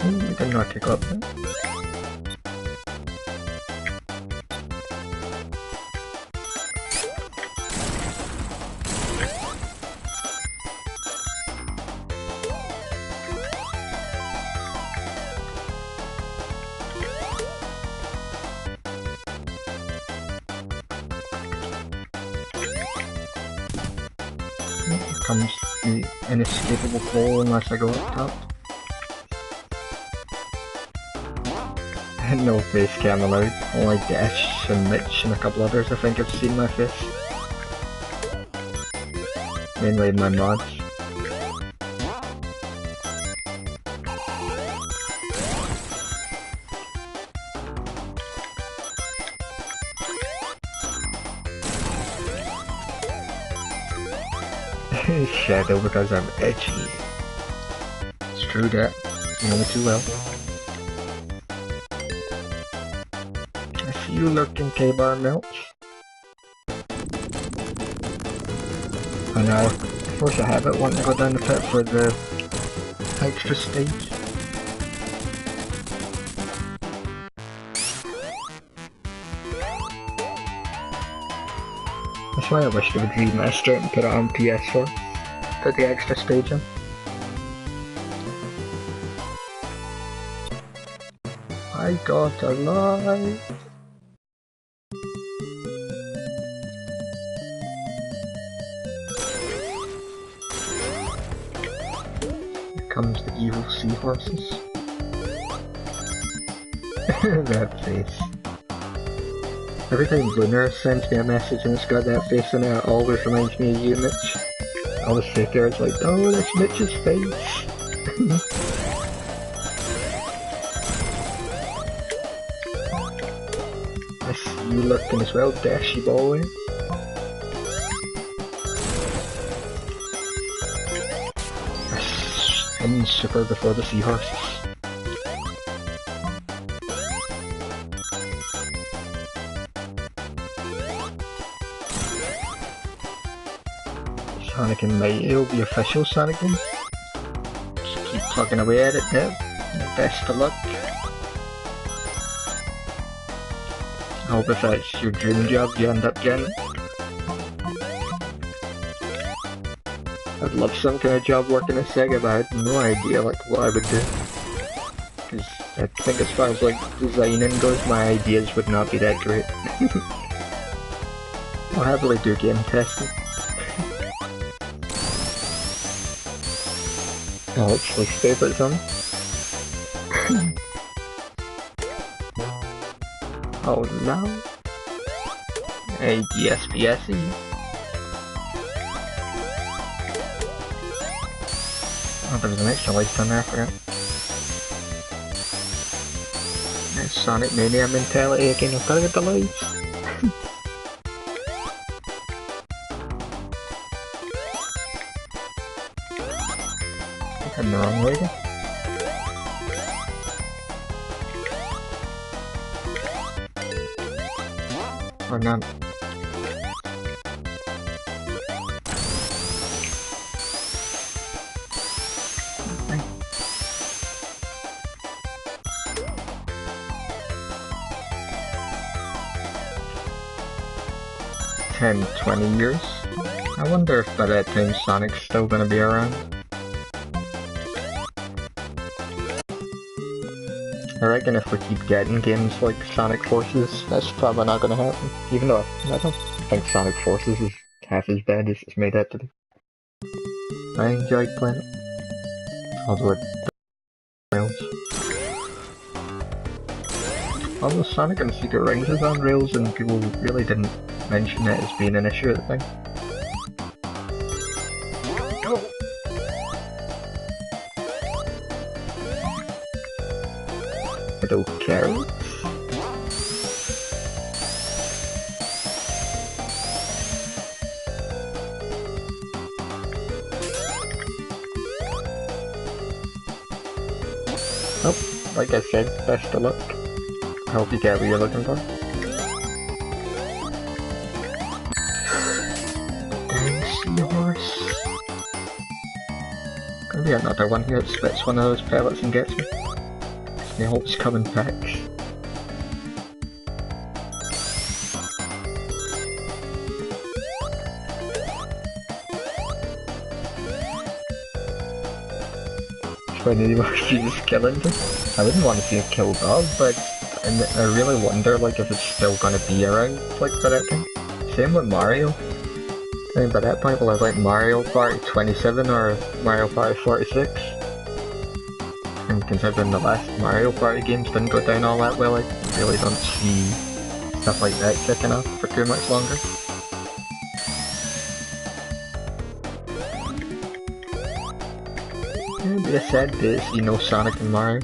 Oh, I did not kick up that. Here comes the inescapable pole unless I go up top. No face cam allowed, only Dash and Mitch and a couple others I think have seen my face. Mainly my mods. Shadow because I'm edgy. It's true that. You know me too well. I see you lurking, K-Bar Milch. I know, force a habit wanting to go down the pit for the extra stage. That's why I wish they would remaster it and put it on PS4. Put the extra stage in. I got alive. Here comes the evil seahorses. That face. Every time Lunar sends me a message and it's got that face in it, it always reminds me of you, Mitch. I always sit there, it's like, oh, that's Mitch's face. I see you lurking as well, Dashy boy. I spin super before the seahorses. Sonic and Mighty will be official Sonic games. Just keep plugging away at it now. Best of luck. I hope if that's your dream job you end up getting it. I'd love some kind of job working at Sega, but I had no idea like what I would do. Because I think as far as like designing goes, my ideas would not be that great. I'll happily do game testing. Alex likes favorite song. Oh no. ADSPSE. Oh, there was an extra light down there, I forgot. It's Sonic Mania mentality again, I've gotta get the lights. I'm the wrong way there. Or not. Okay. 10-20 years. I wonder if by that time Sonic's still gonna be around. I reckon if we keep getting games like Sonic Forces, that's probably not gonna happen. Even though I don't think Sonic Forces is half as bad as it's made out to be. I enjoyed playing it. Although it rails. Although Sonic and Secret Rings is on rails and people really didn't mention it as being an issue at the time. I don't care. Oh, like I said, best of luck. I hope you get what you're looking for. Dang seahorse. Gonna be another one here that splits one of those pellets and gets me. They always come in packs. Funny to watch you just killing them. I wouldn't want to see it kill Bob, but I really wonder like if it's still gonna be around like by that time. Same with Mario. I mean by that point we'll have like Mario Party 27 or Mario Party 46. And considering the last Mario Party games didn't go down all that well, I really don't see stuff like that kicking off for too much longer. It'd be a sad day to see no Sonic and Mario.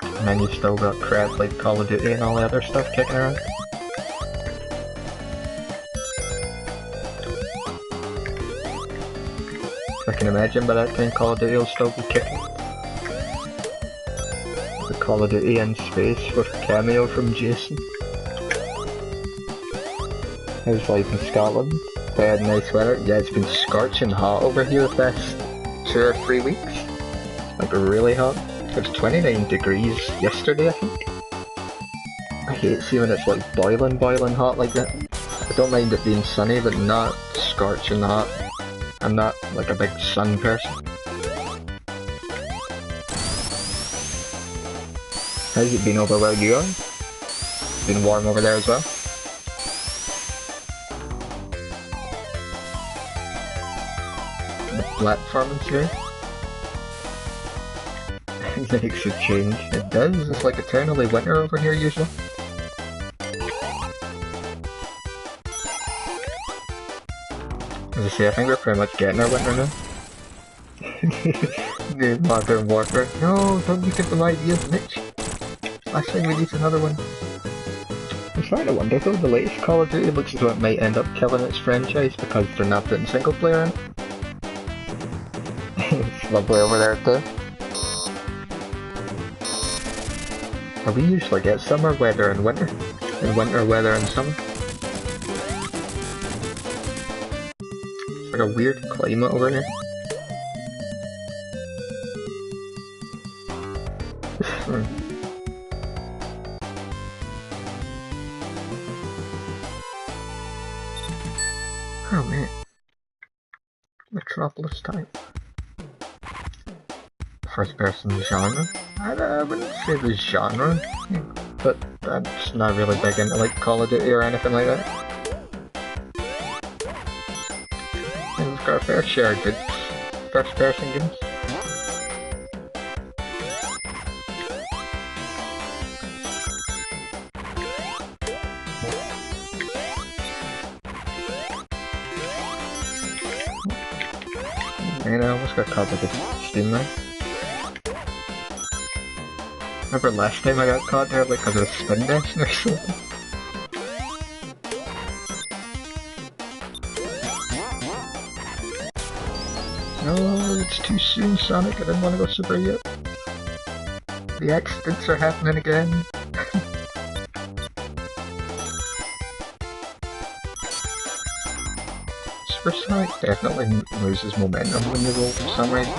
And then you've still got crap like Call of Duty and all the other stuff kicking around. I can imagine by that time Call of Duty will still be kicking. The Call of Duty in space with a cameo from Jason. How's life in Scotland? Bad nice weather? Yeah, it's been scorching hot over here the past 2 or 3 weeks. Like really hot. It was 29 degrees yesterday I think. I hate seeing when it's like boiling hot like that. I don't mind it being sunny but not scorching hot. I'm not like a big sun person. How's it been over where you are? Been warm over there as well? The platforming's here. It makes a change. It does, it's like eternally winter over here usually. As I say, I think we're pretty much getting our winter now. The Modern Warfare. No, don't you give them ideas, Mitch. Last time we need another one. I'm starting to wonder though, the latest Call of Duty looks as though it might end up killing its franchise because they're not putting single player in. It's lovely over there too. We usually get summer weather and winter. And winter weather and summer. It's like a weird climate over here. Oh man. Metropolis type. First person genre? I wouldn't say the genre, but that's not really big into like Call of Duty or anything like that. And we've got a fair share of good first person games. Man, I almost got caught by the steam there. Remember last time I got caught there, like, because I was spin dashing or something? No, it's too soon, Sonic. I didn't want to go super yet. The accidents are happening again. Super Sonic definitely loses momentum when you roll for some reason. I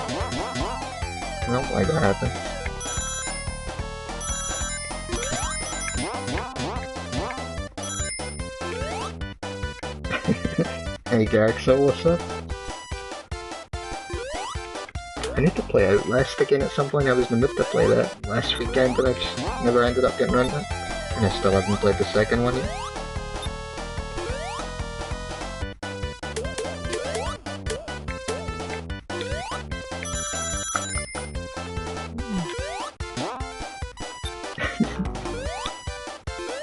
don't know why that happens. Hey Gaxo, what's up? I need to play Outlast again at some point. I was in the mood to play that last weekend, but I just never ended up getting around to it. And I still haven't played the second one yet.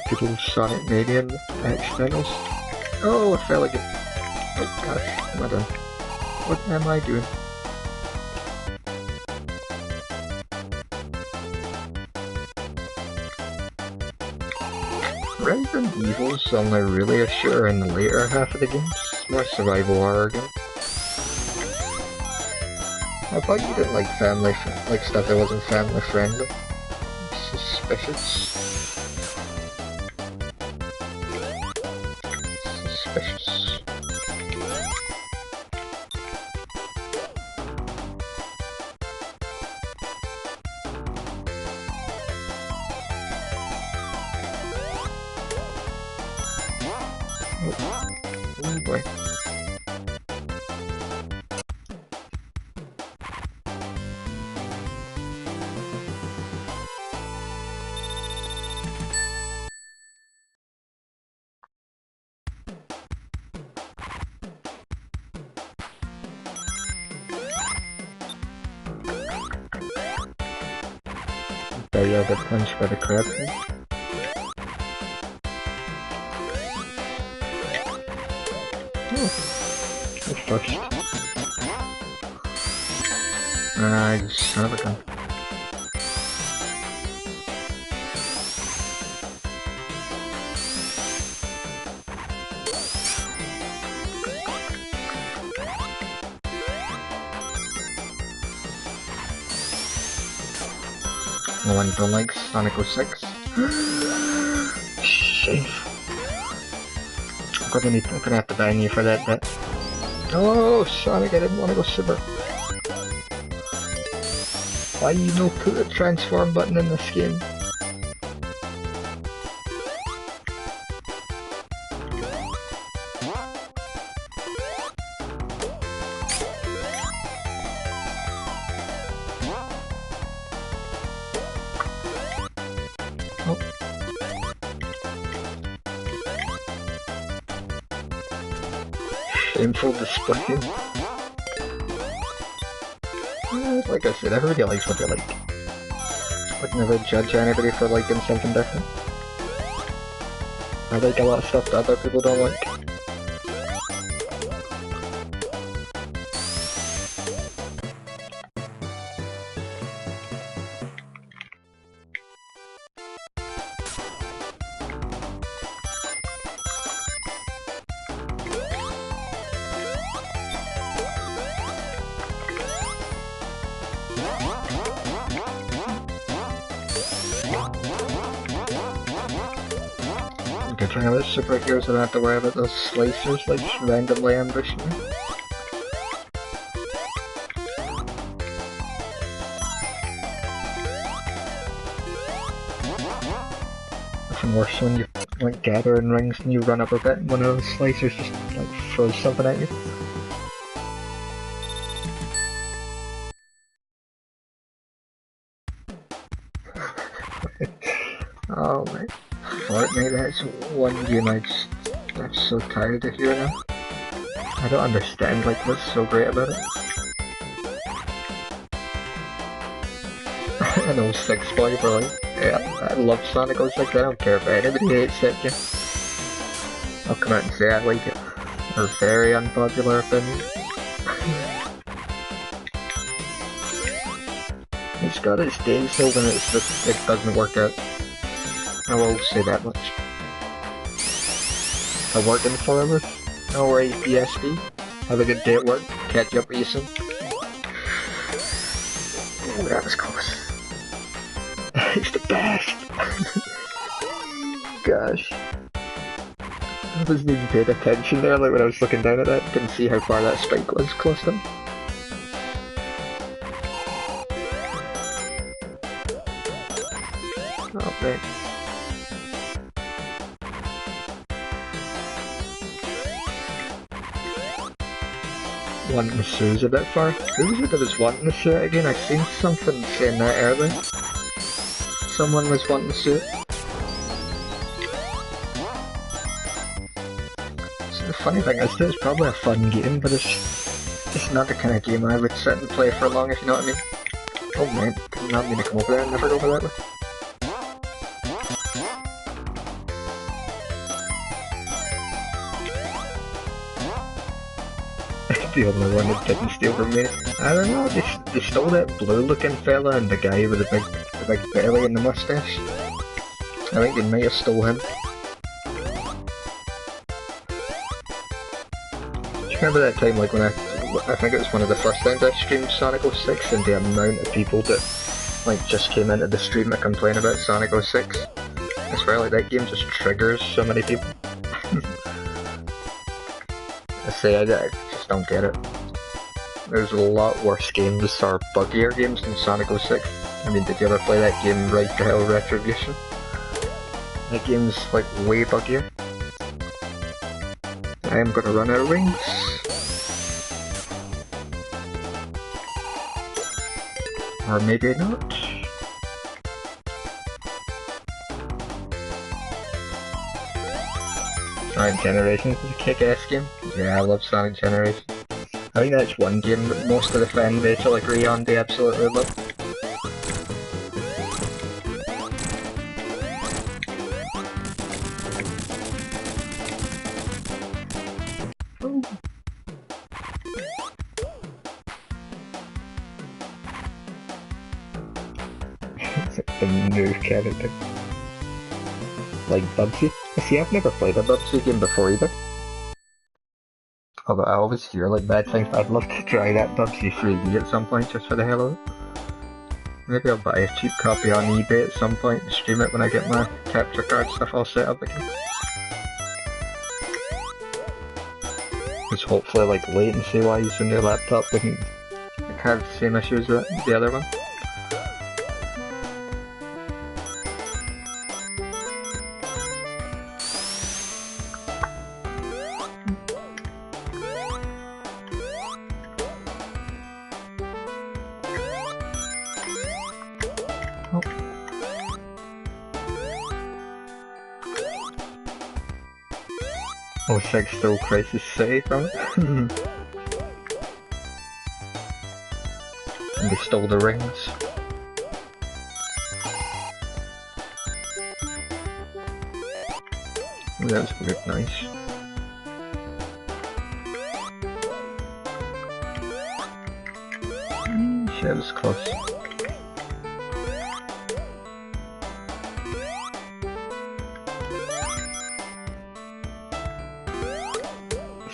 Good old Sonic Mania accidentals. Oh, I fell again. Oh gosh, what am I doing? What am I doing? Resident Evil's only really a shooter in the later half of the game. It's more survival horror game. I thought you didn't like like stuff that wasn't family friendly. Suspicious. Suspicious. Oh boy. There you get punched by the crab thing. Oh, first. You son of a gun. No one don't like Sonic 06. Shit. I'm gonna have to ban you for that bit. Oh, Sonic, I didn't want to go super. Why you no put a transform button in this game? Oh. Shameful display. Like I said, everybody likes what they like. Would never judge anybody for liking something different. I like a lot of stuff that other people don't like. Good thing about superheroes, I don't have to worry about those slicers like randomly ambushing me. Nothing worse when you like gather in rings and you run up a bit and one of those slicers just like throws something at you. Oh my. Fortnite, that's one game I'm so tired of hearing now. I don't understand like what's so great about it. I know 6 boy, but like, yeah, I love Sonic 06, I don't care if anybody hates it, just I'll come out and say I like it. A very unpopular opinion. He's got his days though when it doesn't work out. I will say that much. I'm working forever. No worries, PSP. Have a good day at work. Catch up with you soon. Oh, that was close. It's the best! Gosh. I wasn't even paying attention there, like when I was looking down at that. Didn't see how far that spike was close to him. Oh man. Wanting to sue a bit far. Who was it that was wanting to sue it again? I seen something saying that earlier. Someone was wanting to sue it. So the funny thing is, it's probably a fun game, but it's not the kind of game I would sit and play for long, if you know what I mean. Oh man, did not mean to come over there and never go over that way. The only one that didn't steal from me. I don't know, they stole that blue looking fella and the guy with the big belly and the mustache. I think they might have stole him. Do you remember that time, like when I think it was one of the first times I streamed Sonic 06, and the amount of people that like just came into the stream to complain about Sonic 06? I swear, like that game just triggers so many people. I say, I just don't get it. There's a lot worse games or buggier games than Sonic 06. I mean, did you ever play that game, Right to Hell Retribution? That game's like way buggier. I am gonna run out of rings. Or maybe not. Sonic Generations is a kick-ass game. Yeah, I love Sonic Generations. I think that's one game that most of the fan base will agree on, they absolutely love. Oh. It's like the new character. Like Bubsy. See, I've never played a Bubsy game before either. Although I always hear like bad things, but I'd love to try that Bubsy 3D at some point just for the hell of it. Maybe I'll buy a cheap copy on eBay at some point and stream it when I get my capture card stuff all set up again. Because hopefully like latency wise the new laptop wouldn't have the same issues as the other one. Oh, 06 stole Crisis City from it. And they stole the rings. Oh, that was weird, nice. Shit, that was close.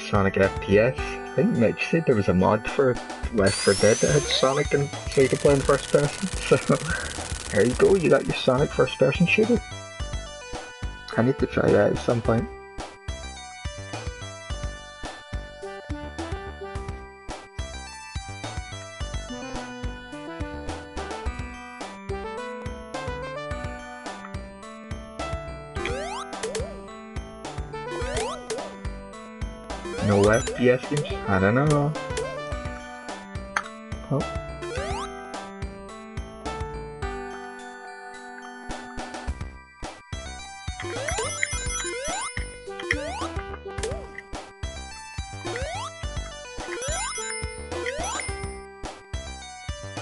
Sonic FPS. I think Mitch said there was a mod for Left 4 Dead that had Sonic and so you could play in first person. So there you go, you got your Sonic first person shooter. I need to try that at some point. No FPS games? I don't know. Oh.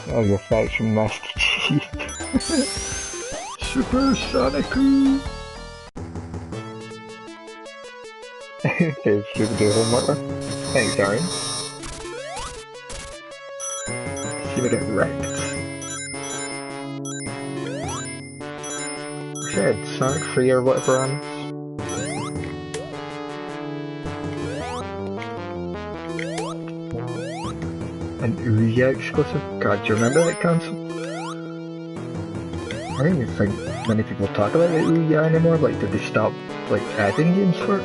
Oh, your fights from Master Chief. Super Sonic. Okay, should we do homework? Thanks, Aaron. See if I get wrecked. said, Sonic 3 or whatever on it. An Ouya exclusive? God, do you remember that console? I don't even think many people talk about the Ouya anymore. Like, did they stop, like, adding games for it?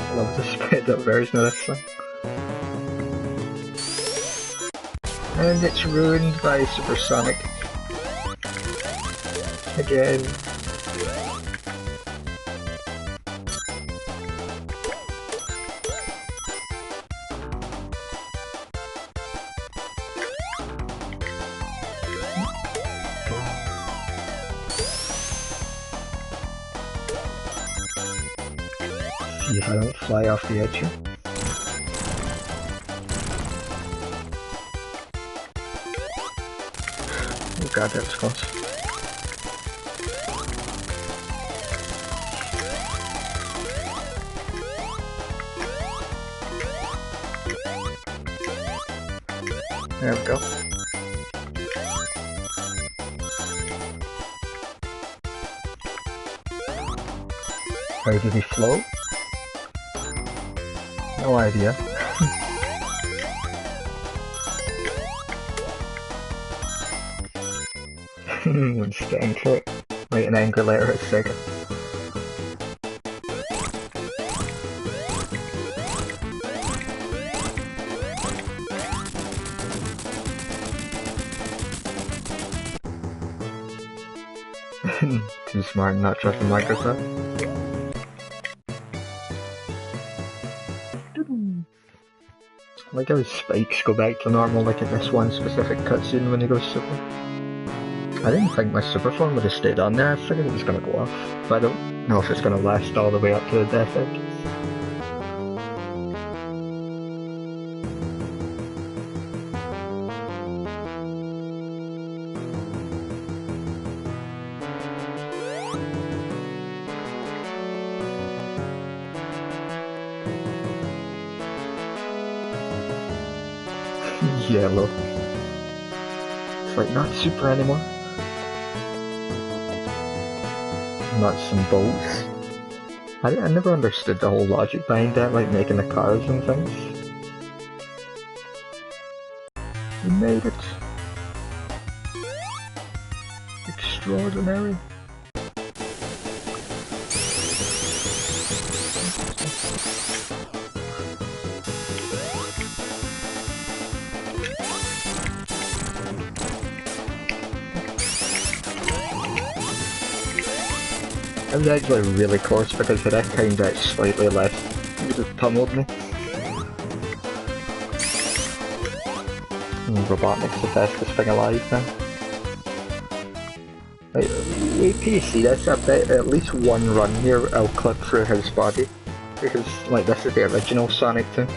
I love the sped up version of this one. And it's ruined by Supersonic. Again. See if I don't fly off the edge here. Oh god, that was close. There we go. How did he float? No idea. Wouldn't stand for it. Write an angry letter at Sega. Too smart not trusting Microsoft. I like how spikes go back to normal like in this one specific cutscene when he goes super. I didn't think my super form would have stayed on there, I figured it was gonna go off. But I don't know if it's gonna last all the way up to the death edge. Yellow. It's like not super anymore. Nuts and bolts. I never understood the whole logic behind that, like making the cars and things. We made it. Extraordinary. I was actually really close because had I timed that slightly less, it would have pummeled me. Robotnik's the fastest thing alive now. Wait, PC, that's a bit, at least one run here I'll clip through his body. Because, like, this is the original Sonic thing.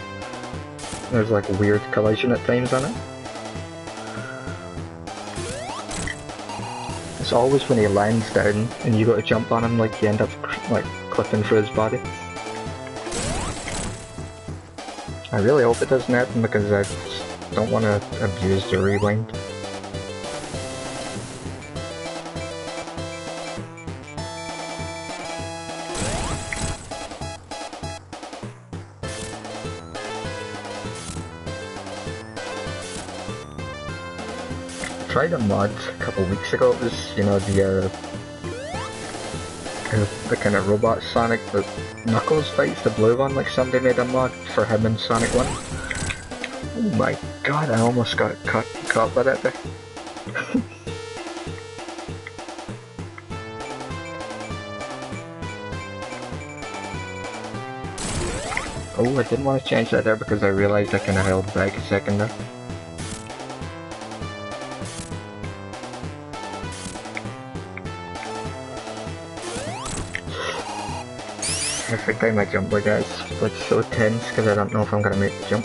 There's like weird collision at times on it. It's always when he lands down and you go to jump on him, like you end up like clipping through his body. I really hope it doesn't happen because I just don't want to abuse the rewind. Tried a mod a couple weeks ago. It was, you know, the kind of robot Sonic that Knuckles fights, the blue one. Like somebody made a mod for him in Sonic 1. Oh my god, I almost got caught by that there. Oh, I didn't want to change that there because I realized I kind of held back a second there. Every time I jump like that, it's like so tense because I don't know if I'm gonna make the jump.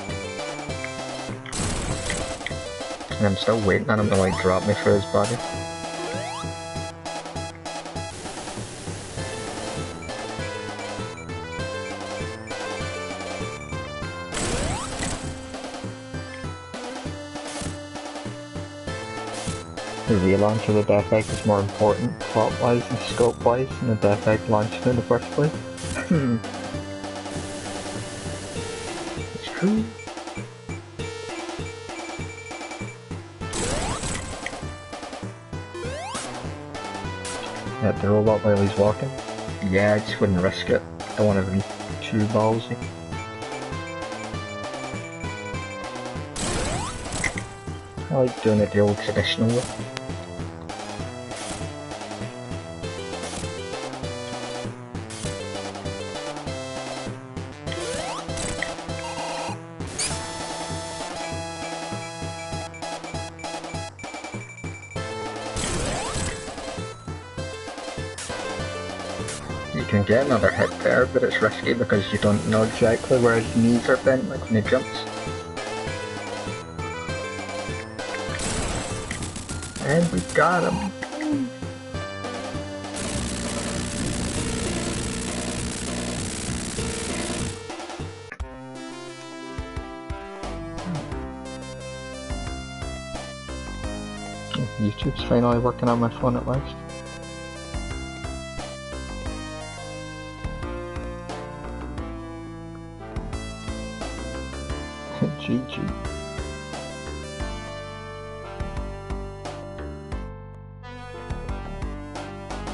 And I'm still waiting on him to like drop me through his body. The relaunch of the Death Egg is more important plot-wise and scope-wise than the Death Egg launched in the first place. It's true. Hit the robot while he's walking. Yeah, I just wouldn't risk it. Don't want to be too ballsy. I like doing it the old traditional way. You can get another hit there, but it's risky because you don't know exactly where his knees are bent, like when he jumps. And we got him! YouTube's finally working on my phone at last. GG.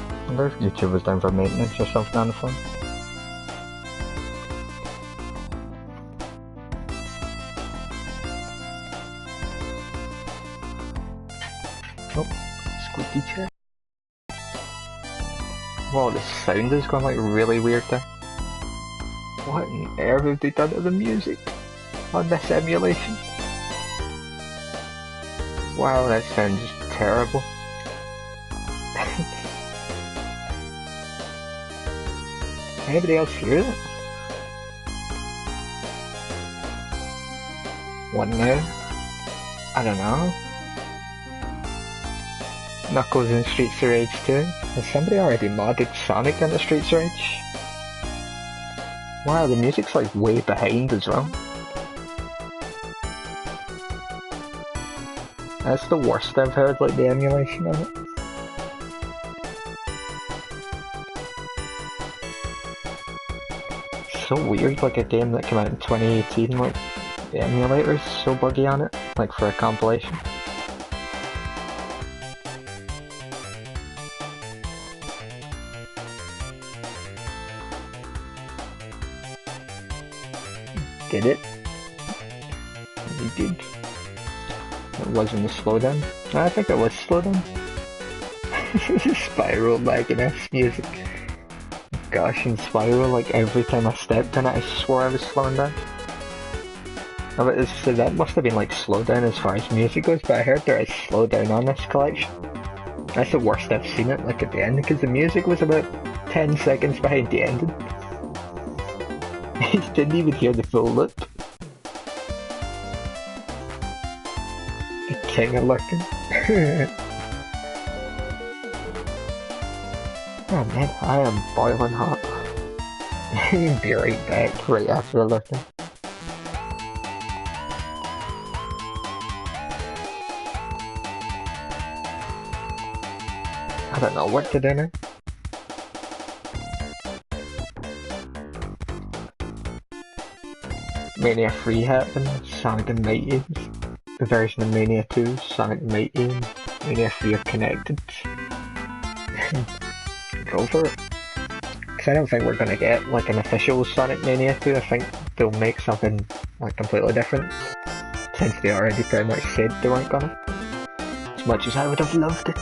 I wonder if YouTube was down for maintenance or something on the phone. Oh, squeaky chair. Wow, the sound is going like really weird there. What on earth have they done to the music on this emulation? Wow, that sounds terrible. Anybody else hear it? What now? I don't know. Knuckles in Streets of Rage 2? Has somebody already modded Sonic into Streets of Rage? Wow, the music's like way behind as well. That's the worst I've heard, like the emulation of it. So weird, like a game that came out in 2018, like the emulator's so buggy on it, like for a compilation. Did it? We did. It wasn't a slowdown. I think it was slowdown. Spiral Magnus music. Gosh, in Spiral, like every time I stepped in it, I swore I was slowing down. So that must have been like slowdown as far as music goes, but I heard there is slowdown on this collection. That's the worst I've seen it, like at the end, because the music was about 10 seconds behind the ending. I didn't even hear the full loop. The king of lurking. Oh man, I am boiling hot. Be right back right after lurking. I don't know what to do now. Mania 3 happened, Sonic and Mighty, the version of Mania 2, Sonic and Mighty, Mania 3 are connected. Go for it. Cause I don't think we're gonna get like an official Sonic Mania 2, I think they'll make something like completely different. Since they already pretty much said they weren't gonna. As much as I would have loved it.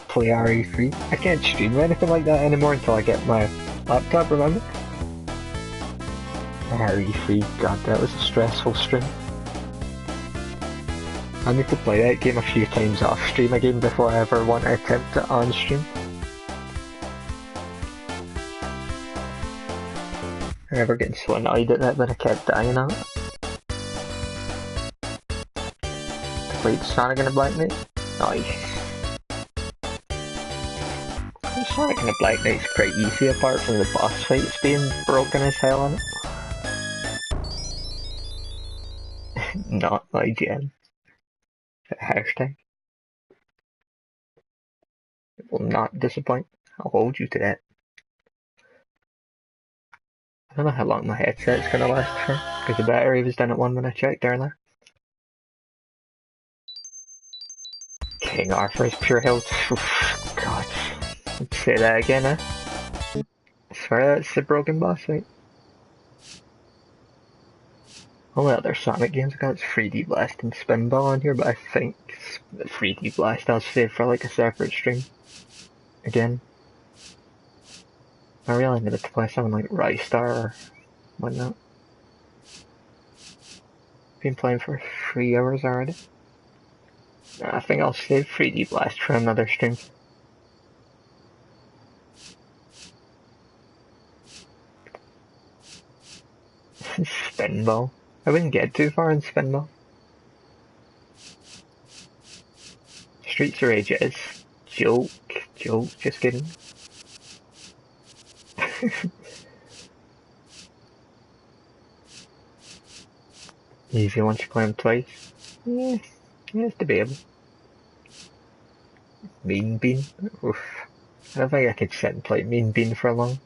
Play RE3. I can't stream anything like that anymore until I get my laptop, remember? RE3, god, that was a stressful stream. I need to play that game a few times off stream again before I ever want to attempt it on stream. I remember getting so annoyed at that when I kept dying on it. Played Sonic and the Black Knight? Nice. Sonic and the Black Knight's quite easy apart from the boss fights being broken as hell on it. not my jam. Hashtag. It will not disappoint. I'll hold you to that. I don't know how long my headset's gonna last for, because the battery was down at 1 when I checked earlier. King Arthur's pure health. Oof, God. Let's say that again, eh? I swear that's the broken boss fight. Only other Sonic games I got is 3D Blast and Spinball on here, but I think 3D Blast I'll save for like a separate stream. Again. I really needed to play something like Rystar or whatnot. Been playing for 3 hours already. I think I'll save 3D Blast for another stream. Spinball. I wouldn't get too far in Spinball. Streets of Rage is. Joke, just kidding. Easy once you play them twice. Yeah, it's debatable. Mean Bean? Oof. I don't think I could sit and play Mean Bean for long.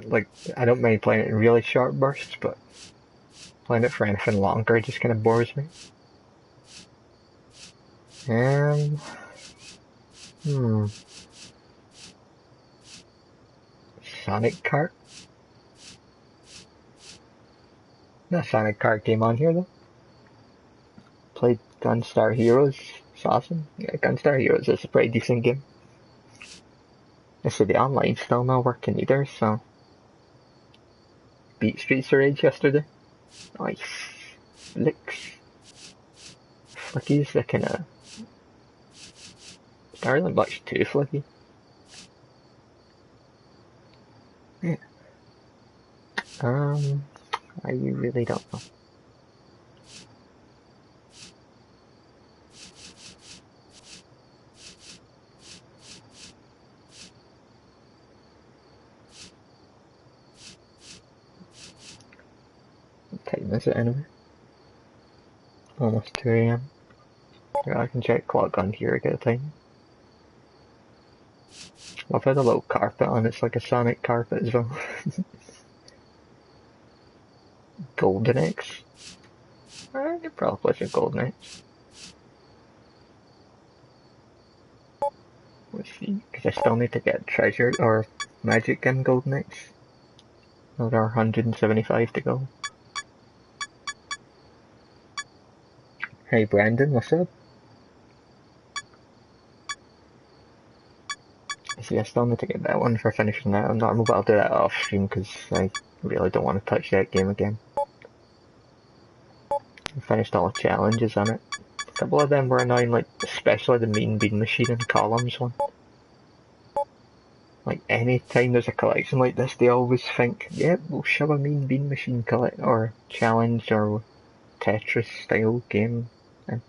Like, I don't mind playing it in really short bursts, but playing it for anything longer just kind of bores me. Sonic Kart? No Sonic Kart game on here though. Played Gunstar Heroes. It's awesome. Yeah, Gunstar Heroes is a pretty decent game. I see the online's still not working either, so beat Streets of Rage yesterday. Nice. Flicks. Flickies, they're kinda... It's not really much too flicky. Yeah. I really don't know. What time is it anyway? Almost 2 AM. Yeah, I can check clock on here, get a time. I've had a little carpet on, it's like a Sonic carpet as well. Golden X? I could probably play some Golden X. Let's see, because I still need to get Treasure or Magic in Golden X. Another 175 to go. Hey Brandon, what's up? See, I still need to get that one for finishing that on normal, but I'll do that off stream because I really don't want to touch that game again. I finished all the challenges on it. A couple of them were annoying, like especially the Mean Bean Machine and Columns one. Like any time there's a collection like this, they always think, yep, we'll shove a Mean Bean Machine or challenge or Tetris style game in.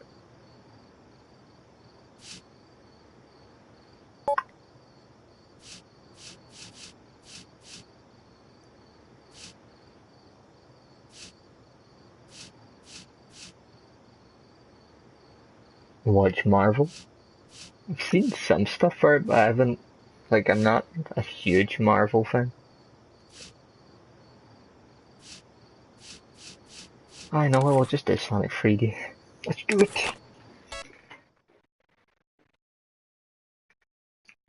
Watch Marvel. I've seen some stuff for it, but I haven't, like, I'm not a huge Marvel fan. I know, we'll just do Sonic 3D. Let's do it!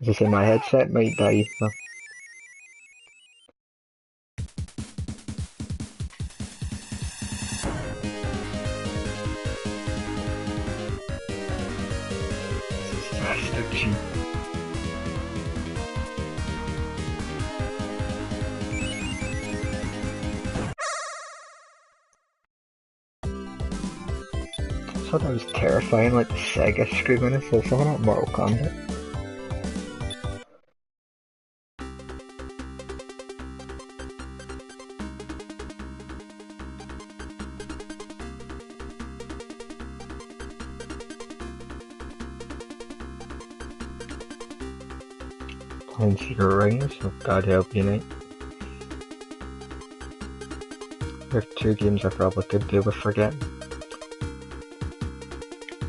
As I say, my headset might die, though. So cheap. I thought that was terrifying, like the Sega screaming is also not Mortal Kombat. Playing Secret Rings, so God help you, mate. There's two games I probably could do with forgetting.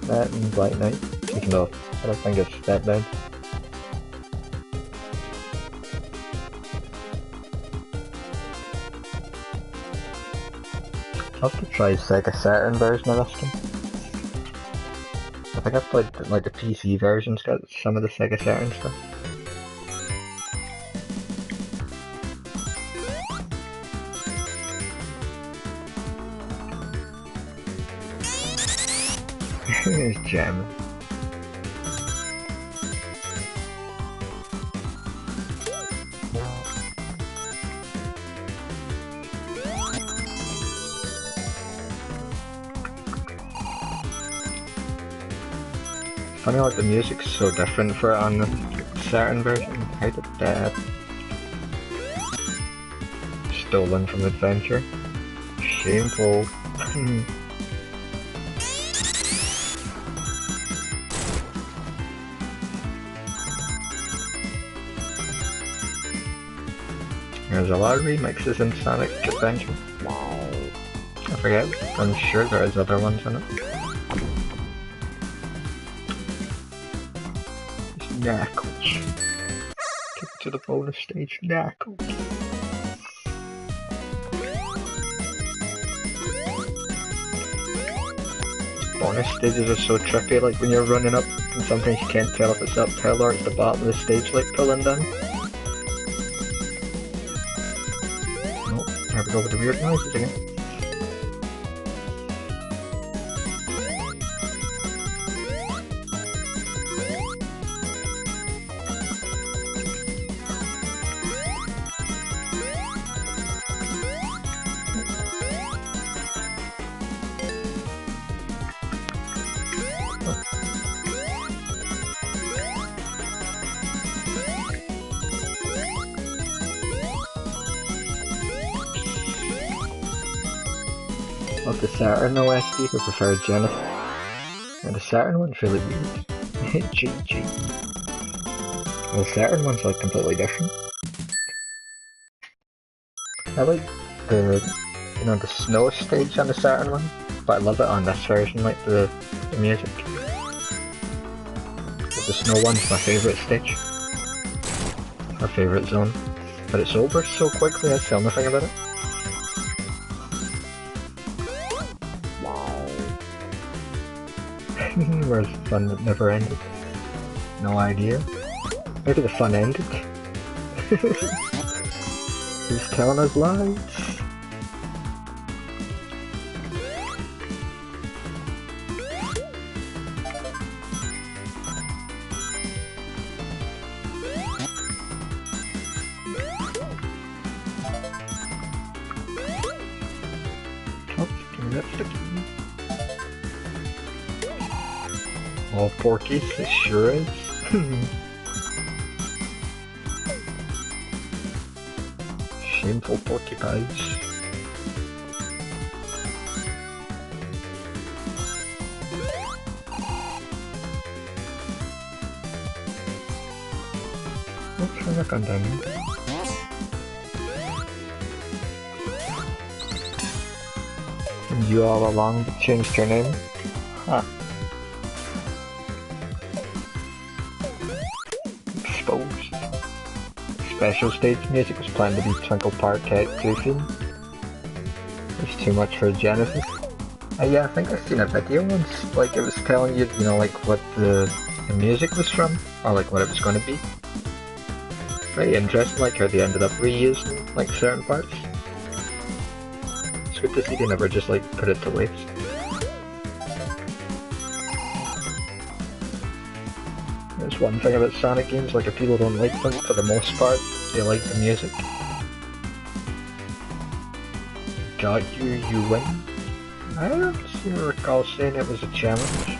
That and Black Knight, even though I don't think it's that bad. I'll have to try Sega Saturn version of this game. I think I've played like the PC version's got some of the Sega Saturn stuff. It's jamming. Funny like the music's so different for it on the Saturn version. How did that happen? Stolen from Adventure. Shameful. There's a lot of remixes in Sonic Adventure. I forget, I'm sure there's other ones in it. It's Knuckles. Get to the bonus stage, Knuckles. Bonus stages are so tricky, like when you're running up and sometimes you can't tell if it's uphill or at the bottom of the stage, like pulling down. There we go with the weird noises again. Of the Saturn OST, who preferred Genesis, and the Saturn one's really weird. GG. The Saturn one's like completely different. I like the, you know, the snow stage on the Saturn one, but I love it on this version, like the music. But the snow one's my favourite stage. My favourite zone. But it's over so quickly, that's the only thing about it. Where's the fun that never ended? No idea. Maybe the fun ended. He's telling us lies. Oh, give me that sticky. All Porkies, it sure is. Shameful porcupines. Oops, I'm not on diamond. And you all along changed your name? Huh. Exposed. Special stage music was planned to be Twinkle Park Egg 2 theme. It's too much for Genesis. Yeah, I think I've seen a video once, like it was telling you, you know, like what the music was from, or like what it was going to be. Very interesting, like how they ended up reusing like certain parts. It's good to see they never just like put it to waste. There's one thing about Sonic games, like if people don't like them, for the most part, they like the music. Got you, you win. I don't seem to recall saying it was a challenge.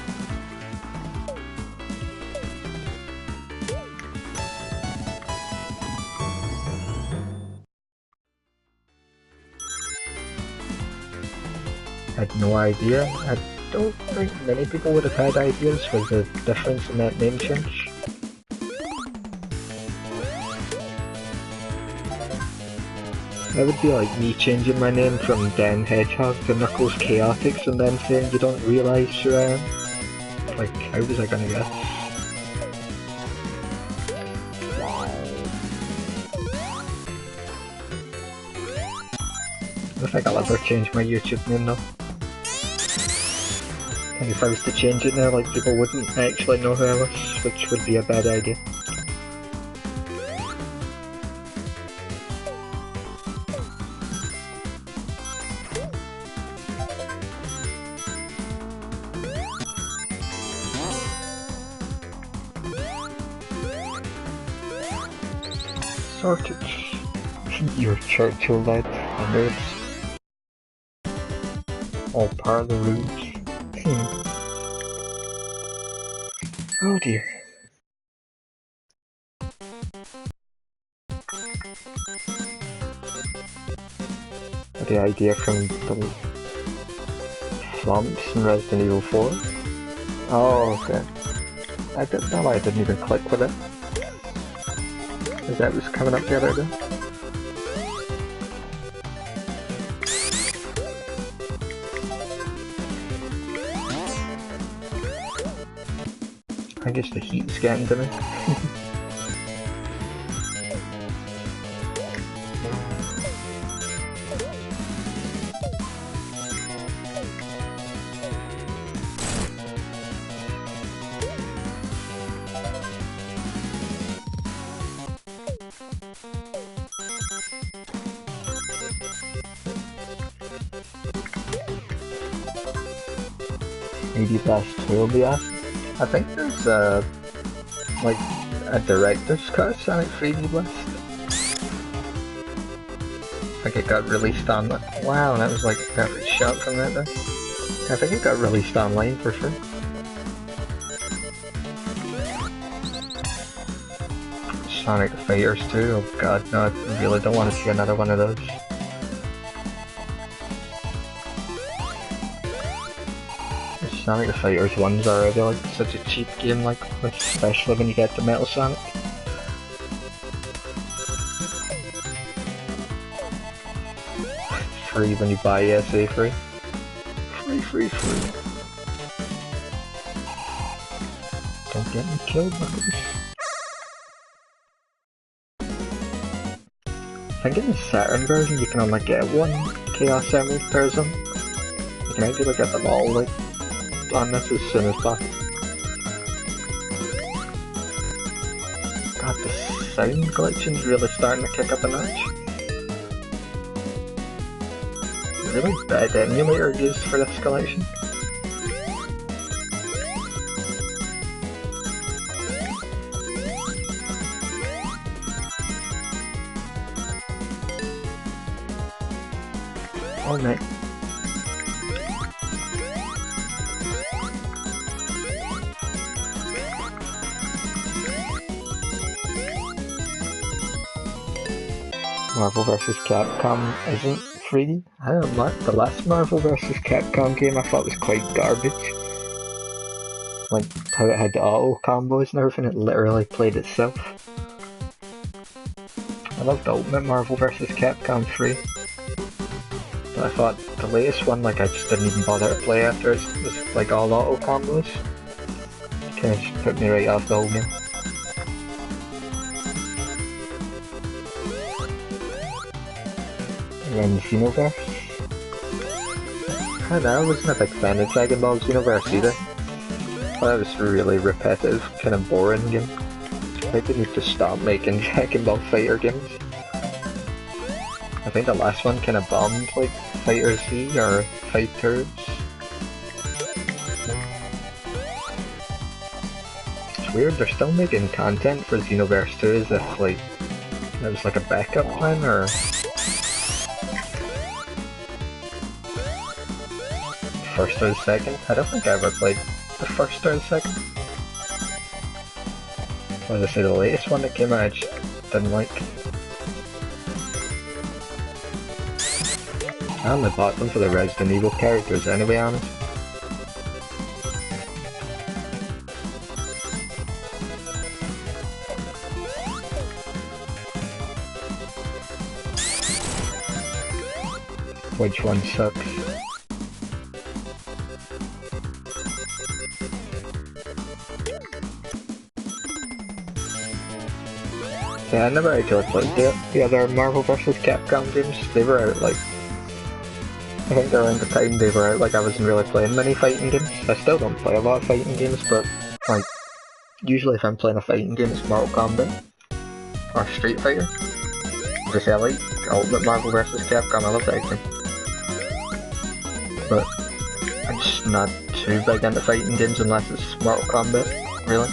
Had no idea. I don't think many people would have had ideas for the difference in that name change. That would be like me changing my name from Dan Hedgehog to Knuckles Chaotix and then saying you don't realise who I am. Like, how was I gonna guess? I don't think I'll ever change my YouTube name though. And if I was to change it now, like, people wouldn't actually know who I was, which would be a bad idea. Sorted. Your Churchill lad, and nerds. All parlour rooms. Oh dear. The idea from the Flumps in Resident Evil 4? Oh, okay. I didn't know I didn't even click with it. As that was coming up the other day. I guess the heat's getting to me. Maybe that's 2 will be asked. I think there's like a director's cut of Sonic 3D Blast. I think it got released on. Wow, that was like a perfect shot from that there. I think it got released online for sure. Sonic Fighters 2, oh god, no, I really don't want to see another one of those. Sonic Fighters 1's already like such a cheap game, like, especially when you get to Metal Sonic. Free when you buy ESA free. Free. Don't get me killed, Knuckles. I think in the Saturn version you can only get one Chaos Emerald per zone. You can actually get them all, like, on this as soon as possible. God, the sound glitching's really starting to kick up a notch. Really bad emulator used for this collection. Oh no. Marvel vs. Capcom isn't 3D? I don't know, the last Marvel vs. Capcom game I thought was quite garbage. Like, how it had the auto combos and everything, it literally played itself. I loved Ultimate Marvel vs. Capcom 3. But I thought the latest one, like, I just didn't even bother to play after it was like all auto combos. Kinda just put me right off the whole game. And then Xenoverse. I don't know, I wasn't a big fan of Dragon Ball Xenoverse either. That was a really repetitive, kind of boring game. I think they need to stop making Dragon Ball Fighter games. I think the last one kind of bombed, like Fighter Z or Fighters. It's weird, they're still making content for Xenoverse 2 as if, like, it was like a backup plan, or... First or the second? I don't think I ever played the first or the second. As I say, the latest one that came out I just didn't like. I only bought them for the Resident Evil characters anyway, honest. which one sucks. Yeah, I never actually played the other Marvel vs. Capcom games. They were out like, I think around the time they were out, like I wasn't really playing many fighting games. I still don't play a lot of fighting games, but like, usually if I'm playing a fighting game it's Mortal Kombat or Street Fighter. Just I like Ultimate Marvel vs. Capcom, I love that game. But I'm just not too big into fighting games unless it's Mortal Kombat, really.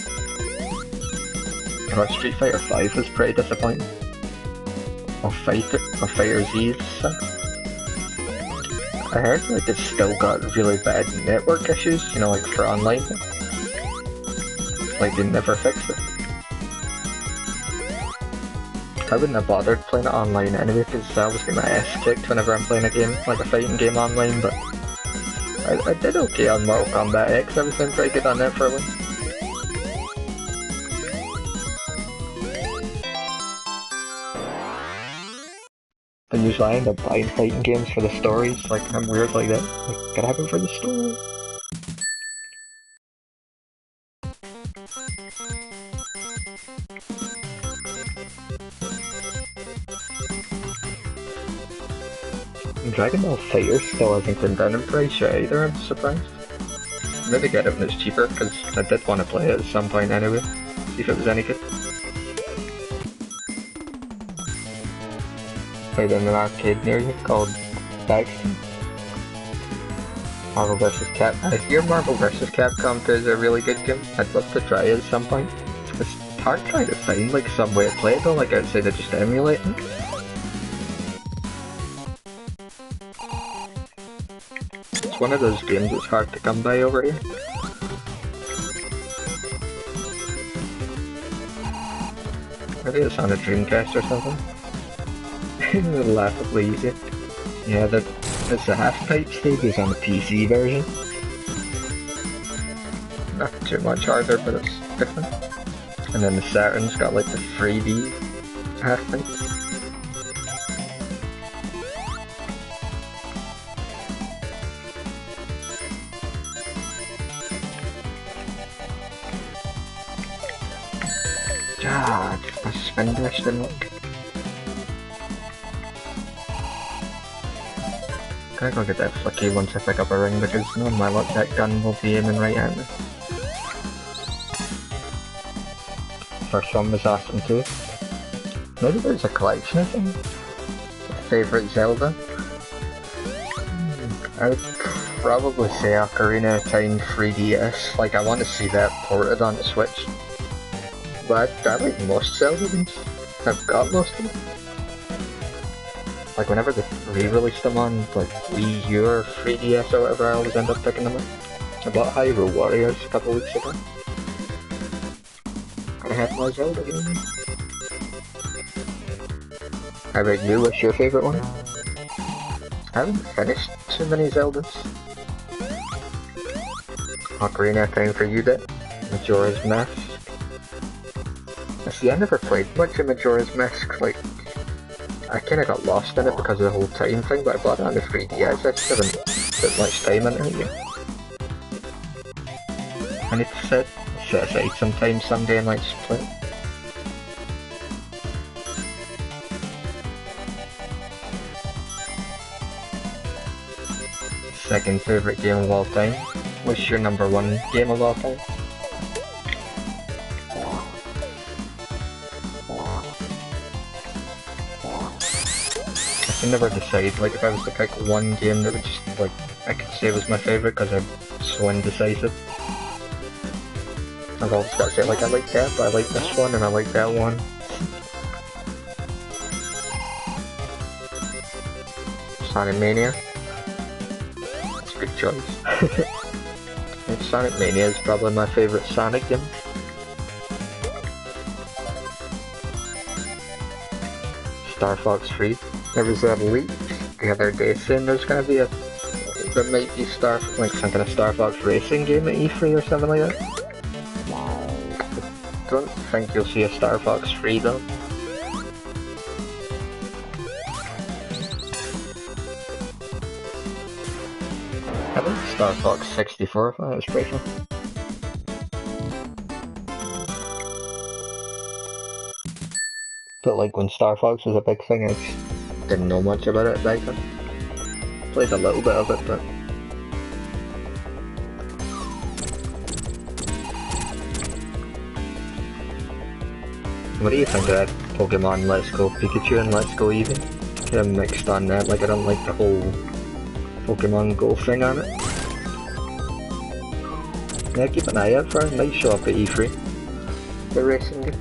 Or Street Fighter 5 was pretty disappointing. Or Fighter Z sucks. I heard like it's still got really bad network issues, you know, like for online. Like they never fixed it. I wouldn't have bothered playing it online anyway because I always get my ass kicked whenever I'm playing a game, like a fighting game online, but I did okay on Mortal Kombat X, I was doing pretty good on that for a while. But usually I end up buying fighting games for the stories, like I'm weird like that. Like, gotta have it for the story. Dragon Ball Fighter still hasn't been down in price yet either, I'm surprised. Maybe get it when it's cheaper, because I did want to play it at some point anyway, see if it was any good. Played in an arcade near you called Dagston. Marvel vs. Capcom. I hear Marvel vs. Capcom 2 is a really good game. I'd love to try it at some point. It's hard trying to find like some way to play it though, like outside of just emulating. It's one of those games that's hard to come by over here. Maybe it's on a Dreamcast or something. Laughably easy. Yeah, it's a half-pipe stage is on the PC version. Not too much harder, but it's different. And then the Saturn's got like the 3D half-pipe. Ah, my spin dash didn't work. Can I go get that flicky once I pick up a ring, because no my luck that gun will be aiming right at me. First one was awesome too. Maybe there's a collection of things. Favorite Zelda? I would probably say Ocarina of Time 3DS, like I want to see that ported on the Switch. But I like most Zelda games. I've got most of them. Like whenever they re-released them on like Wii U or 3DS or whatever, I always end up picking them up. I bought Hyrule Warriors a couple weeks ago. Gotta have my Zelda game. How about you? What's your favourite one? I haven't finished too many Zeldas. Ocarina of Time for you, bit. Majora's Mask. See, I never played much of Majora's Mask, like, I kinda got lost in it because of the whole time thing, but I bought it on the 3DS, I just haven't put much time into it yet. I need to set aside some time someday and like just play it. Second favourite game of all time. What's your number one game of all time? I can never decide, like if I was to pick one game that would just, like, I could say was my favourite because I'm so indecisive. I've always got to say, like, I like that, but I like this one and I like that one. Sonic Mania. That's a good choice. Sonic Mania is probably my favourite Sonic game. Star Fox 3. There was a leak the other day saying there might be like some kind of Star Fox racing game at E3 or something like that. I don't think you'll see a Star Fox 3 though. Star Fox 64, that was pretty fun. But like when Star Fox was a big thing, I just didn't know much about it back then. Played a little bit of it, but... What do you think of that Pokemon Let's Go Pikachu and Let's Go Eevee? Kind of mixed on that, like I don't like the whole Pokemon Go thing on it. Yeah, keep an eye out for it, it might show up at E3. The racing game.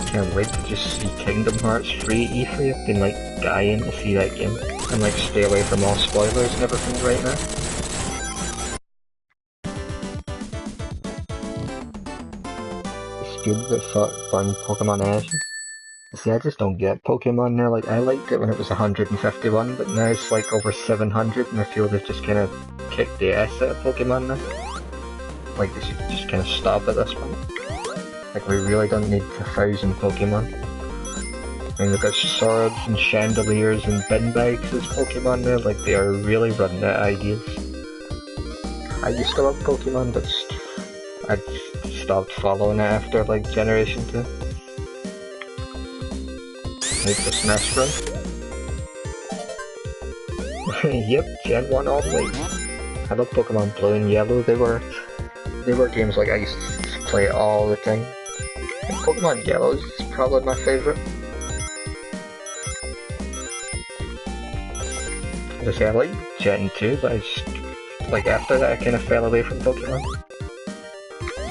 Can't wait to just see Kingdom Hearts 3 E3. I've been like dying to see that game and like stay away from all spoilers and everything right now. It's good that burn Pokemon Ashes. See, I just don't get Pokemon now. Like I liked it when it was 151, but now it's like over 700, and I feel they've just kind of kicked the ass out of Pokemon now. Like they should just kind of stop at this point. Like we really don't need 1,000 Pokemon. I mean, we've got swords and chandeliers and bin bags as Pokemon now. Like they are really running out of ideas. I used to love Pokemon, but I stopped following it after like Generation 2. Like the Smash Bros. Yep, Gen 1 all the way. I love Pokemon Blue and Yellow. They were games like I used to play all the time. And Pokemon Yellow is probably my favourite. As I say, I like Gen 2, but I just, like after that I kind of fell away from Pokemon.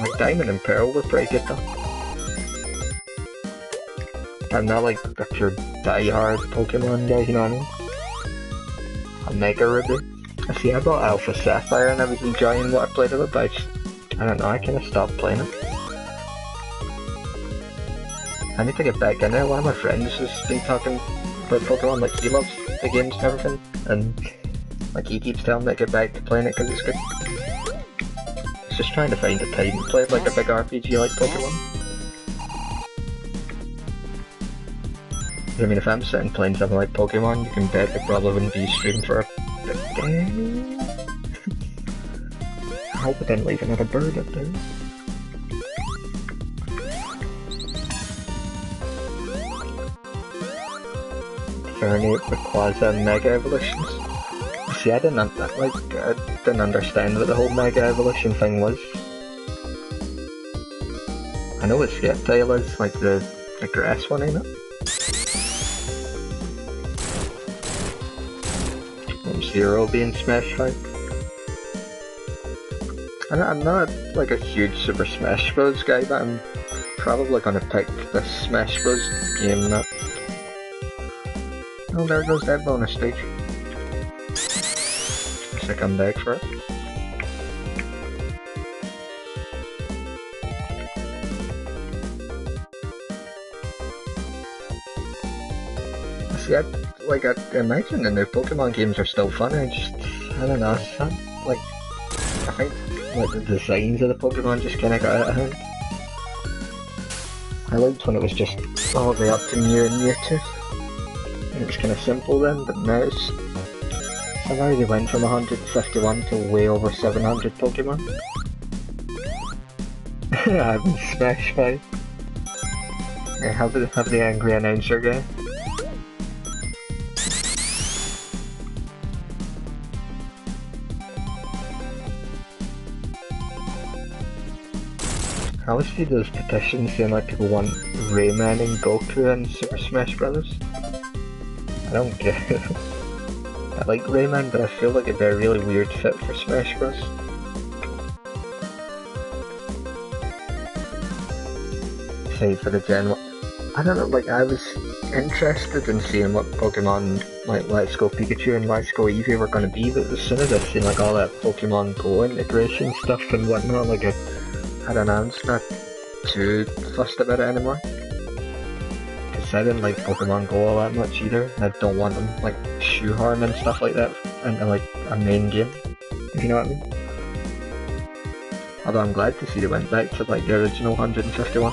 Like Diamond and Pearl were pretty good though. I'm not like a pure die-hard Pokemon guy, you know what I mean? A Mega Ruby. See, I bought Alpha Sapphire and I was enjoying what I played of it, but I don't know, I kind of stopped playing it. I need to get back in there. One of my friends has been talking about Pokemon, like he loves the games and everything, and like he keeps telling me to get back to playing it because it's good. It's just trying to find a time to play it like a big RPG like Pokemon. I mean, if I'm sitting playing something like Pokemon, you can bet it probably wouldn't be streamed for a day. I hope I didn't leave another bird up there. Fernie, Rayquaza, and Mega Evolutions. See, I didn't understand what the whole Mega Evolution thing was. I know what Sceptile is, like the grass one, ain't it? Zero being Smash 5. I'm not like a huge Super Smash Bros guy, but I'm probably gonna pick the Smash Bros game up. Oh, there goes that bonus stage. Looks like I'm back for it. See, I imagine the new Pokemon games are still fun. I don't know. Like, I think like the designs of the Pokemon just kind of got out of hand. I liked when it was just all the way up to Mew and Mewtwo. And it was kind of simple then, but now it's somehow they went from 151 to way over 700 Pokemon. I'm in Smash 5. Yeah, have the angry announcer guy. I always see those petitions saying like people want Rayman and Goku in Super Smash Brothers. I don't get it. I like Rayman, but I feel like it'd be a really weird fit for Smash Bros. Say for the Gen 1. I don't know, like I was interested in seeing what Pokemon like Let's Go Pikachu and Let's Go Eevee were gonna be, but as soon as I've seen like all that Pokemon Go integration stuff and whatnot, like I don't know, I'm just not too fussed about it anymore. Cause I didn't like Pokemon Go all that much either, and I don't want them like shoehorning stuff like that into like a main game, if you know what I mean. Although I'm glad to see they went back to like the original 151.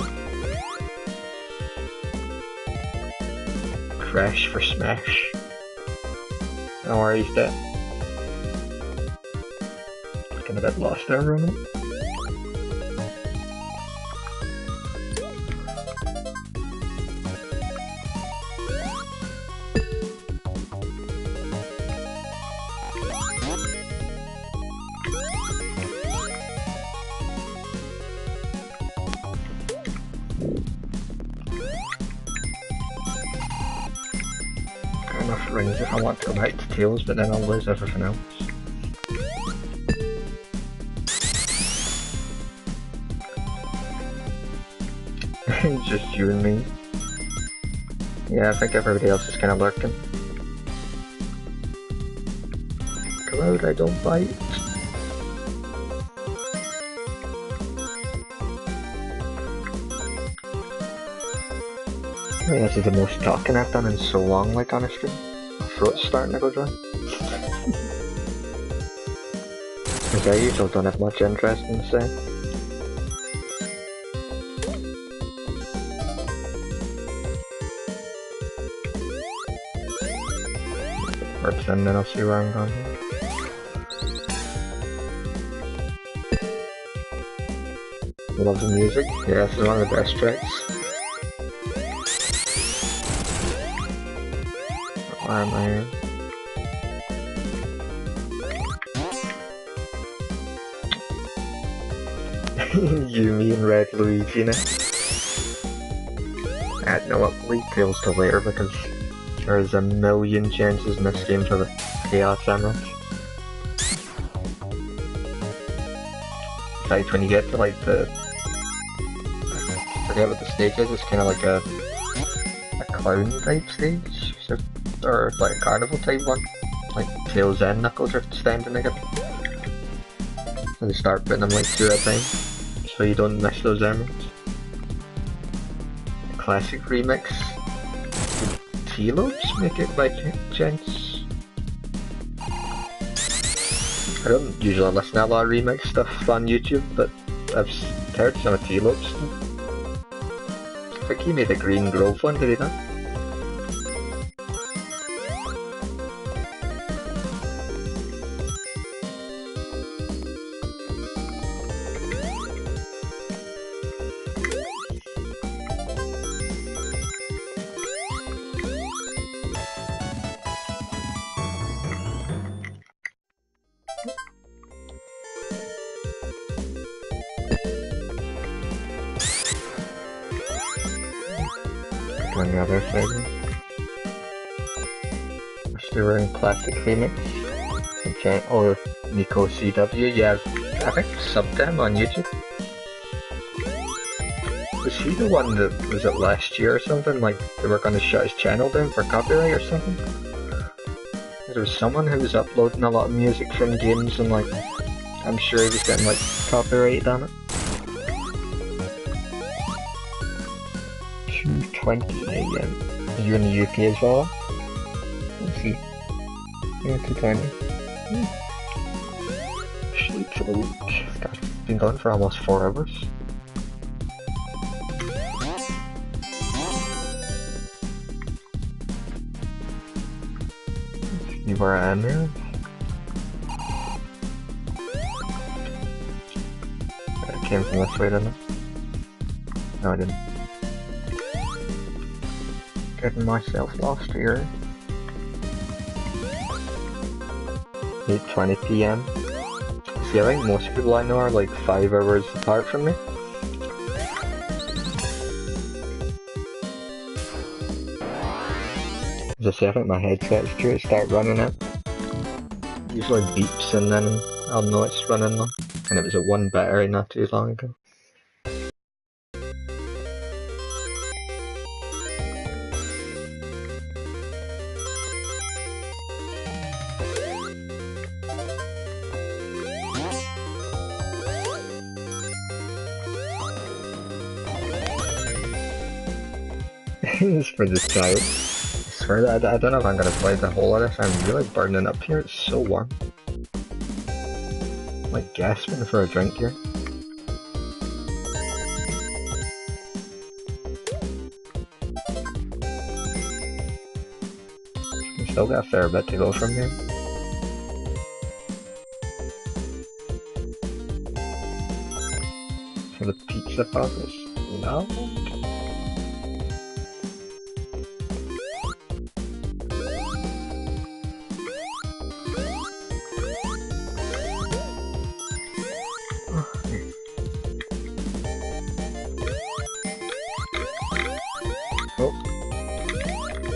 Crash for Smash. No worries there. Getting a bit lost there for a minute. Enough rings if I want to go back to Tails, but then I'll lose everything else. Just you and me. Yeah, I think everybody else is kind of lurking. Come out, I don't bite. I think this is the most talking I've done in so long, like on a stream. My throat's starting to go dry. Because I usually don't have much interest in the set. Works in, then I'll see where I'm going. Love the music. Yeah, this is one of the best tracks. Where am I here? You, me, and Red Luigi now. I know what, leave Tails to later because there's a million chances in this game for the Chaos Emeralds. In fact, when you get to like the... I forget what the stage is, it's kind of like a clown type stage, so, or like a carnival type one. Like Tails and Knuckles are standing together. So they start putting them like two at a time, so you don't miss those emeralds. A classic remix. T-Lobes make it by chance. I don't usually listen to a lot of remix stuff on YouTube, but I've heard some of T-Lobes stuff. I think he made a Green Grove one, did he not? On the other side. We're still in classic remix. Or Nico CW, yeah, I think subbed him on YouTube. Was he the one that was it last year or something? Like they were gonna shut his channel down for copyright or something? There was someone who was uploading a lot of music from games and like I'm sure he was getting like copyrighted on it. 2:20 AM. Are you in the UK as well? Let's see. Yeah, 2:20. Sleep for the week. God, it's been going for almost 4 hours. You were in there? I came from this way, didn't I? No, I didn't. Getting myself lost here. 8:20 PM. See, I think most people I know are like 5 hours apart from me. As I say, I think my headset's due to start running it. Usually beeps and then I'll know it's running low. And it was at 1 battery not too long ago. It's for the child. I swear that I don't know if I'm gonna play the whole of this. I'm really burning up here. It's so warm. Like gasping for a drink here. Still got a fair bit to go from here. For the pizza pockets? No?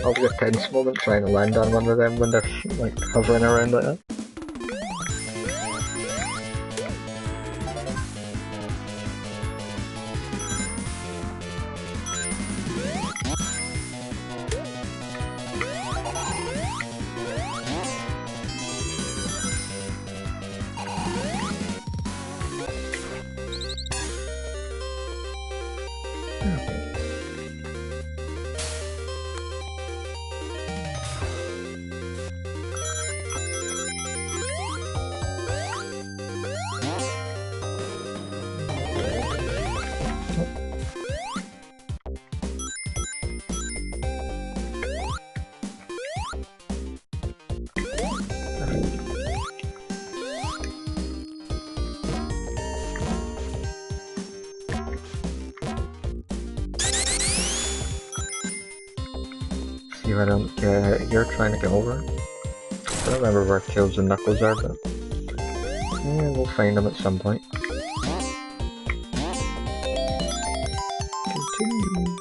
Always a tense moment trying to land on one of them when they're like hovering around like that. See if I don't get you're trying to get over. I don't remember where Tails and Knuckles are, but yeah, we'll find them at some point. Continue.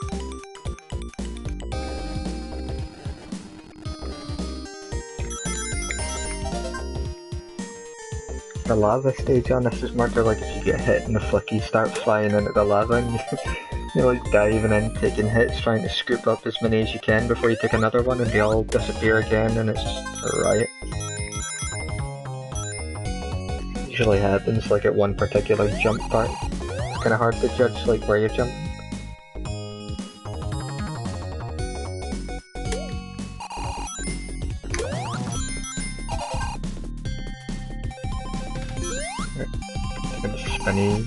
The lava stage on this is marked like if you get hit and the flickies start flying into the lava and you like diving in, taking hits, trying to scoop up as many as you can before you take another one and they all disappear again and it's just a riot. Usually happens like at one particular jump part. It's kinda hard to judge like where you're jumping. Spinny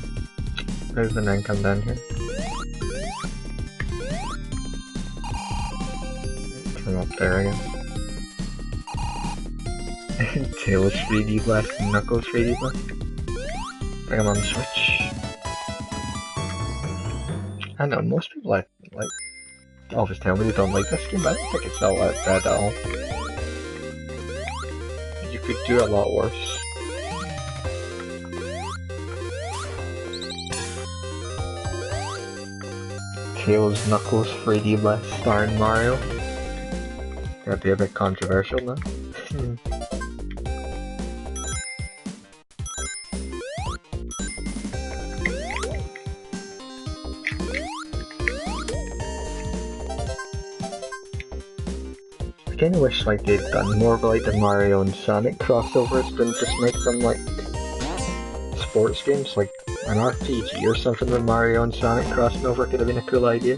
move and then come down here. Come up there again. Tails 3D Blast and Knuckles 3D Blast. Bring them on the Switch. I know most people like always tell me they don't like this game, but I don't think it's all that bad at all. You could do a lot worse. Tails, Knuckles, 3D Blast, starring Mario. That'd be a bit controversial now. I kinda wish like they'd done more of like the Mario and Sonic crossovers than just make them like sports games, like an RPG or something with Mario and Sonic crossing over could have been a cool idea.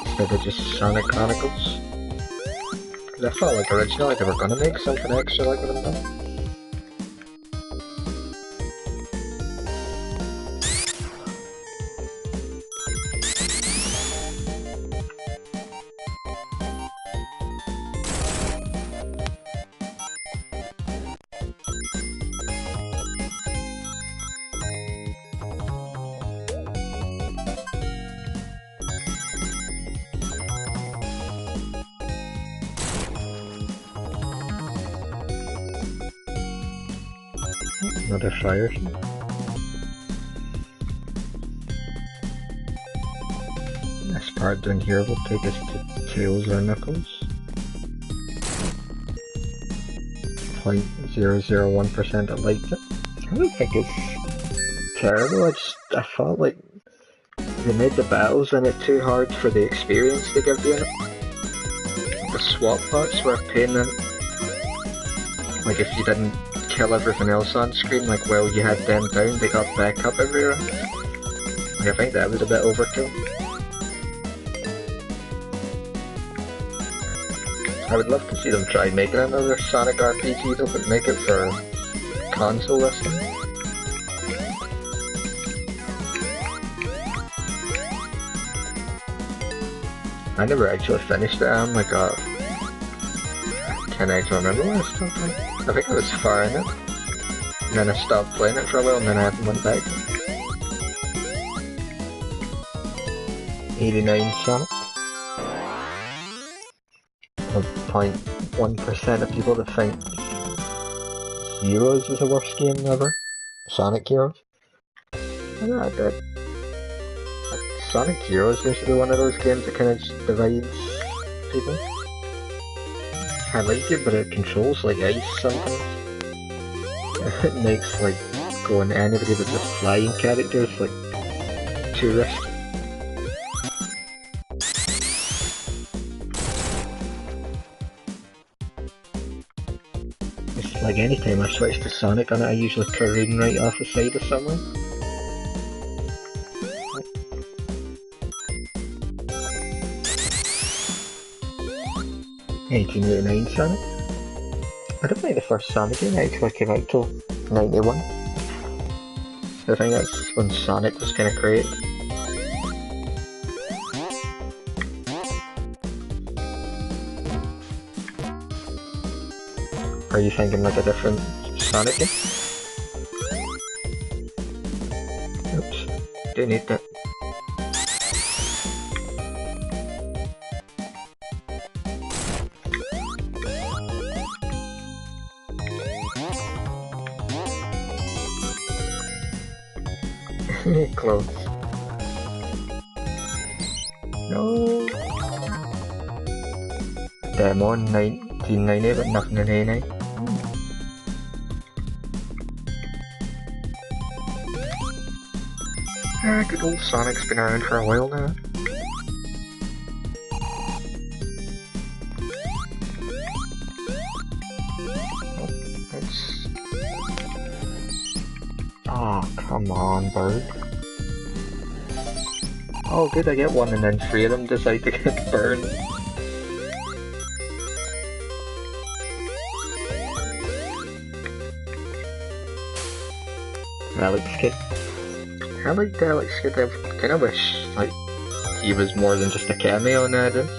Instead of just Sonic Chronicles. Because I felt like originally they were gonna make something extra like what I've done. Another fire. This part down here will take us to Tails or Knuckles. 0.001% that liked it. I don't think it's terrible, I felt like they made the battles in it too hard for the experience they give you in it. The swap parts were a pain in it. Like if you didn't kill everything else on screen, like while you had them down, they got back up every round. Like, I think that was a bit overkill. I would love to see them try making another Sonic RPG though, but make it for console this time. I never actually finished it. I'm like a And I don't remember when I stopped playing. I think I was far in it. And then I stopped playing it for a while and then I haven't went back. 89 Sonic. 0.1% of people that think Heroes is the worst game ever. Sonic Heroes. I'm not that. Sonic Heroes seems to be one of those games that kind of just divides people. I like it, but it controls like ice sometimes. It makes like going anybody but just flying characters like too risky. It's like anytime I switch to Sonic on it, I usually careen right off the side of somewhere. $1989 Sonic. I don't think the first Sonic game actually came out till 91. I think that's when Sonic was kind of created. Are you thinking like a different Sonic game? Oops, do need that. Close. No. Demo 1990 but nothing in 89. Ah, good old Sonic's been around for a while now. Oh, come on, bird. Oh good, I get one and then 3 of them decide to get burned. Alex Kidd. I like Alex Kidd. I kinda wish like he was more than just a cameo nowadays.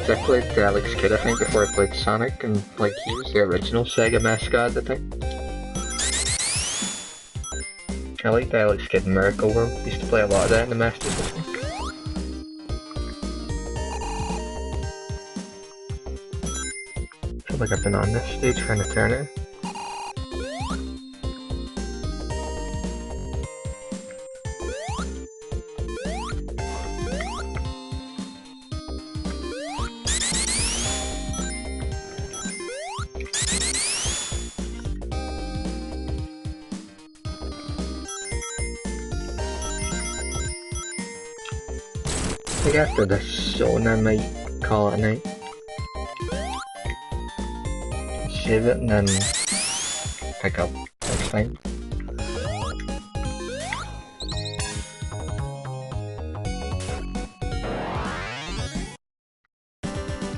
I played Alex Kidd I think before I played Sonic, and like he was the original Sega mascot I think. I liked Alex Kidd in Miracle World. Used to play a lot of that in the Master System. I feel like I've been on this stage for an eternity. I think after this zone I might call it a night. Save it and then pick up next time.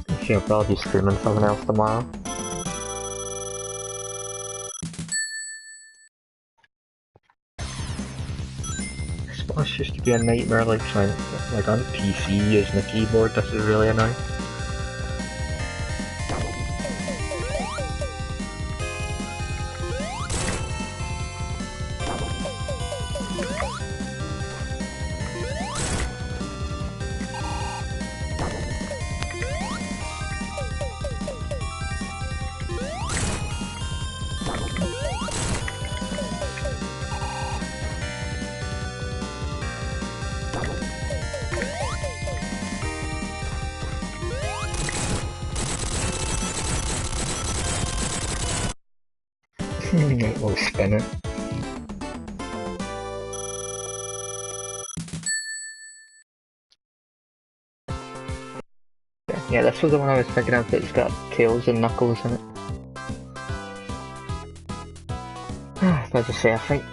Actually, I'll probably be streaming something else tomorrow. Splash used to be a nightmare, like trying like on PC using a keyboard. This is really annoying. We'll spin it. Yeah, this was the one I was thinking of that's got Tails and Knuckles in it. As I say, I think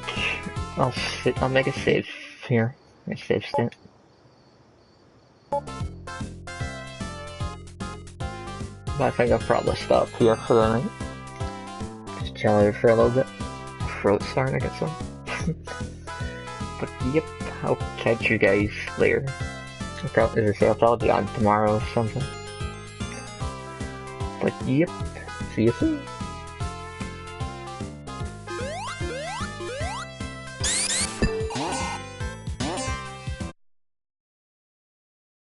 I'll make a save here. A save state. But I think I'll probably stop here for the night. Just chill out for a little bit. Throat's starting to get some. But yep, I'll catch you guys later. As I say, I'll probably be on tomorrow or something. But yep, see you soon.